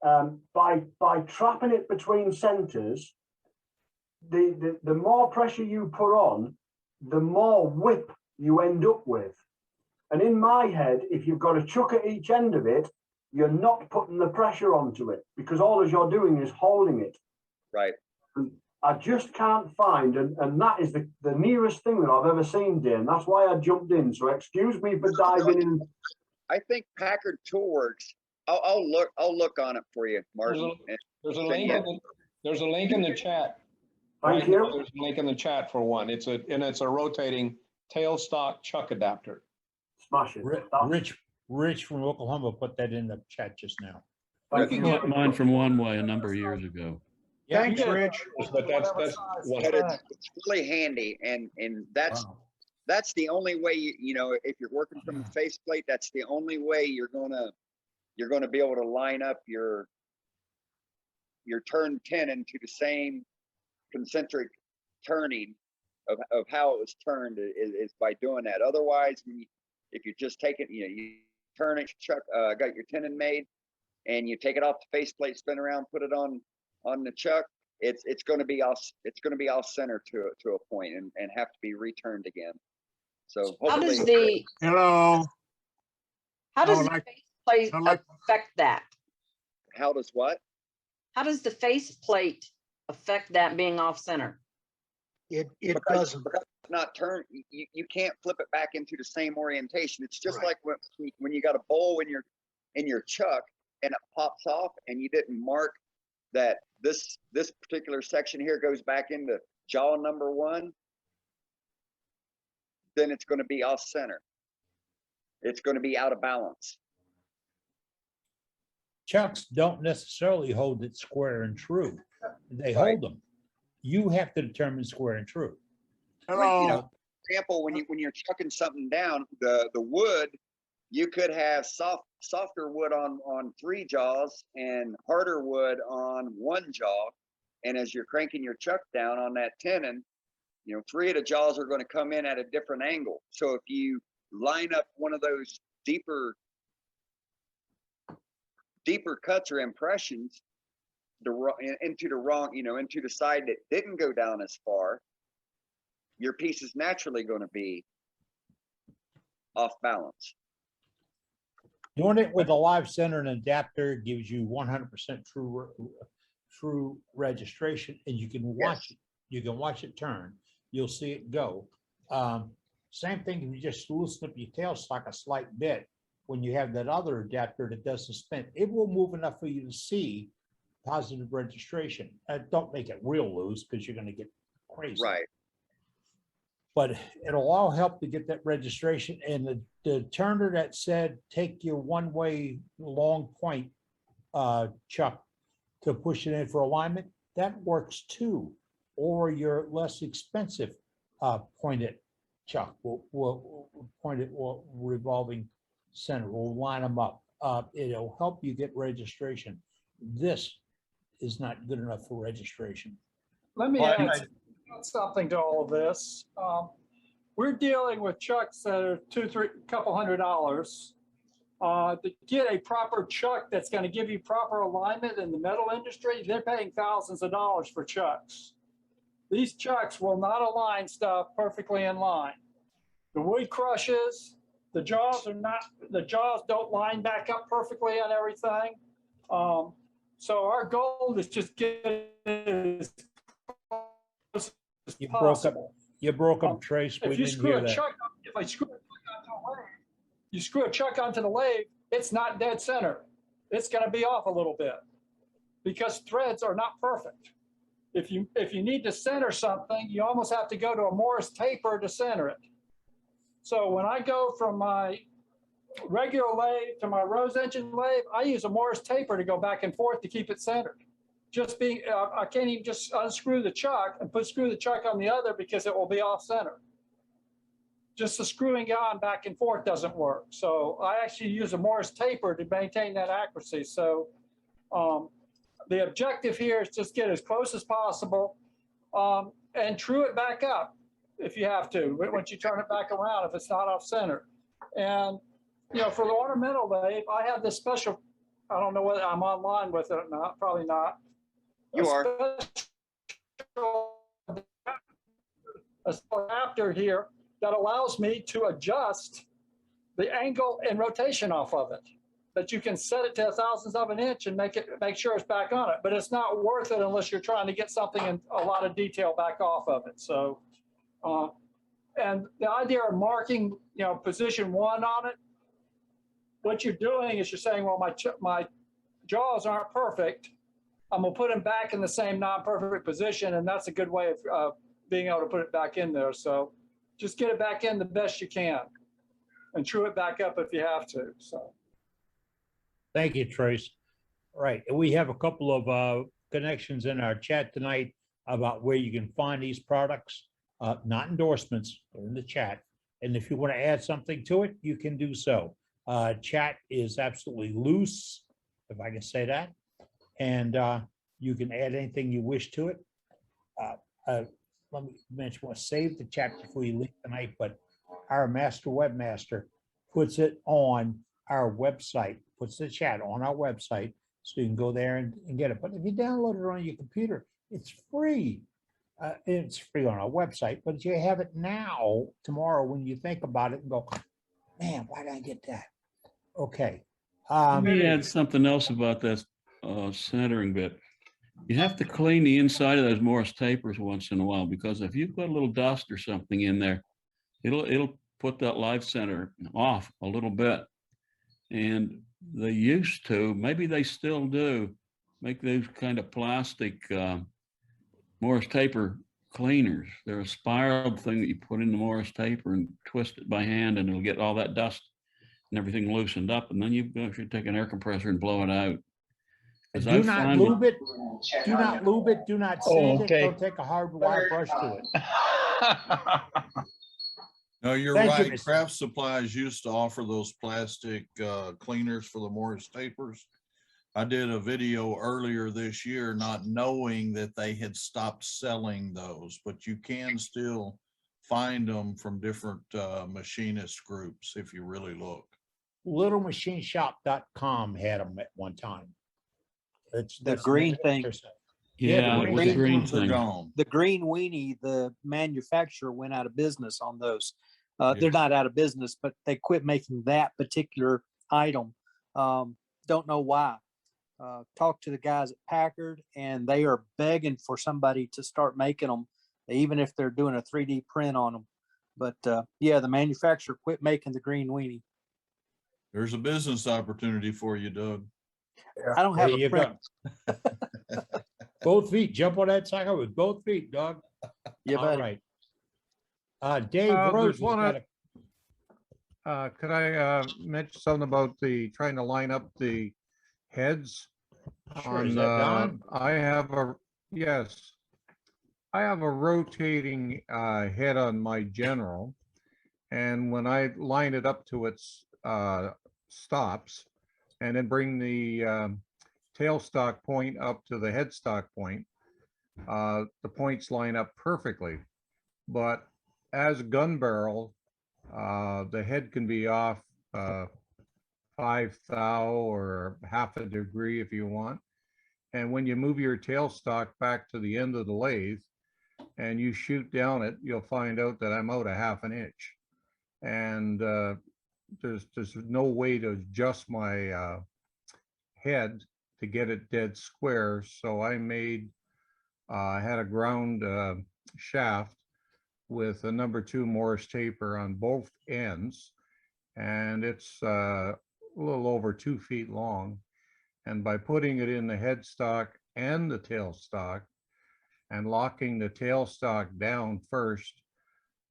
by trapping it between centers, the more pressure you put on, the more whip you end up with. And in my head, if you've got a chuck at each end of it, you're not putting the pressure onto it, because all you're doing is holding it. Right. And I just can't find, and that is the nearest thing that I've ever seen, Dan. That's why I jumped in. So excuse me for diving in. I think Packard Toolworks. I'll look on it for you, Martin. There's a link. There's a link in the chat. Thank you. There's a link in the chat for one. It's a rotating tailstock chuck adapter. Smash it. Rich from Oklahoma put that in the chat just now. I got mine from One Way a number of years ago. Yeah, Thanks, Rich. But that's it's really handy, and that's the only way you know, if you're working from a faceplate, that's the only way you're gonna be able to line up your turn tenon to the same concentric turning of how it was turned is by doing that. Otherwise, if you just take it, you turn it, chuck, got your tenon made, and you take it off the faceplate, spin around, put it on the chuck, it's going to be off center to a point and have to be returned again. So How hopefully, does the Hello. how I does would the like- faceplate I'd like- affect that? how does what? How does the faceplate affect that being off center? It Because doesn't. it's not turn, you can't flip it back into the same orientation. It's just Right. like when you got a bowl in your chuck and it pops off and you didn't mark that this particular section here goes back into jaw number 1, then it's going to be off center. It's going to be out of balance. Chucks don't necessarily hold it square and true. They Right. hold them. You have to determine square and true. When, for example, when you're chucking something down, the wood, you could have softer wood on 3 jaws and harder wood on 1 jaw. And as you're cranking your chuck down on that tenon, 3 of the jaws are going to come in at a different angle. So if you line up one of those deeper cuts or impressions into the side that didn't go down as far, your piece is naturally going to be off balance. Doing it with a live center and adapter gives you 100% true registration, and you can watch it. You can watch it turn. You'll see it go. Same thing if you just loosen up your tailstock a slight bit. When you have that other adapter that does the spin, it will move enough for you to see positive registration. Don't make it real loose because you're going to get crazy. Right. But it'll all help to get that registration. And the turner that said, take your one-way long point, chuck, to push it in for alignment, that works too. Or your less expensive pointed chuck will point it revolving center. We'll line them up. It'll help you get registration. This is not good enough for registration. Let me add something to all of this. We're dealing with chucks that are couple $100. To get a proper chuck that's going to give you proper alignment in the metal industry, they're paying thousands of dollars for chucks. These chucks will not align stuff perfectly in line. The wood crushes, the jaws don't line back up perfectly on everything. So our goal is just get it as close as possible. You broke up, Trace. We If you didn't screw hear a that. chuck, if I screw a chuck onto a lathe, you screw a chuck onto the lathe, it's not dead center. It's going to be off a little bit because threads are not perfect. If you need to center something, you almost have to go to a Morris taper to center it. So when I go from my regular lathe to my Rose engine lathe, I use a Morris taper to go back and forth to keep it centered. I can't even just unscrew the chuck and screw the chuck on the other because it will be off center. Just the screwing on back and forth doesn't work. So I actually use a Morris taper to maintain that accuracy. So the objective here is just get as close as possible and true it back up if you have to, but once you turn it back around, if it's not off center. And, for the ornamental lathe, I have this special, I don't know whether I'm online with it or not, probably not. You are. A adapter here that allows me to adjust the angle and rotation off of it. That you can set it to 1,000th of an inch and make sure it's back on it. But it's not worth it unless you're trying to get something in a lot of detail back off of it. So, and the idea of marking, position 1 on it, what you're doing is you're saying, well, my jaws aren't perfect. I'm gonna put them back in the same non-perfect position, and that's a good way of being able to put it back in there. So just get it back in the best you can and true it back up if you have to. So. Thank you, Trace. All right, we have a couple of connections in our chat tonight about where you can find these products, not endorsements, they're in the chat. And if you want to add something to it, you can do so. Chat is absolutely loose, if I can say that. And you can add anything you wish to it. Let me mention, I want to save the chat before you leave tonight, but our master webmaster puts it on our website, puts the chat on our website, so you can go there and get it. But if you download it on your computer, it's free. It's free on our website, but you have it now, tomorrow, when you think about it and go, man, why did I get that? Okay. Let me add something else about that centering bit. You have to clean the inside of those Morris tapers once in a while, because if you've got a little dust or something in there, it'll put that live center off a little bit. And they used to, maybe they still do, make those kind of plastic Morris taper cleaners. They're a spiral thing that you put in the Morris taper and twist it by hand, and it'll get all that dust and everything loosened up. And then you should take an air compressor and blow it out. And 'Cause do I not find lube it. Do not lube it. Do not sand it. okay. Don't take a hard wire brush to it. No, you're Thank you, right. Mr. Craft Supplies used to offer those plastic cleaners for the Morris tapers. I did a video earlier this year, not knowing that they had stopped selling those, but you can still find them from different machinist groups if you really look. LittleMachineShop.com had them at one time. The green thing. Yeah, with the green green ones are thing. gone. The green weenie, the manufacturer went out of business on those. They're Yes. not out of business, but they quit making that particular item. Don't know why. Talked to the guys at Packard, and they are begging for somebody to start making them, even if they're doing a 3D print on them. But yeah, the manufacturer quit making the green weenie. There's a business opportunity for you, Doug. I don't have There a you print. go. Both feet. Jump on that sucker with both feet, dog. Yeah, All buddy. right. Dave Rhodes There's has one, got a could I mention something about the trying to line up the heads? Sure, is that Don? I have a, yes. I have a rotating head on my General. And when I line it up to its stops and then bring the tailstock point up to the headstock point, the points line up perfectly. But as a gun barrel, the head can be off 5 thou or half a degree if you want. And when you move your tailstock back to the end of the lathe and you shoot down it, you'll find out that I'm out a half an inch. And there's no way to adjust my head to get it dead square. So I had a ground shaft with a #2 Morris taper on both ends, and it's a little over 2 feet long. And by putting it in the headstock and the tailstock and locking the tailstock down first,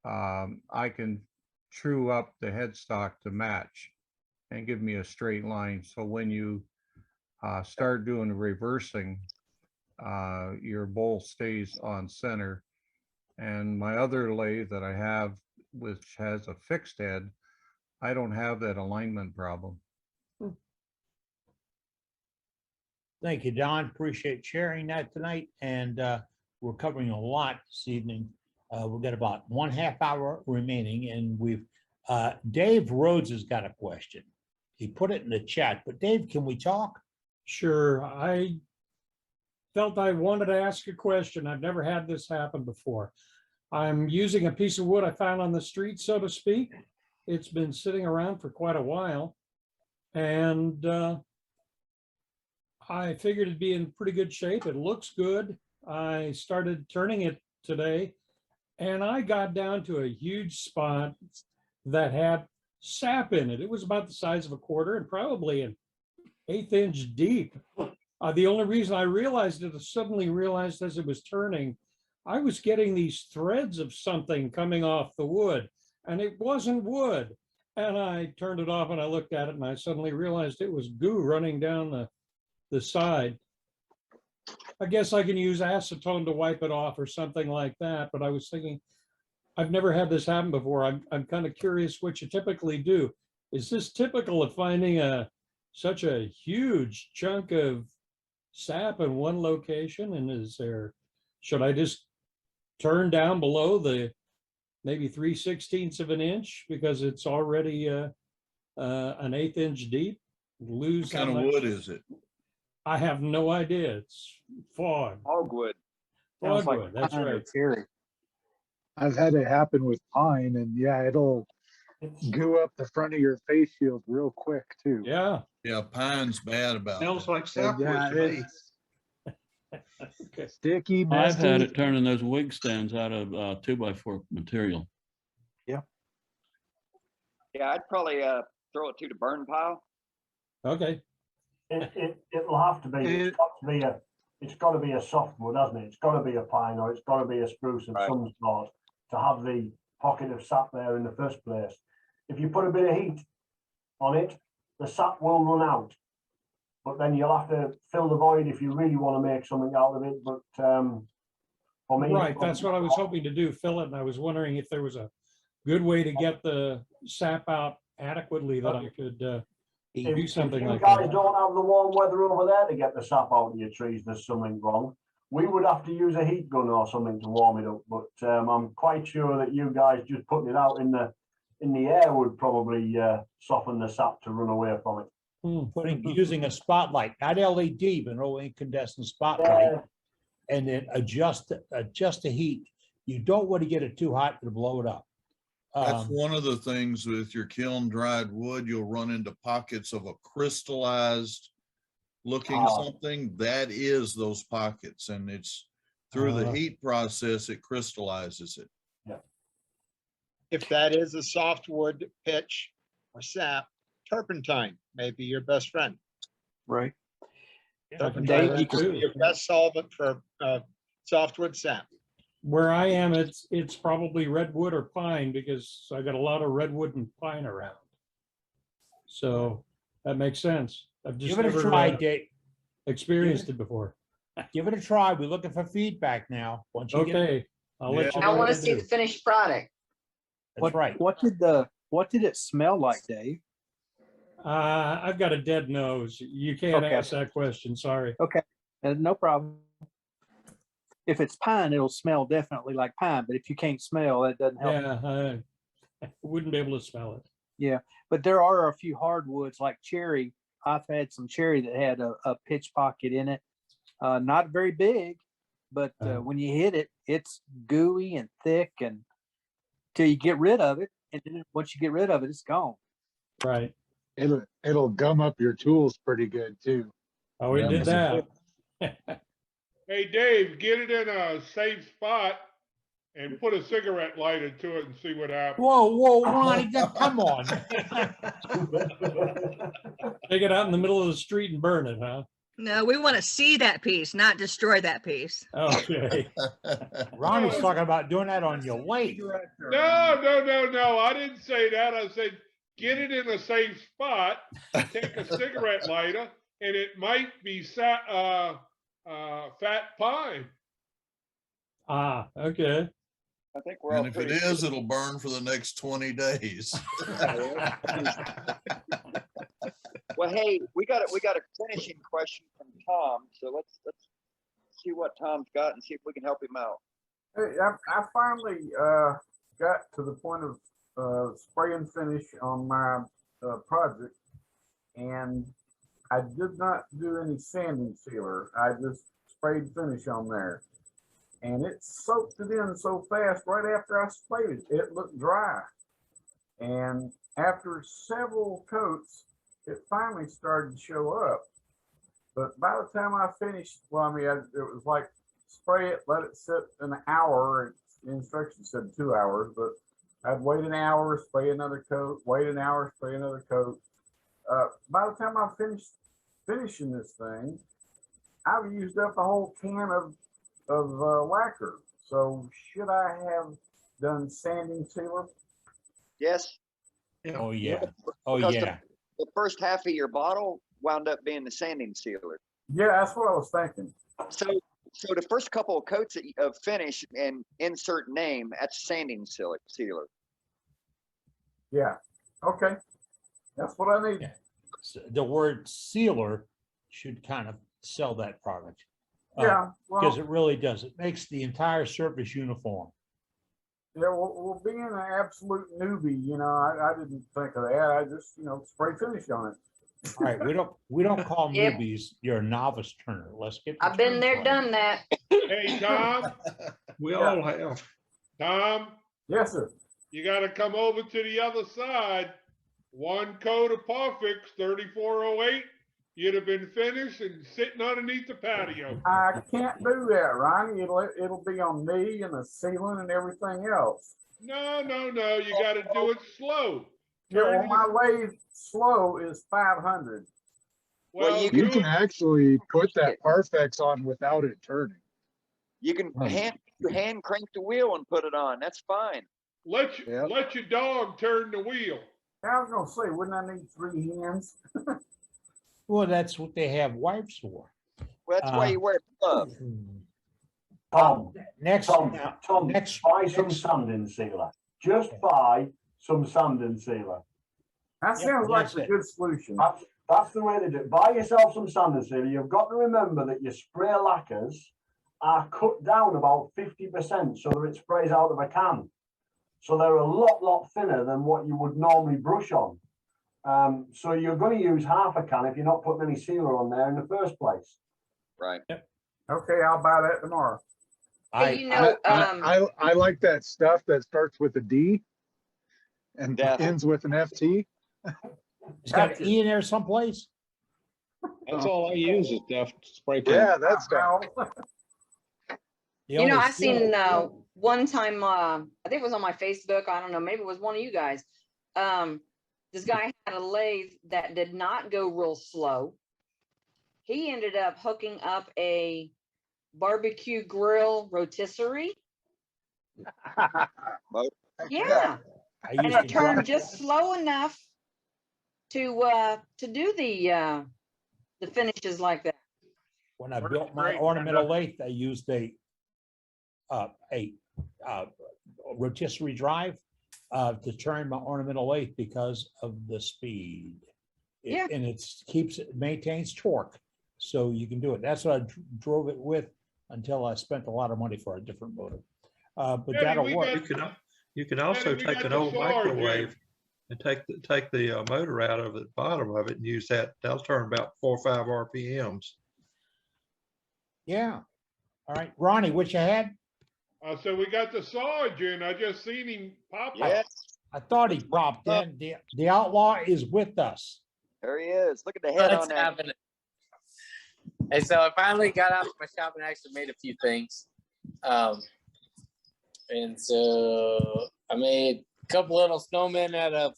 I can true up the headstock to match and give me a straight line. So when you start doing the reversing, your bowl stays on center. And my other lathe that I have, which has a fixed head, I don't have that alignment problem. Thank you, Don. Appreciate sharing that tonight. And we're covering a lot this evening. We've got about 1/2 hour remaining, and Dave Rhodes has got a question. He put it in the chat, but Dave, can we talk? Sure. I felt I wanted to ask a question. I've never had this happen before. I'm using a piece of wood I found on the street, so to speak. It's been sitting around for quite a while. And I figured it'd be in pretty good shape. It looks good. I started turning it today, and I got down to a huge spot that had sap in it. It was about the size of a quarter and probably an 1/8 inch deep. The only reason I realized it, I suddenly realized as it was turning, I was getting these threads of something coming off the wood, and it wasn't wood. And I turned it off and I looked at it, and I suddenly realized it was goo running down the side. I guess I can use acetone to wipe it off or something like that, but I was thinking, I've never had this happen before. I'm kind of curious what you typically do. Is this typical of finding such a huge chunk of sap in one location? And should I just turn down below the maybe 3/16 of an inch because it's already an 1/8 inch deep? Lose What kind of wood is it? I have no idea. It's fog. Hogwood. Sounds like Bloodwood, that's pine or right. cherry. I've had it happen with pine, and yeah, it'll goo up the front of your face shield real quick too. Yeah. Yeah, pine's bad about Smells that. like And sapwood yeah, to me. it's sticky, I've had messy. it turning those wig stands out of 2x4 material. Yeah, I'd probably throw it to the burn pile. Okay. It'll have to be, it's got to be a softwood, hasn't it? It's got to be a pine or it's got to be a spruce of some sort to have the pocket of sap there in the first place. If you put a bit of heat on it, the sap will run out. But then you'll have to fill the void if you really want to make something out of it. But for me, Right, that's what I was hoping to do, fill it, and I was wondering if there was a good way to get the sap out adequately that I could do something if like you guys that. don't have the warm weather over there to get the sap out of your trees, there's something wrong. We would have to use a heat gun or something to warm it up, but I'm quite sure that you guys just putting it out in the air would probably soften the sap to run away from it. Using a spotlight, not LED, but an old incandescent spotlight, and then adjust the heat. You don't want to get it too hot to blow it up. That's one of the things with your kiln dried wood, you'll run into pockets of a crystallized looking something. That is those pockets, and it's through the heat process, it crystallizes it. If that is a softwood pitch or sap, turpentine may be your best friend. Right. Turpentine is your best solvent for softwood sap. Where I am, it's probably redwood or pine because I got a lot of redwood and pine around. So that makes sense. I've just Give it a never try, Dave. experienced it before. Give it a try. We're looking for feedback now. Once you get Okay, I'll let you know. I want what to see do. the finished product. That's right. What did it smell like, Dave? I've got a dead nose. You can't Okay. ask that question. Sorry. Okay, no problem. If it's pine, it'll smell definitely like pine, but if you can't smell, that doesn't help. Yeah, I wouldn't be able to smell it. Yeah, but there are a few hardwoods like cherry. I've had some cherry that had a pitch pocket in it. Not very big, but when you hit it, it's gooey and thick and till you get rid of it. And then once you get rid of it, it's gone. Right. It'll gum up your tools pretty good too. Oh, it did that. Hey, Dave, get it in a safe spot and put a cigarette lighter to it and see what happens. Whoa, Ronnie, come on. Take it out in the middle of the street and burn it, huh? No, we want to see that piece, not destroy that piece. Okay. Ronnie's talking about doing that on your lake. No. I didn't say that. I said, get it in a safe spot, take a cigarette lighter, and it might be fat pine. Ah, okay. I think we're And all if it pretty is, it'll burn for the next 20 days. Well, hey, we got a finishing question from Tom. So let's see what Tom's got and see if we can help him out. Hey, I finally got to the point of spray and finish on my project, and I did not do any sanding sealer. I just sprayed finish on there, and it soaked it in so fast. Right after I sprayed it, it looked dry, and after several coats, it finally started to show up. But by the time I finished, well, I mean, it was like spray it, let it sit an hour. The instructions said 2 hours, but I'd wait an hour, spray another coat, wait an hour, spray another coat. By the time I finished finishing this thing, I've used up a whole can of lacquer. So should I have done sanding sealer? Yes. Oh yeah. Oh Because yeah. The first half of your bottle wound up being the sanding sealer. Yeah, that's what I was thinking. So the first couple of coats of finish and insert name, that's sanding sealer. Yeah. Okay. That's what I need. Yeah. The word sealer should kind of sell that product. Yeah, well- because it really does. It makes the entire surface uniform. Yeah, well, being an absolute newbie, I didn't think of that. I just, spray finish on it. All right, we don't call Yep. newbies. You're a novice turner. Let's get. the I've been turns there, right. done that. Hey, Tom, We all have. Tom, Yes, sir. you gotta come over to the other side. One coat of Parfix 3408, you'd have been finished and sitting underneath the patio. I can't do that, Ronnie. It'll be on me and the ceiling and everything else. No, you gotta do it slow. Yeah, well, Turn my your, lathe slow is 500. well, You do can it, actually put that Parfex on without it turning. You can hand crank the wheel and put it on. That's fine. let your dog turn the wheel. I was gonna say, wouldn't I need 3 hands? Well, that's what they have wives for. Well, that's why you wear gloves. Tom, Next, Tom, next, buy some sanding sealer. Just buy some sanding sealer. That sounds like a good solution. That's the way to do it. Buy yourself some sanding sealer. You've got to remember that your spray lacquers are cut down about 50% so that it sprays out of a can. So they're a lot thinner than what you would normally brush on. So you're going to use half a can if you're not putting any sealer on there in the first place. Right. Okay, I'll buy that tomorrow. Hey, I like that stuff that starts with a D and ends with an FT. It's got an E in there someplace. That's all I use is Def spray can. Yeah, that's stuff. You know, I seen one time, I think it was on my Facebook. I don't know, maybe it was one of you guys. This guy had a lathe that did not go real slow. He ended up hooking up a barbecue grill rotisserie. Yeah, and it turned just slow enough to do the finishes like that. When I built my ornamental lathe, I used a rotisserie drive to turn my ornamental lathe because of the speed. Yeah. And it maintains torque, so you can do it. That's what I drove it with until I spent a lot of money for a different motor. But that'll work. You can also take an old microwave and take the motor out of the bottom of it and use that. That'll turn about 4 or 5 RPMs. Yeah. All right, Ronnie, what you had? So we got the Sarge in. I just seen him pop Yeah. up. I thought he popped in. The outlaw is with us. There he is. Look at the head What's on that. happening? And so I finally got out of my shop and actually made a few things. And so I made a couple little snowmen out of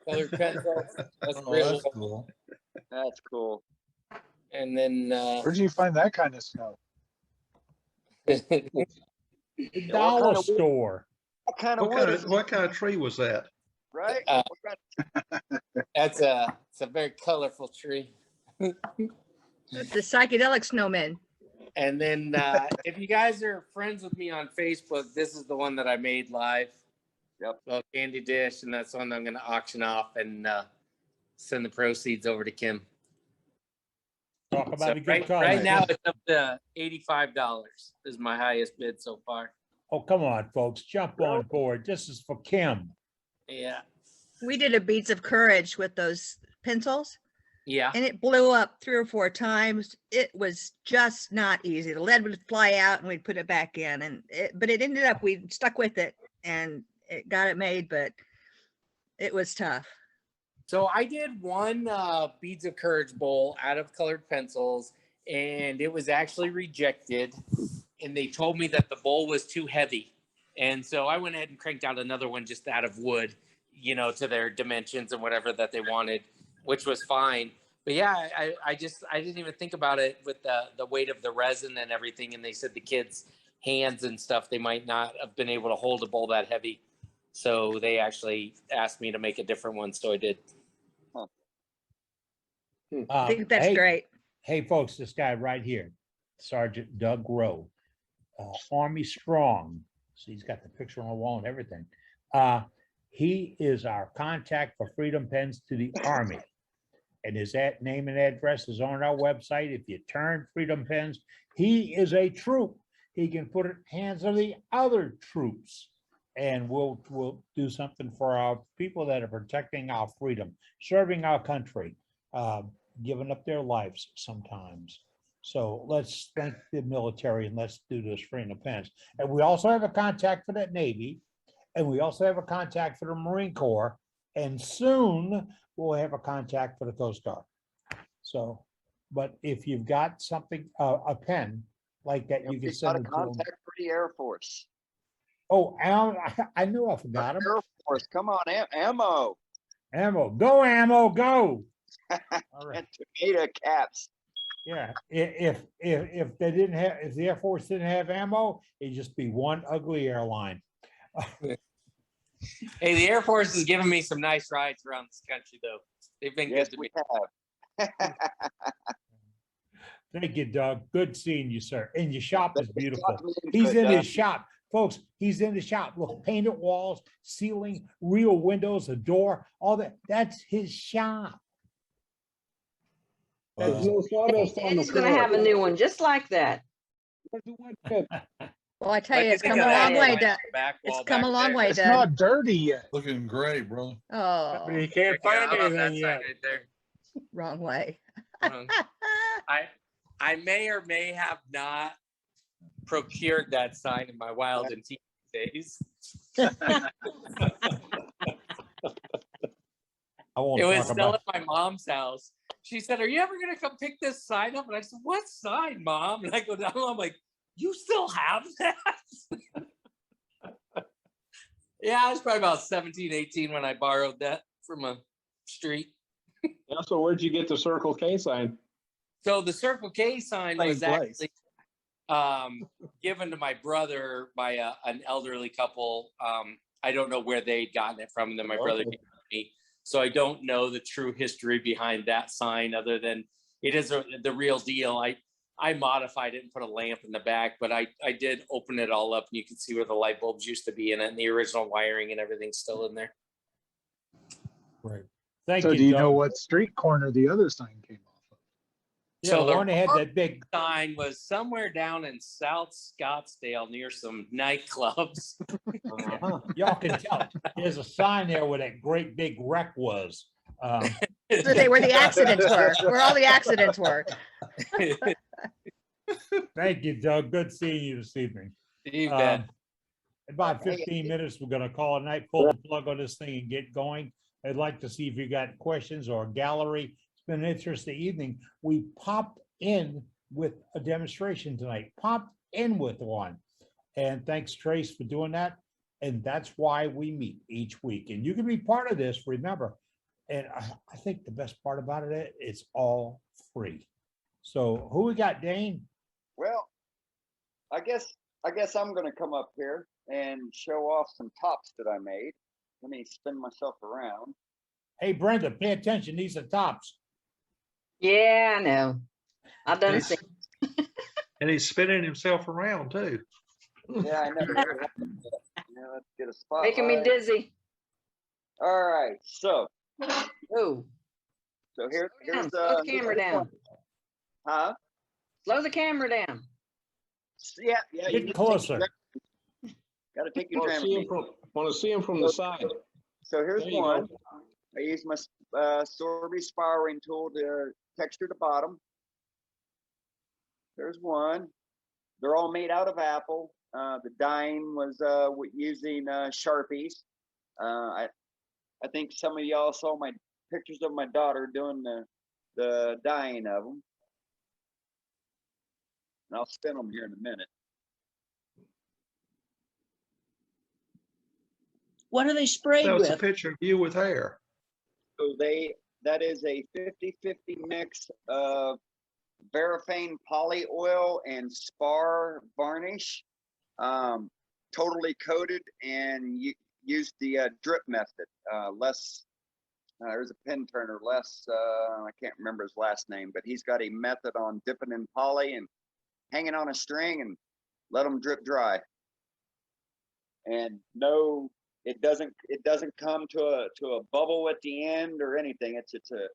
colored pencils. That's That's cool. That's cool. And then Where'd you find that kind of snow? The dollar store. What kind of wood is What kind of tree was that? right? it's a very colorful tree. It's the psychedelic snowman. And then if you guys are friends with me on Facebook, this is the one that I made live. Yep. Well, Candy Dish, and that's one I'm going to auction off and send the proceeds over to Kim. Talk about So a good right color. now it's up to $85 is my highest bid so far. Oh, come on, folks, jump on board. This is for Kim. Yeah. We did a Beads of Courage with those pencils. Yeah. And it blew up 3 or 4 times. It was just not easy. The lead would fly out and we'd put it back in. But it ended up, we stuck with it and it got it made, but it was tough. So I did one Beads of Courage bowl out of colored pencils, and it was actually rejected. And they told me that the bowl was too heavy. And so I went ahead and cranked out another one just out of wood, you know, to their dimensions and whatever that they wanted, which was fine. But yeah, I didn't even think about it with the weight of the resin and everything. And they said the kids' hands and stuff, they might not have been able to hold a bowl that heavy. So they actually asked me to make a different one. So I did. I think that's great. Hey, folks, this guy right here, Sergeant Doug Rowe, Army Strong. So he's got the picture on the wall and everything. He is our contact for Freedom Pens to the Army. And his name and address is on our website. If you turn Freedom Pens, he is a troop. He can put it in hands of the other troops. And we'll do something for our people that are protecting our freedom, serving our country. giving up their lives sometimes. So let's thank the military and let's do this free and defense. And we also have a contact for that Navy, and we also have a contact for the Marine Corps, and soon we'll have a contact for the Coast Guard. So, but if you've got something, a pen like that, you can We got send a it to them. contact for the Air Force. Oh, I knew I forgot him. Air Force, come on, ammo. Ammo, go ammo, go. All right. And tomato caps. Yeah, if they didn't have, if the Air Force didn't have ammo, it'd just be one ugly airline. Hey, the Air Force has given me some nice rides around this country, though. They've been good to me. Thank you, Doug. Good seeing you, sir. And your shop is beautiful. talking to you, He's in Doug. his shop. Folks, he's in the shop. Look, painted walls, ceiling, real windows, a door, all that. That's his shop. There's no sawdust on the He's gonna floor. have a new one just like that. Well, I tell you, Like, it's think come a of that long way, on Doug. the back It's wall come back a long there. way, It's Doug. not dirty yet. Looking great, brother. Oh, But you can't Yeah, find how about that anything sign yet. right there? wrong way. I may or may have not procured that sign in my wild and teen days. I won't It was talk still about. at my mom's house. She said, "Are you ever gonna come pick this sign up?" And I said, "What sign, Mom?" And I go down, I'm like, "You still have that?" Yeah, I was probably about 17, 18 when I borrowed that from a street. Yeah, so where'd you get the Circle K sign? So the Circle K sign Same was place. actually given to my brother by an elderly couple. I don't know where they'd gotten it from, and then my brother Okay. gave it to me. So I don't know the true history behind that sign, other than it is the real deal. I modified it and put a lamp in the back, but I did open it all up, and you can see where the light bulbs used to be in it, and the original wiring and everything's still in there. Right. Thank So you, do you know Doug. what street corner the other sign came off of? Yeah, So the the one that had that big. sign was somewhere down in South Scottsdale near some nightclubs. Y'all can tell. There's a sign there where that great big wreck was. To say where the accidents were, where all the accidents were. Thank you, Doug. Good seeing you this evening. You bet. In about 15 minutes, we're gonna call a night, pull the plug on this thing and get going. I'd like to see if you got questions or gallery. It's been an interesting evening. We popped in with a demonstration tonight, popped in with one. And thanks, Trace, for doing that. And that's why we meet each week. And you can be part of this, remember. And I think the best part about it, it's all free. So who we got, Dane? Well, I guess I'm gonna come up here and show off some tops that I made. Let me spin myself around. Hey, Brenda, pay attention. These are tops. Yeah, I know. I've done Yes. seen. And he's spinning himself around too. Yeah, I know. Yeah, let's get a spot. Making me dizzy. All right, so Oh, here's slow the camera down. Huh? Slow the camera down. Yeah, you Get closer. Gotta take your Want time. to see him from the side. So here's There you one. go. I use my Sorby spiraling tool to texture the bottom. There's one. They're all made out of apple. The dyeing was using Sharpies. I think some of y'all saw my pictures of my daughter doing the dyeing of them. And I'll spin them here in a minute. What are they sprayed That was a with? picture of you with hair. So that is a 50-50 mix of Veraphane poly oil and spar varnish, totally coated, and used the drip method. There's a pin turner, I can't remember his last name, but he's got a method on dipping in poly and hanging on a string and let them drip dry. And no, it doesn't come to a bubble at the end or anything. It's a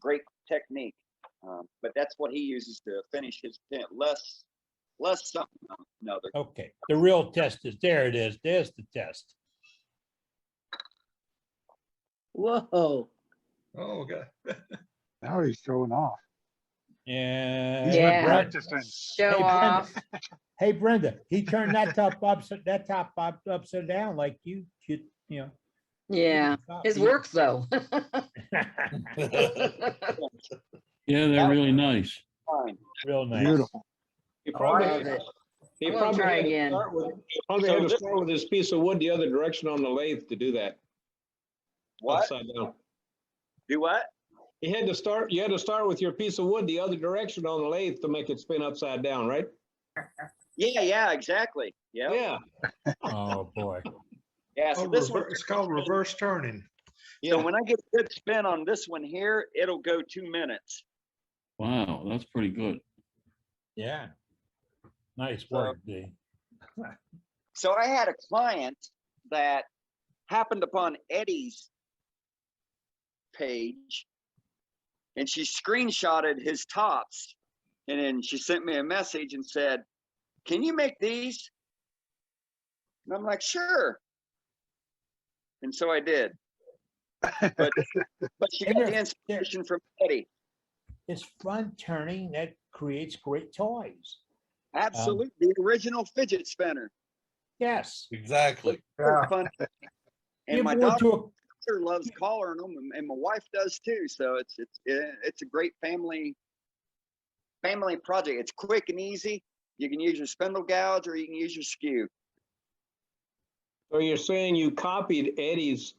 great technique. But that's what he uses to finish his pin. Less something than another. Okay, the real test is, there it is. There's the test. Whoa. Oh, okay. Now he's showing off. And He's been Yeah. practicing. Show Hey, Brenda. off. Hey, Brenda, he turned that top upside down like you know. Yeah. His works though. Yeah, they're really nice. Fine. Real nice. Beautiful. He I probably, love it. he I'm gonna probably try had to again. start with, probably So had to this- start with his piece of wood the other direction on the lathe to do that. What? Upside down. Do what? You had to start with your piece of wood the other direction on the lathe to make it spin upside down, right? Yeah, exactly. Yep. Yeah. Oh, boy. Yeah. So this one, It's called reverse turning. so when I get a good spin on this one here, it'll go 2 minutes. Wow, that's pretty good. Yeah. Nice work, D. So I had a client that happened upon Eddie's page, and she screenshotted his tops, and then she sent me a message and said, "Can you make these?" And I'm like, "Sure." And so I did. But she got the inspiration from Eddie. It's fun turning that creates great toys. Absolutely, the original fidget spinner. Yes. Exactly. They're fun. And You my ever went to daughter loves collaring them, and my wife does too. So it's a great family project. It's quick and easy. You can use your spindle gouge or you can use your skew. So you're saying you copied Eddie's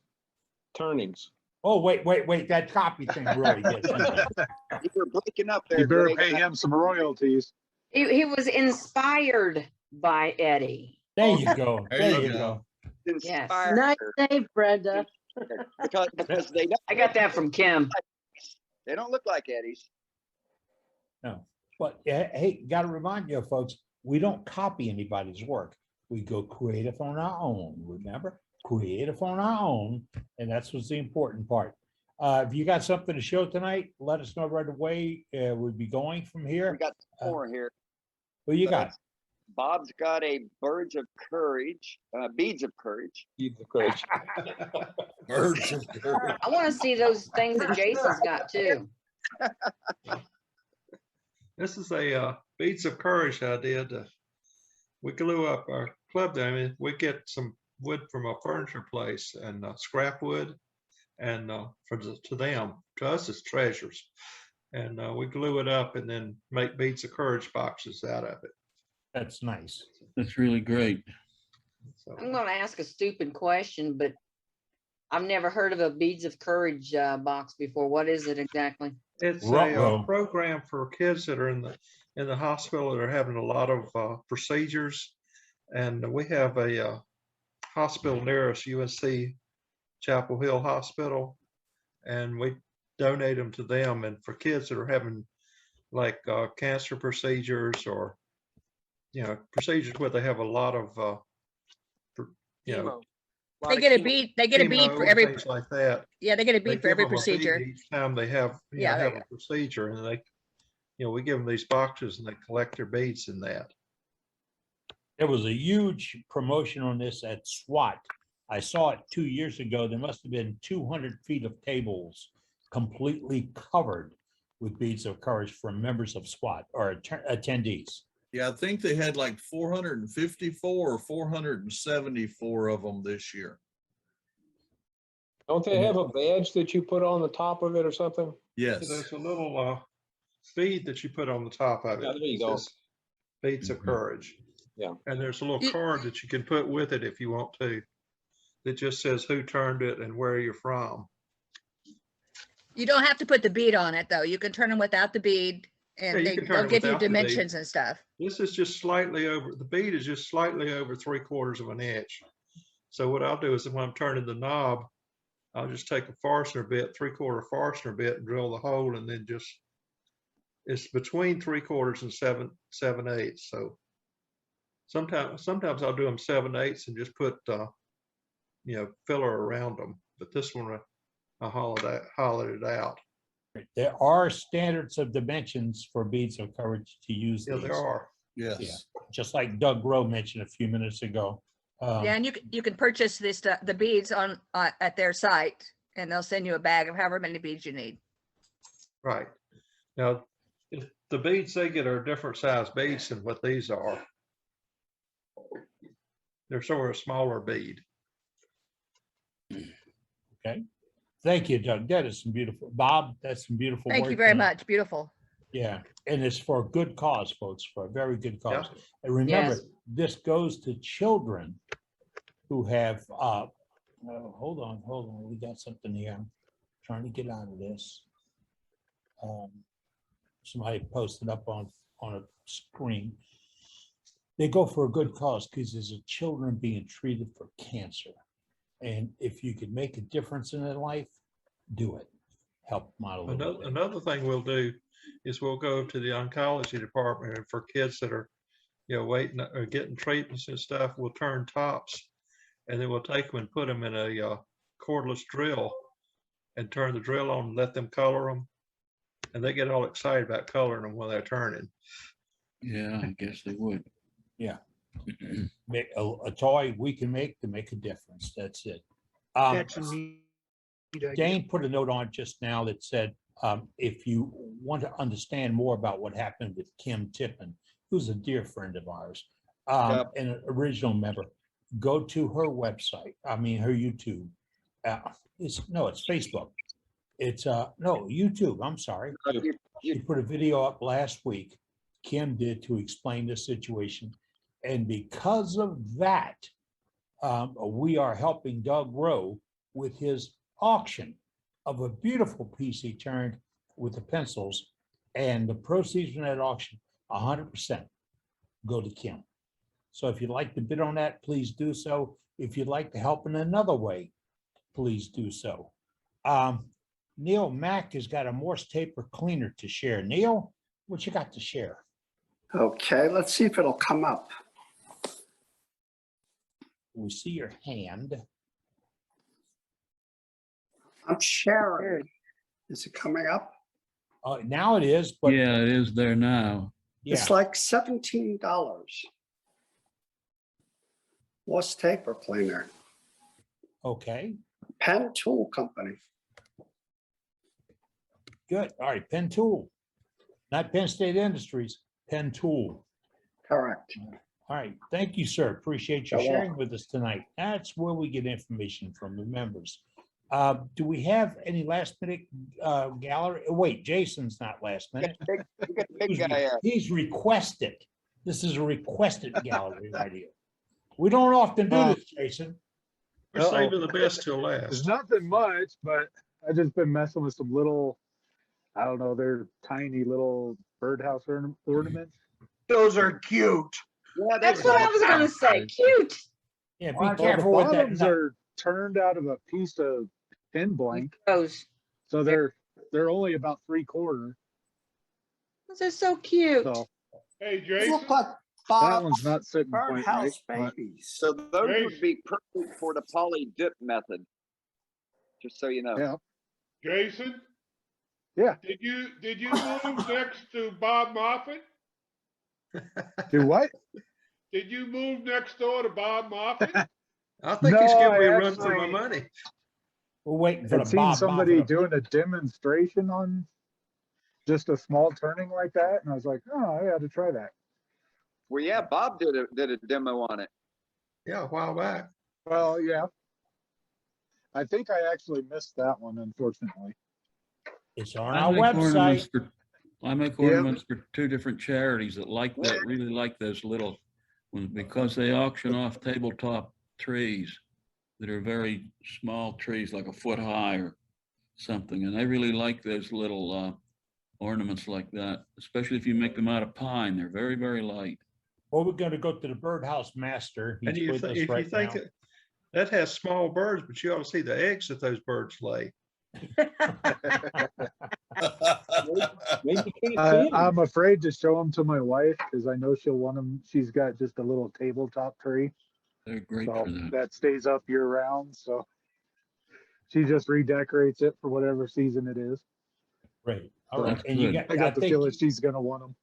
turnings? Oh, wait. That copy thing really gets me. You were breaking up there. You better Greg. pay him some royalties. He was inspired by Eddie. There you go. There you go. Yes. Inspired Nice her. save, Brenda. because they don't, I got that from Kim. they don't look like Eddie's. No, but hey, got to remind you folks, we don't copy anybody's work. We go creative on our own. Remember, creative on our own, and that's what's the important part. If you got something to show tonight, let us know right away. We'll be going from here. We got more here. What you got? Bob's got a beads of courage. Beads of courage. Birds of courage. I want to see those things that Jason's got too. This is a beads of courage I did. We glue up our club there. I mean, we get some wood from a furniture place and scrap wood, and to them, to us, it's treasures. And we glue it up and then make beads of courage boxes out of it. That's nice. That's really great. So I'm going to ask a stupid question, but I've never heard of a Beads of Courage box before. What is it exactly? it's a Ruh-roh. program for kids that are in the hospital that are having a lot of procedures, and we have a hospital near us, UNC Chapel Hill Hospital, and we donate them to them. And for kids that are having like cancer procedures or procedures where they have a lot of They get a bead. They get a bead for every. things like that. Yeah, they get a They bead for give every them a bead procedure. each time they have Yeah, there have you a procedure, and we give them these boxes and they collect their beads in that. There was a huge promotion on this at SWAT. I saw it 2 years ago. There must have been 200 feet of tables completely covered with beads of courage from members of SWAT or attendees. Yeah, I think they had like 454 or 474 of them this year. Don't they have a badge that you put on the top of it or something? Yes. There's a little bead that you put on the top of it. Yeah, there you It go. says Beads of courage. Yeah. And there's a little card that you can put with it if you want to. It just says who turned it and where you're from. You don't have to put the bead on it though. You can turn them without the bead, Yeah, and you can turn they'll it give you without the bead. dimensions and stuff. This is just slightly over, the bead is just slightly over 3/4 of an inch. So what I'll do is when I'm turning the knob, I'll just take a Forstner bit, 3/4 Forstner bit, and drill the hole, and then just, it's between 3/4 and 7/8. So sometimes I'll do them 7/8 and just put filler around them. But this one I hollowed it out. There are standards of dimensions for beads of courage to use. Yeah, these. there are. Yes. Yeah, just like Doug Rowe mentioned a few minutes ago. Yeah, and you can purchase this the beads on at their site. and they'll send you a bag of however many beads you need. Right. Now, the beads they get are different size beads than what these are. They're sort of a smaller bead. Okay. Thank you, Doug. That is some beautiful, Bob, that's some beautiful work. Thank you very done. much. Beautiful. Yeah, and it's for a good cause, folks, for a very good cause. Yeah. And remember, Yes. this goes to children who have, hold on, we got something here. I'm trying to get out of this. Somebody posted up on a screen. They go for a good cause because there's children being treated for cancer. And if you could make a difference in their life, do it. Help them out a little bit. Another thing we'll do is we'll go to the oncology department, and for kids that are, waiting or getting treatments and stuff, we'll turn tops, and then we'll take them and put them in a cordless drill and turn the drill on and let them color them. And they get all excited about coloring them when they're turning. Yeah, I guess they would. Yeah. Make a toy we can make to make a difference. That's it. That's a neat idea. Dane put a note on just now that said, if you want to understand more about what happened with Kim Tippin, who's a dear friend of ours, and an original member, go to her website. I mean, her YouTube. It's Facebook. It's no, YouTube. I'm sorry. She put a video up last week. Kim did, to explain the situation. And because of that, we are helping Doug Rowe with his auction of a beautiful piece he turned with the pencils, and the proceeds from that auction, 100% go to Kim. So if you'd like to bid on that, please do so. If you'd like to help in another way, please do so. Neil Mack has got a Morse taper cleaner to share. Neil, what you got to share? Okay, let's see if it'll come up. We see your hand. I'm sharing. Is it coming up? Now it is, but yeah, it is there now. Yeah. It's like $17. Morse taper cleaner. Okay. Pen Tool Company. Good. All right, Penn Tool. Not Penn State Industries, Penn Tool. Correct. All right. Thank you, sir. Appreciate you You're sharing welcome. with us tonight. That's where we get information from the members. Do we have any last minute gallery? Wait, Jason's not last minute. You got the big guy out. He's requested. This is a requested gallery right here. We don't often do this, Jason. We're saving the best till There's last. nothing much, but I've just been messing with some little, I don't know, they're tiny little birdhouse ornaments. Those are cute. Yeah, That's what I was gonna say. Cute. Yeah, be Well, the careful with that. bottoms are turned out of a piece of pin blank, Those. so they're only about 3/4. Those are so cute. So Hey, They Jason. look like that Bob's one's not sitting quite right. birdhouse But babies. So those would be perfect for the poly dip method. Just so you know. yeah, Jason, yeah. did you move next to Bob Moffett? Do what? Did you move next door to Bob Moffett? I think No, he's giving me a I run for my actually- money. We're waiting for I'd the seen Bob somebody Moffett. doing a demonstration on just a small turning like that, and I was like, oh, I got to try that. Well, yeah, Bob did a demo on it. Yeah, a while back. Well, yeah. I think I actually missed that one, unfortunately. It's on I our make ornaments website. I make ornaments for 2 different charities that like that, really like those little ones, because they auction off tabletop trees that are very small trees, like a foot high or something. And they really like those little ornaments like that, especially if you make them out of pine. They're very, very light. Well, we're gonna go to the birdhouse master. And He's with us if you right think now. that has small birds, but you ought to see the eggs that those birds lay. Maybe you can't see 'em. I'm afraid to show them to my wife because I know she'll want them. She's got just a little tabletop tree, They're great so for that. that stays up year round. So she just redecorates it for whatever season it is. Right. All So right. And you good. got, I got the feeling she's gonna want them.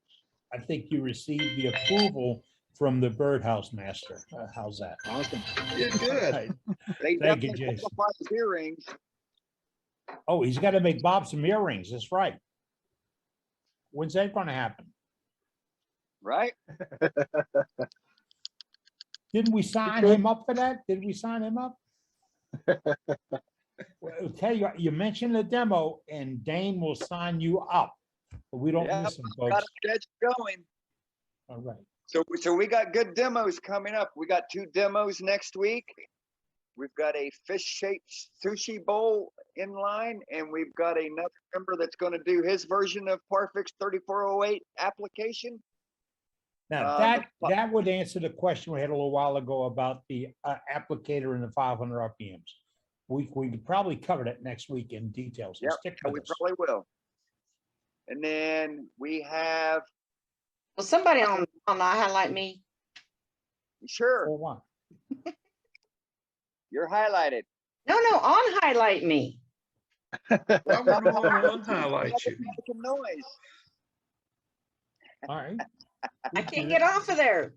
I think you received the approval from the birdhouse master. How's that? Awesome. Yeah, good. Right. They Thank you, definitely Jason. qualify as earrings. Oh, he's got to make Bob some earrings. That's right. When's that going to happen? Right? Didn't we sign him up for that? Did we sign him up? Well, I'll tell you, you mentioned the demo and Dane will sign you up. But we don't Yep, miss him, got folks. a schedule going. All right. So we got good demos coming up. We got 2 demos next week. We've got a fish-shaped sushi bowl in line, and we've got another member that's going to do his version of Parfix 3408 application. Now, that would answer the question we had a little while ago about the applicator and the 500 RPMs. We could probably cover that next week in details. So Yep, stick we with us. probably will. And then we have. Well, somebody on the highlight me. Sure. For what? You're highlighted. No, on highlight me. I want to unhighlight you. Making noise. All right. I can't get off of there.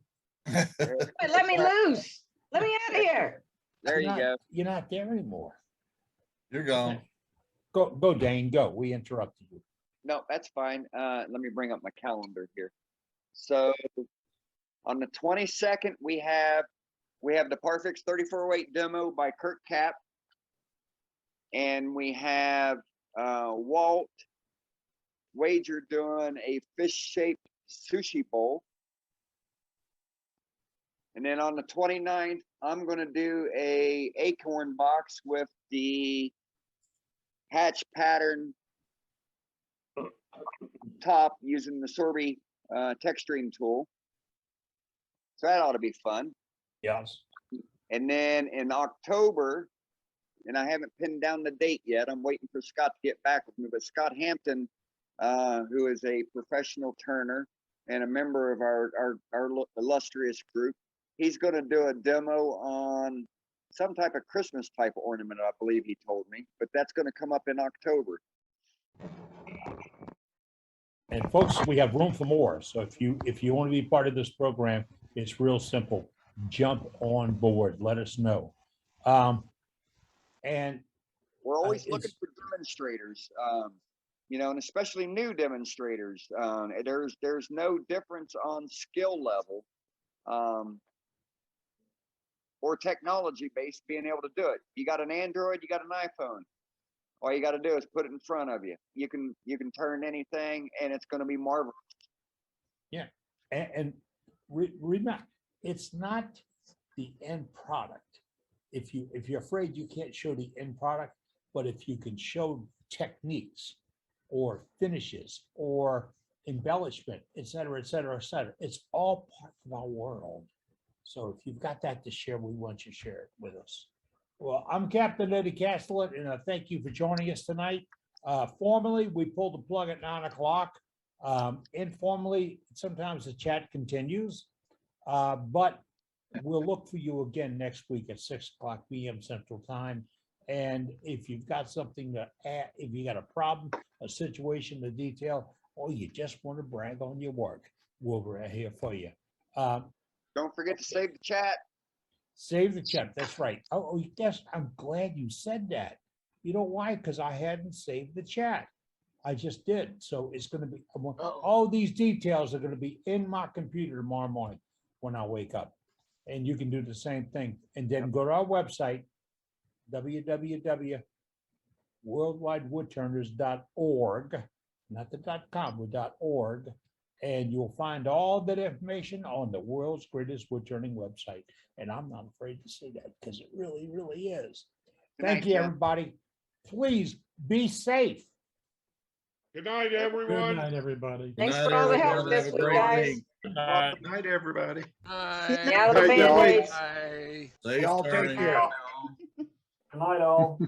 Wait, let me loose. Let me out of here. There you go. You're not there anymore. You're gone. Go, Dane, go. We interrupted you. No, that's fine. Let me bring up my calendar here. So on the 22nd, we have the Parfix 3408 demo by Kurt Kapp. And we have Walt Wager doing a fish-shaped sushi bowl. And then on the 29th, I'm going to do a acorn box with the hatch pattern top using the Sorby texturing tool. So that ought to be fun. Yes. And then in October, and I haven't pinned down the date yet, I'm waiting for Scott to get back with me, but Scott Hampton, who is a professional turner and a member of our illustrious group, he's going to do a demo on some type of Christmas type of ornament, I believe he told me, but that's going to come up in October. And folks, we have room for more. So if you want to be part of this program, it's real simple. Jump on board. Let us know. And we're always looking for demonstrators, and especially new demonstrators. There's no difference on skill level or technology based being able to do it. You got an Android, you got an iPhone. All you got to do is put it in front of you. You can turn anything, and it's going to be marvelous. Yeah, and remember, it's not the end product. If you're afraid you can't show the end product, but if you can show techniques or finishes or embellishment, et cetera, et cetera, et cetera, it's all part of our world. So if you've got that to share, we want you to share it with us. Well, I'm Captain Eddie Castellet, and I thank you for joining us tonight. Formally, we pulled the plug at 9 o'clock. Informally, sometimes the chat continues, but we'll look for you again next week at 6:00 p.m. Central Time. And if you've got something to add, if you got a problem, a situation, a detail, or you just want to brag on your work, we're right here for you. Don't forget to save the chat. Save the chat. That's right. Oh, yes. I'm glad you said that. You know why? Because I hadn't saved the chat. I just did. So it's going to be, all these details are going to be in my computer tomorrow morning when I wake up. And you can do the same thing. And then go to our website, www.worldwidewoodturners.org, not the .com, but .org. And you'll find all that information on the world's greatest wood turning website. And I'm not afraid to say that because it really, really is. Thank you, everybody. Please be safe. Good night, everyone. Good night, everybody. Thanks for all the help this week, guys. Good night, everybody. Get out of the Band-Aids. Safe Y'all take turning. care. Good night, all.